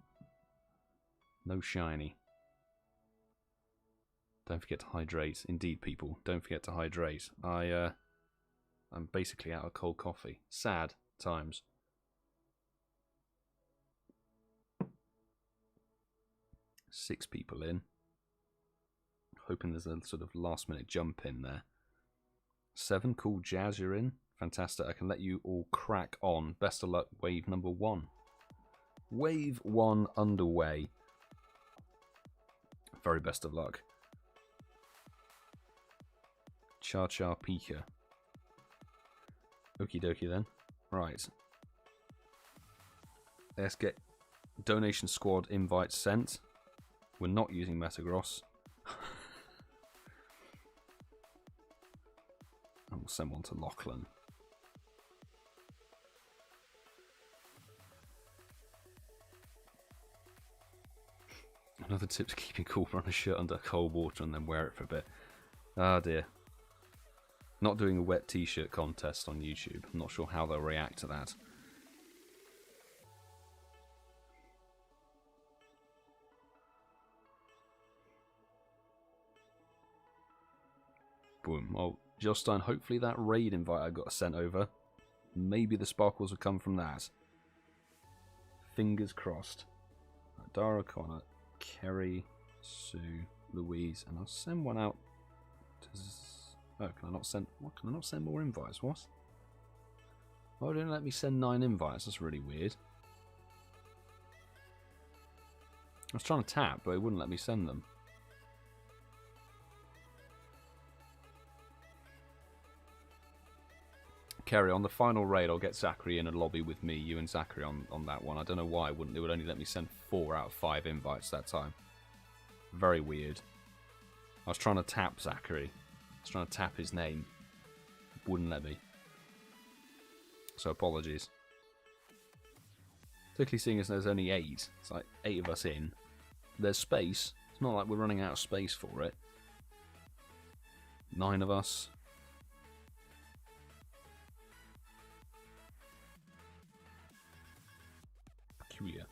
No shiny. Don't forget to hydrate. Indeed, people, don't forget to hydrate. I'm basically out of cold coffee. Sad times. Six people in. Hoping there's a sort of last minute jump in there. 7, cool. Jazz, you're in. Fantastic. I can let you all crack on. Best of luck, wave number 1. Wave 1 underway. Very best of luck. Cha-cha Pika. Okie dokie then. Right. Let's get donation squad invites sent. We're not using Metagross. And we'll send one to Lachlan. Another tip to keeping cool: run a shirt under cold water and then wear it for a bit. Ah dear. Not doing a wet t-shirt contest on YouTube. I'm not sure how they'll react to that. Boom. Well, Jostein, hopefully that raid invite I got sent over, maybe the sparkles will come from that. Fingers crossed. Dara, Connor, Kerry, Sue, Louise, and I'll send one out to... Oh, can I not send... What? Can I not send more invites? What? Why didn't it let me send 9 invites? That's really weird. I was trying to tap, but it wouldn't let me send them. Kerry, on the final raid, I'll get Zachary in a lobby with me, you and Zachary on that one. I don't know why it would only let me send 4 out of 5 invites that time. Very weird. I was trying to tap Zachary. I was trying to tap his name. Wouldn't let me. So apologies. Particularly seeing as there's only 8. It's like 8 of us in. There's space. It's not like we're running out of space for it. 9 of us. Peculiar.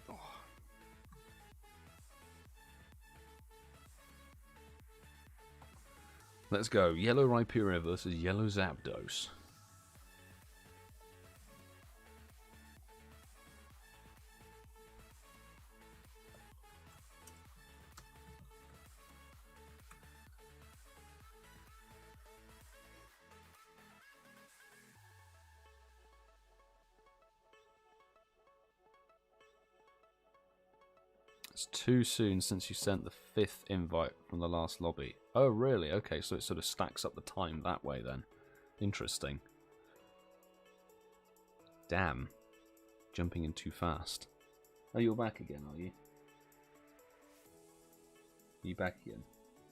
Oh. Let's go. Yellow Rhyperior versus Yellow Zapdos. It's too soon since you sent the 5th invite from the last lobby. Oh, really? Okay, so it sort of stacks up the time that way then. Interesting. Damn. Jumping in too fast. Oh, you're back again, are you? Are you back again?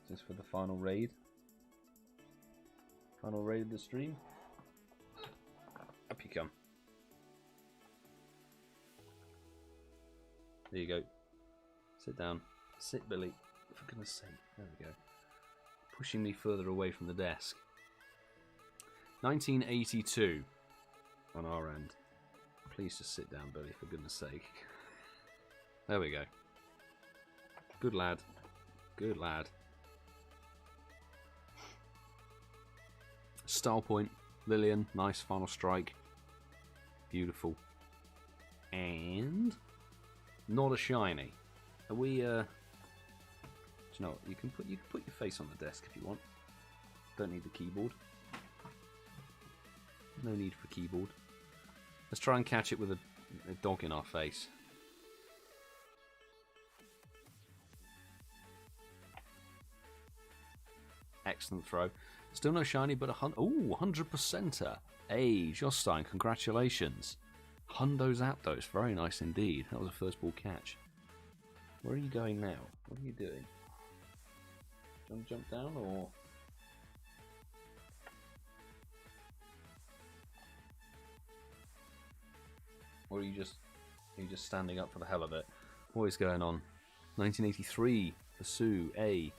Is this for the final raid? Final raid of the stream? Up you come. There you go. Sit down. Sit, Billy. For goodness sake. There we go. Pushing me further away from the desk. 1982 on our end. Please just sit down, Billy, for goodness sake. There we go. Good lad. Good lad. Style point. Lillian. Nice final strike. Beautiful. And... not a shiny. Are we, do you know what? You can put your face on the desk if you want. Don't need the keyboard. No need for keyboard. Let's try and catch it with a dog in our face. Excellent throw. Still no shiny, but a 100%er. Hey, Jostein, congratulations. Hundo Zapdos, very nice indeed. That was a first ball catch. Where are you going now? What are you doing? Do you want to jump down or? Or are you just standing up for the hell of it? What is going on? 1983 for Sue A.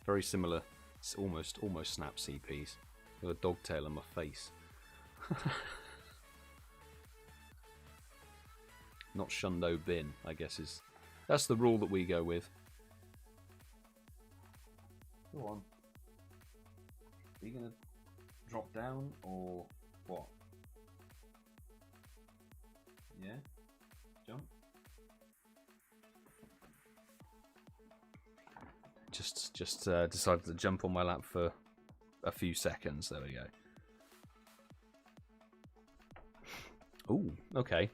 Very similar, almost snap CPs with a dog tail on my face. Not Shundo bin, I guess that's the rule that we go with. Go on. Are you gonna drop down or what? Yeah? Jump? Just decided to jump on my lap for a few seconds. There we go. Ooh, okay.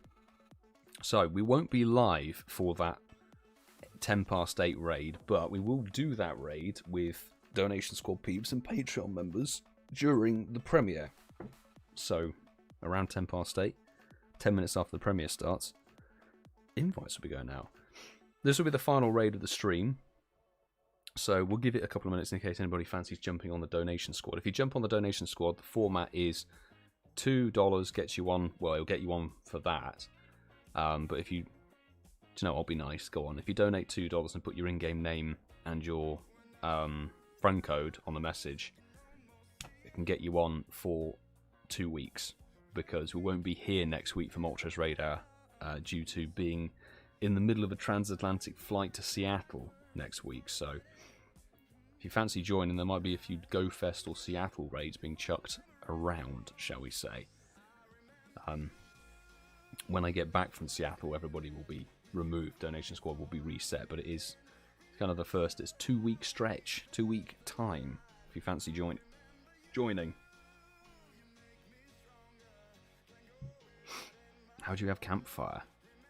So, we won't be live for that 8 raid, but we will do that raid with Donation Squad peeps and Patreon members during the premiere. So, around 8, 10 minutes after the premiere starts, invites will be going out. This will be the final raid of the stream, so we'll give it a couple of minutes in case anybody fancies jumping on the Donation Squad. If you jump on the Donation Squad, the format is $2 gets you on, well, it'll get you on for that. But if you, I'll be nice, go on. If you donate $2 and put your in-game name and your friend code on the message, it can get you on for 2 weeks, because we won't be here next week for Moltres Radar due to being in the middle of a transatlantic flight to Seattle next week. So if you fancy joining, there might be a few GoFest or Seattle raids being chucked around, shall we say. When I get back from Seattle, everybody will be removed. Donation Squad will be reset, but it's kind of the first. It's 2 week stretch, 2 week time. If you fancy joining. How do you have campfire?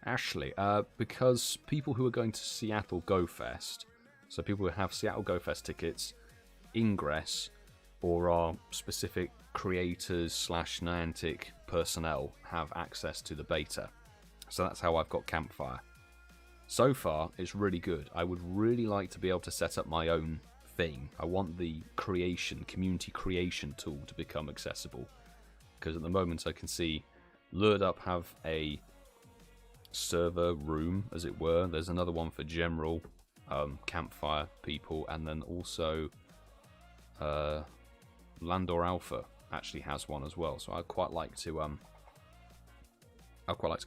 Ashley, because people who are going to Seattle GoFest, so people who have Seattle GoFest tickets, ingress, or are specific creators / Niantic personnel have access to the beta. So that's how I've got campfire. So far, it's really good. I would really like to be able to set up my own thing. I want the community creation tool to become accessible. Because at the moment I can see Lured Up have a server room, as it were. There's another one for general campfire people, and then also Landor Alpha actually has one as well. So I'd quite like to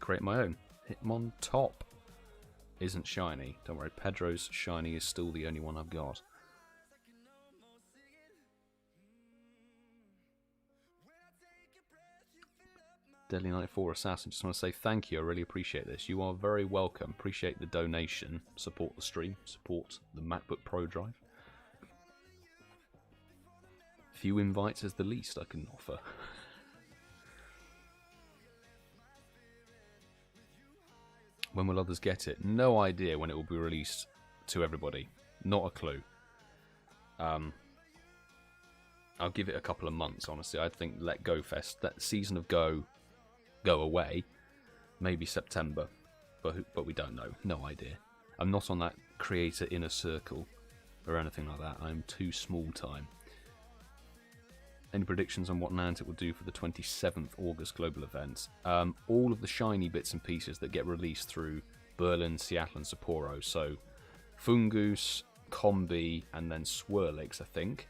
create my own. Hitmon Top isn't shiny. Don't worry, Pedro's shiny is still the only one I've got. Deadly 94 Assassin, just want to say thank you. I really appreciate this. You are very welcome. Appreciate the donation. Support the stream. Support the MacBook Pro drive. Few invites is the least I can offer. When will others get it? No idea when it will be released to everybody. Not a clue. I'll give it a couple of months, honestly. I think let GoFest, that season of go away, maybe September, but we don't know. No idea. I'm not on that creator inner circle or anything like that. I'm too small time. Any predictions on what Niantic will do for the 27th August global event? All of the shiny bits and pieces that get released through Berlin, Seattle, and Sapporo. So Fungoose, Combi, and then Swirlix, I think.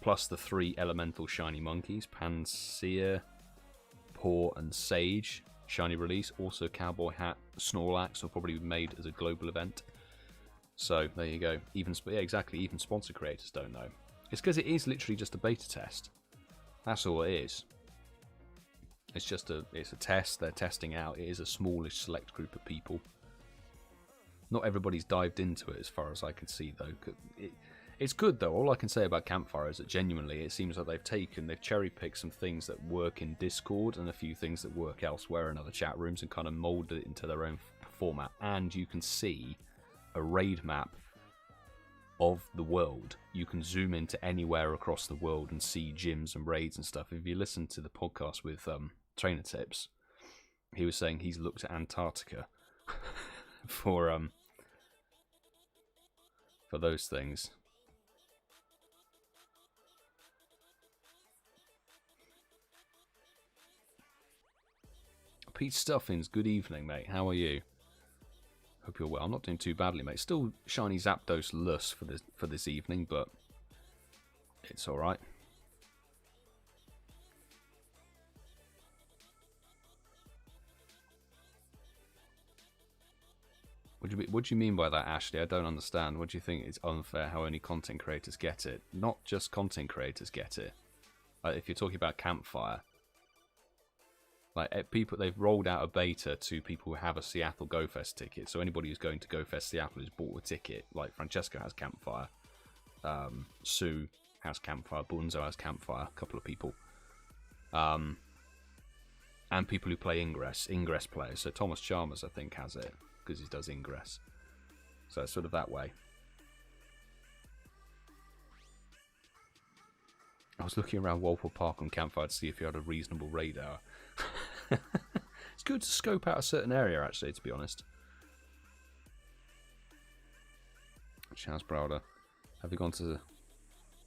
Plus the 3 elemental shiny monkeys, Pansear, Paw, and Sage. Shiny release. Also Cowboy Hat, Snorlax will probably be made as a global event. So there you go. Yeah, exactly. Even sponsor creators don't know. It's because it is literally just a beta test. That's all it is. It's a test. They're testing out. It is a smallish select group of people. Not everybody's dived into it as far as I can see, though. It's good, though. All I can say about Campfire is that genuinely it seems like they've cherry-picked some things that work in Discord and a few things that work elsewhere in other chat rooms and kind of molded it into their own format. And you can see a raid map of the world. You can zoom into anywhere across the world and see gyms and raids and stuff. If you listen to the podcast with Trainer Tips, he was saying he's looked at Antarctica for those things. Pete Stuffins, good evening, mate. How are you? Hope you're well. I'm not doing too badly, mate. Still shiny Zapdos less for this evening, but it's all right. What do you mean by that, Ashley? I don't understand. What do you think it's unfair how only content creators get it? Not just content creators get it. If you're talking about Campfire. Like, people, they've rolled out a beta to people who have a Seattle Go Fest ticket. So anybody who's going to Go Fest Seattle has bought a ticket. Like, Francesco has Campfire. Sue has Campfire. Bunzo has Campfire. A couple of people. And people who play Ingress. Ingress players. So ThomasChalmers, I think, has it. Because he does Ingress. So it's sort of that way. I was looking around Walpole Park on Campfire to see if you had a reasonable raid hour. It's good to scope out a certain area, actually, to be honest. Chaz Browder. Have you gone to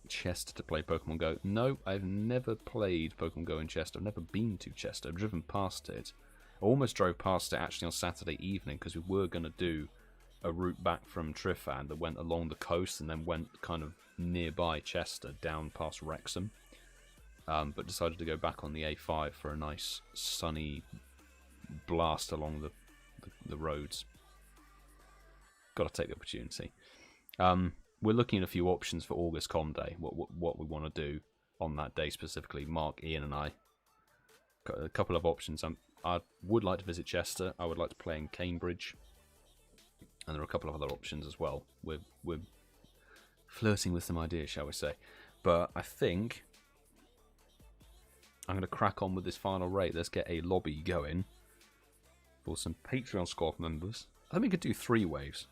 Chester to play Pokemon Go? No, I've never played Pokemon Go in Chester. I've never been to Chester. I've driven past it. I almost drove past it, actually, on Saturday evening, because we were going to do a route back from Trifan that went along the coast and then went kind of nearby Chester, down past Wrexham. But decided to go back on the A5 for a nice sunny blast along the roads. Got to take the opportunity. We're looking at a few options for August Com Day. What we want to do on that day specifically. Mark, Ian, and I got a couple of options. I would like to visit Chester. I would like to play in Cambridge, and there are a couple of other options as well. We're flirting with some ideas, shall we say? But I think I'm going to crack on with this final raid. Let's get a lobby going for some Patreon squad members. I think we could do 3 waves.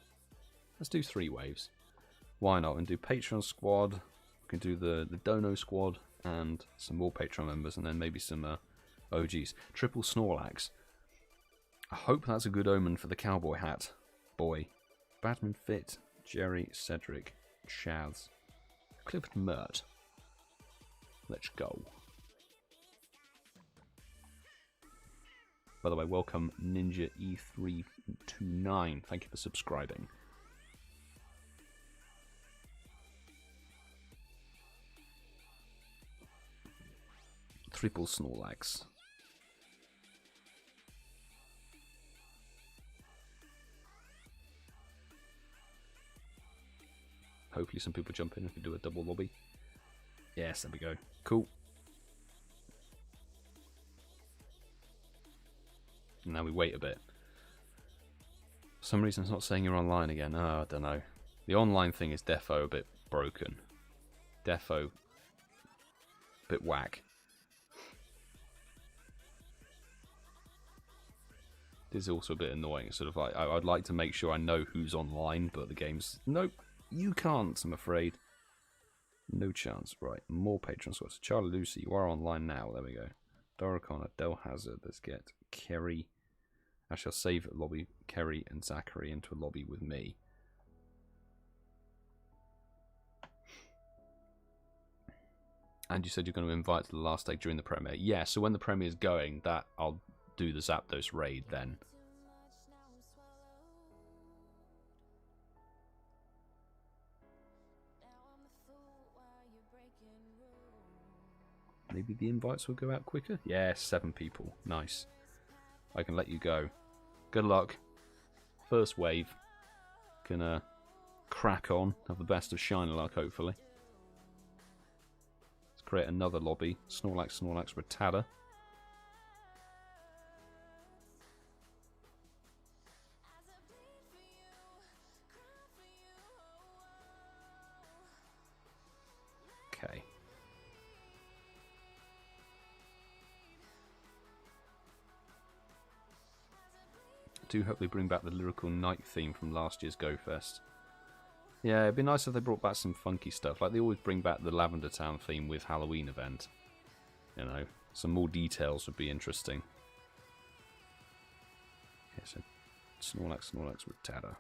Let's do 3 waves. Why not? And do Patreon squad. We can do the Dono squad and some more Patreon members, and then maybe some OGs. Triple Snorlax. I hope that's a good omen for the cowboy hat boy. Badman Fit, Jerry, Cedric, Chaz, Clifford Mert. Let's go. By the way, welcome Ninja E329. Thank you for subscribing. Triple Snorlax. Hopefully some people jump in if we do a double lobby. Yes, there we go. Cool. Now we wait a bit. For some reason it's not saying you're online again. Oh, I don't know. The online thing is defo a bit broken. Defo a bit whack. This is also a bit annoying. It's sort of like, I'd like to make sure I know who's online, but the game's, nope, you can't, I'm afraid. No chance. Right, more Patreon squads. Charlie Lucy, you are online now. There we go. Dora Connor, DellHazard. Let's get Kerry. Actually, I'll save a lobby Kerry and Zachary into a lobby with me. And you said you're going to invite to the last day during the premiere. Yeah, so when the premiere is going, that I'll do the Zapdos raid then. Maybe the invites will go out quicker? Yeah, 7 people. Nice. I can let you go. Good luck. First wave. Gonna crack on. Have the best of shiny luck, hopefully. Let's create another lobby. Snorlax, Snorlax, Rattata. Okay. Do hope they bring back the lyrical night theme from last year's Go Fest. Yeah, it'd be nice if they brought back some funky stuff. Like, they always bring back the Lavender Town theme with Halloween event. You know, some more details would be interesting. Okay, so Snorlax, Rattata.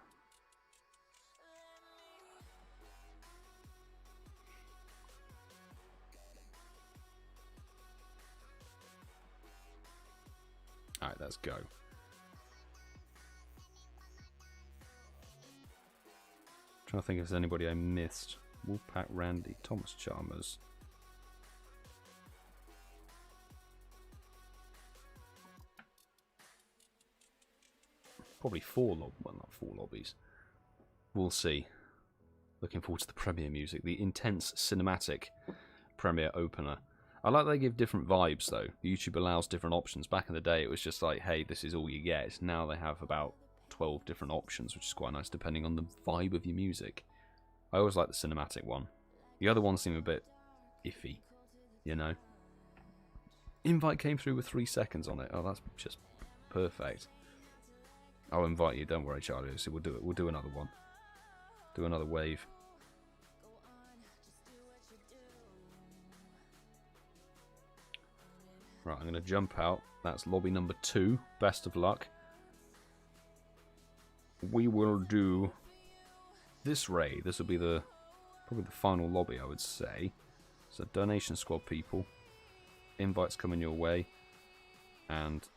Alright, let's go. Trying to think if there's anybody I missed. Wolfpack, Randy, ThomasChalmers. Probably well, not 4 lobbies. We'll see. Looking forward to the premiere music. The intense cinematic premiere opener. I like that they give different vibes though. YouTube allows different options. Back in the day it was just like, hey, this is all you get. Now they have about 12 different options, which is quite nice depending on the vibe of your music. I always like the cinematic one. The other ones seem a bit iffy, you know. Invite came through with 3 seconds on it. Oh, that's just perfect. I'll invite you, don't worry, Charlie. So we'll do it. We'll do another one. Do another wave. Right, I'm going to jump out. That's lobby number 2. Best of luck. We will do this raid. This will be probably the final lobby, I would say. So donation squad people. Invites coming your way. And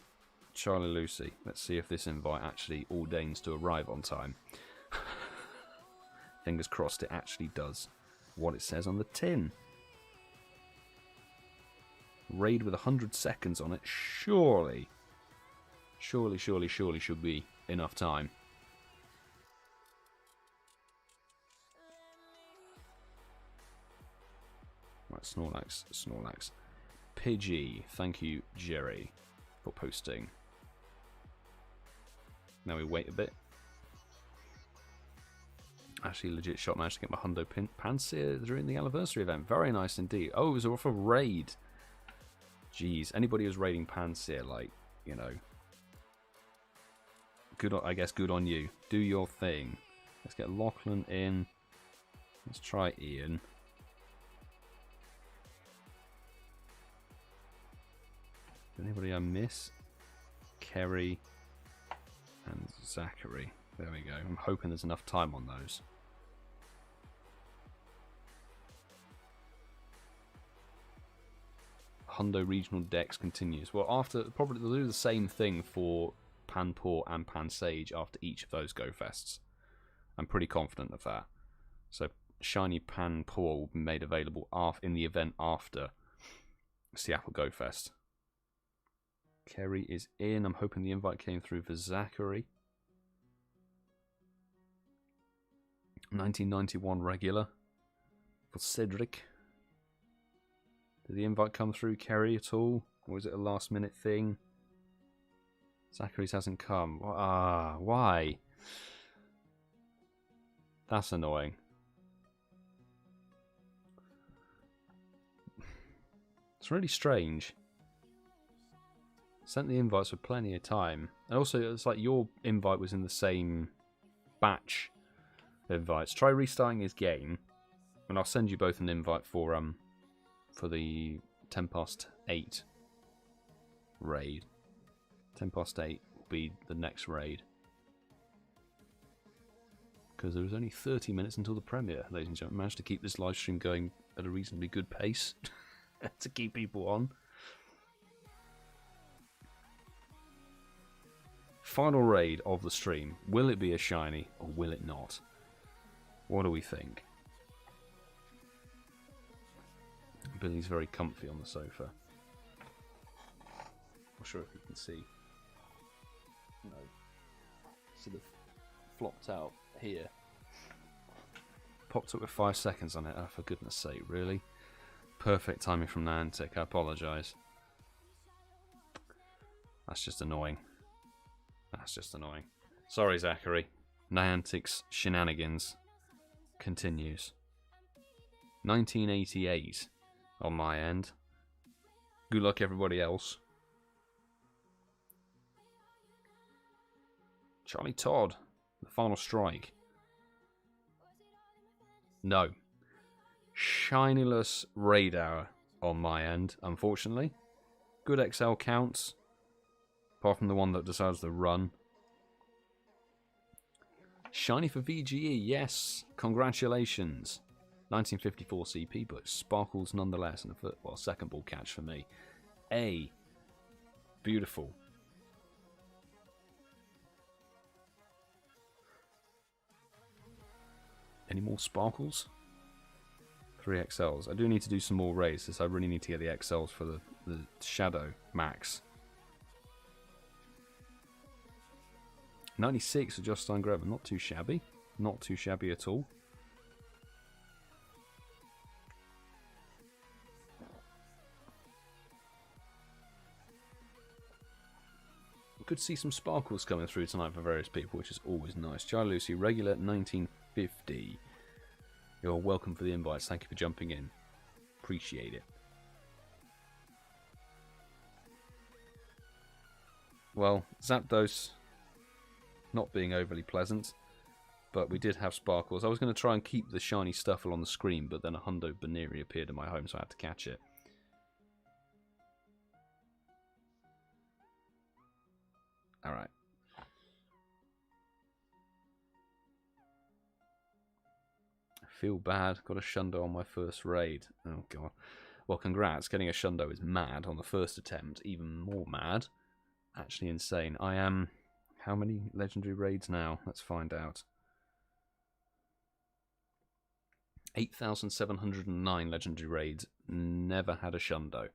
Charlie Lucy. Let's see if this invite actually ordains to arrive on time. Fingers crossed it actually does what it says on the tin. Raid with 100 seconds on it. Surely should be enough time. Right, Snorlax. Pidgey. Thank you, Jerry, for posting. Now we wait a bit. Actually, legit shot managed to get my Hundo Panseer during the anniversary event. Very nice indeed. Oh, it was off a raid. Jeez, anybody who's raiding Panseer, like, you know, good. I guess good on you. Do your thing. Let's get Lachlan in. Let's try Ian. Anybody I miss? Kerry and Zachary. There we go. I'm hoping there's enough time on those. Hundo Regional Dex continues. Well, after probably they'll do the same thing for Panpour and Pansage after each of those Go Fests. I'm pretty confident of that. So Shiny Panpour will be made available in the event after Seattle Go Fest. Kerry is in. I'm hoping the invite came through for Zachary. 1991 regular for Cedric. Did the invite come through, Kerry, at all? Or was it a last minute thing? Zachary's hasn't come. Why? That's annoying. It's really strange. Sent the invites with plenty of time. And also, it's like your invite was in the same batch of invites. Try restarting his game, and I'll send you both an invite for the 8 raid. 8 will be the next raid. Because there was only 30 minutes until the premiere, ladies and gentlemen. Managed to keep this live stream going at a reasonably good pace to keep people on. Final raid of the stream. Will it be a shiny or will it not? What do we think? Billy's very comfy on the sofa. Not sure if you can see. No. Sort of flopped out here. Popped up with 5 seconds on it. Oh, for goodness sake, really? Perfect timing from Niantic. I apologise. That's just annoying. That's just annoying. Sorry, Zachary. Niantic's shenanigans continues. 1988 on my end. Good luck, everybody else. Charlie Todd, the final strike. No. Shinyless Radar on my end, unfortunately. Good XL counts, apart from the one that decides to run. Shiny for VGE, yes. Congratulations. 1954 CP, but sparkles nonetheless. And a second ball catch for me. A. Beautiful. Any more sparkles? 3 XLs. I do need to do some more races. I really need to get the XLs for the Shadow Max. 96 for Justine Greven. Not too shabby. Not too shabby at all. We could see some sparkles coming through tonight for various people, which is always nice. Charlie Lucy, regular 1950. You're welcome for the invites. Thank you for jumping in. Appreciate it. Well, Zapdos not being overly pleasant, but we did have sparkles. I was going to try and keep the shiny Stuffle on the screen, but then a Hundo Baneri appeared in my home, so I had to catch it. Alright. Feel bad. Got a Shundo on my first raid. Oh, God. Well, congrats. Getting a Shundo is mad on the first attempt. Even more mad. Actually insane. I am... How many legendary raids now? Let's find out. 8,709 legendary raids. Never had a Shundo.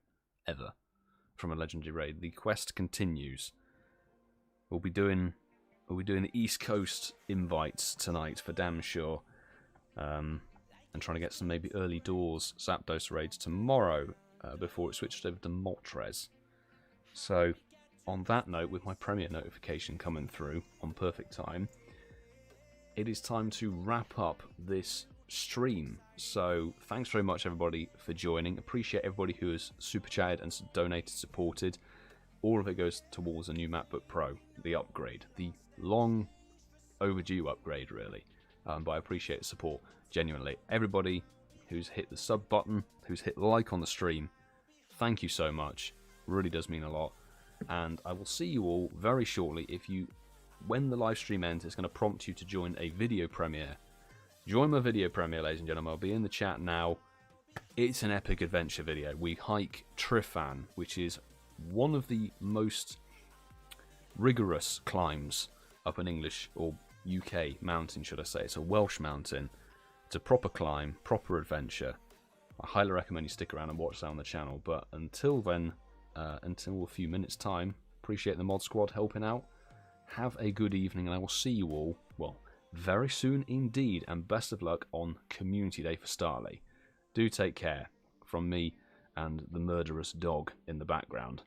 Ever. From a legendary raid. The quest continues. We'll be doing the East Coast invites tonight for damn sure. And trying to get some maybe early doors Zapdos raids tomorrow before it switched over to Moltres. So, on that note, with my premiere notification coming through on perfect time, it is time to wrap up this stream. So, thanks very much everybody for joining. Appreciate everybody who has super chatted and donated, supported. All of it goes towards a new MacBook Pro, the upgrade, the long overdue upgrade really. But I appreciate the support, genuinely. Everybody who's hit the sub button, who's hit like on the stream, thank you so much. Really does mean a lot. And I will see you all very shortly. When the live stream ends, it's going to prompt you to join a video premiere. Join my video premiere, ladies and gentlemen. I'll be in the chat now. It's an epic adventure video. We hike Trifan, which is one of the most rigorous climbs up an English or UK mountain, should I say. It's a Welsh mountain. It's a proper climb, proper adventure. I highly recommend you stick around and watch that on the channel. But until then, until a few minutes time, appreciate the mod squad helping out. Have a good evening, and I will see you all, well, very soon indeed, and best of luck on Community Day for Starly. Do take care from me and the murderous dog in the background.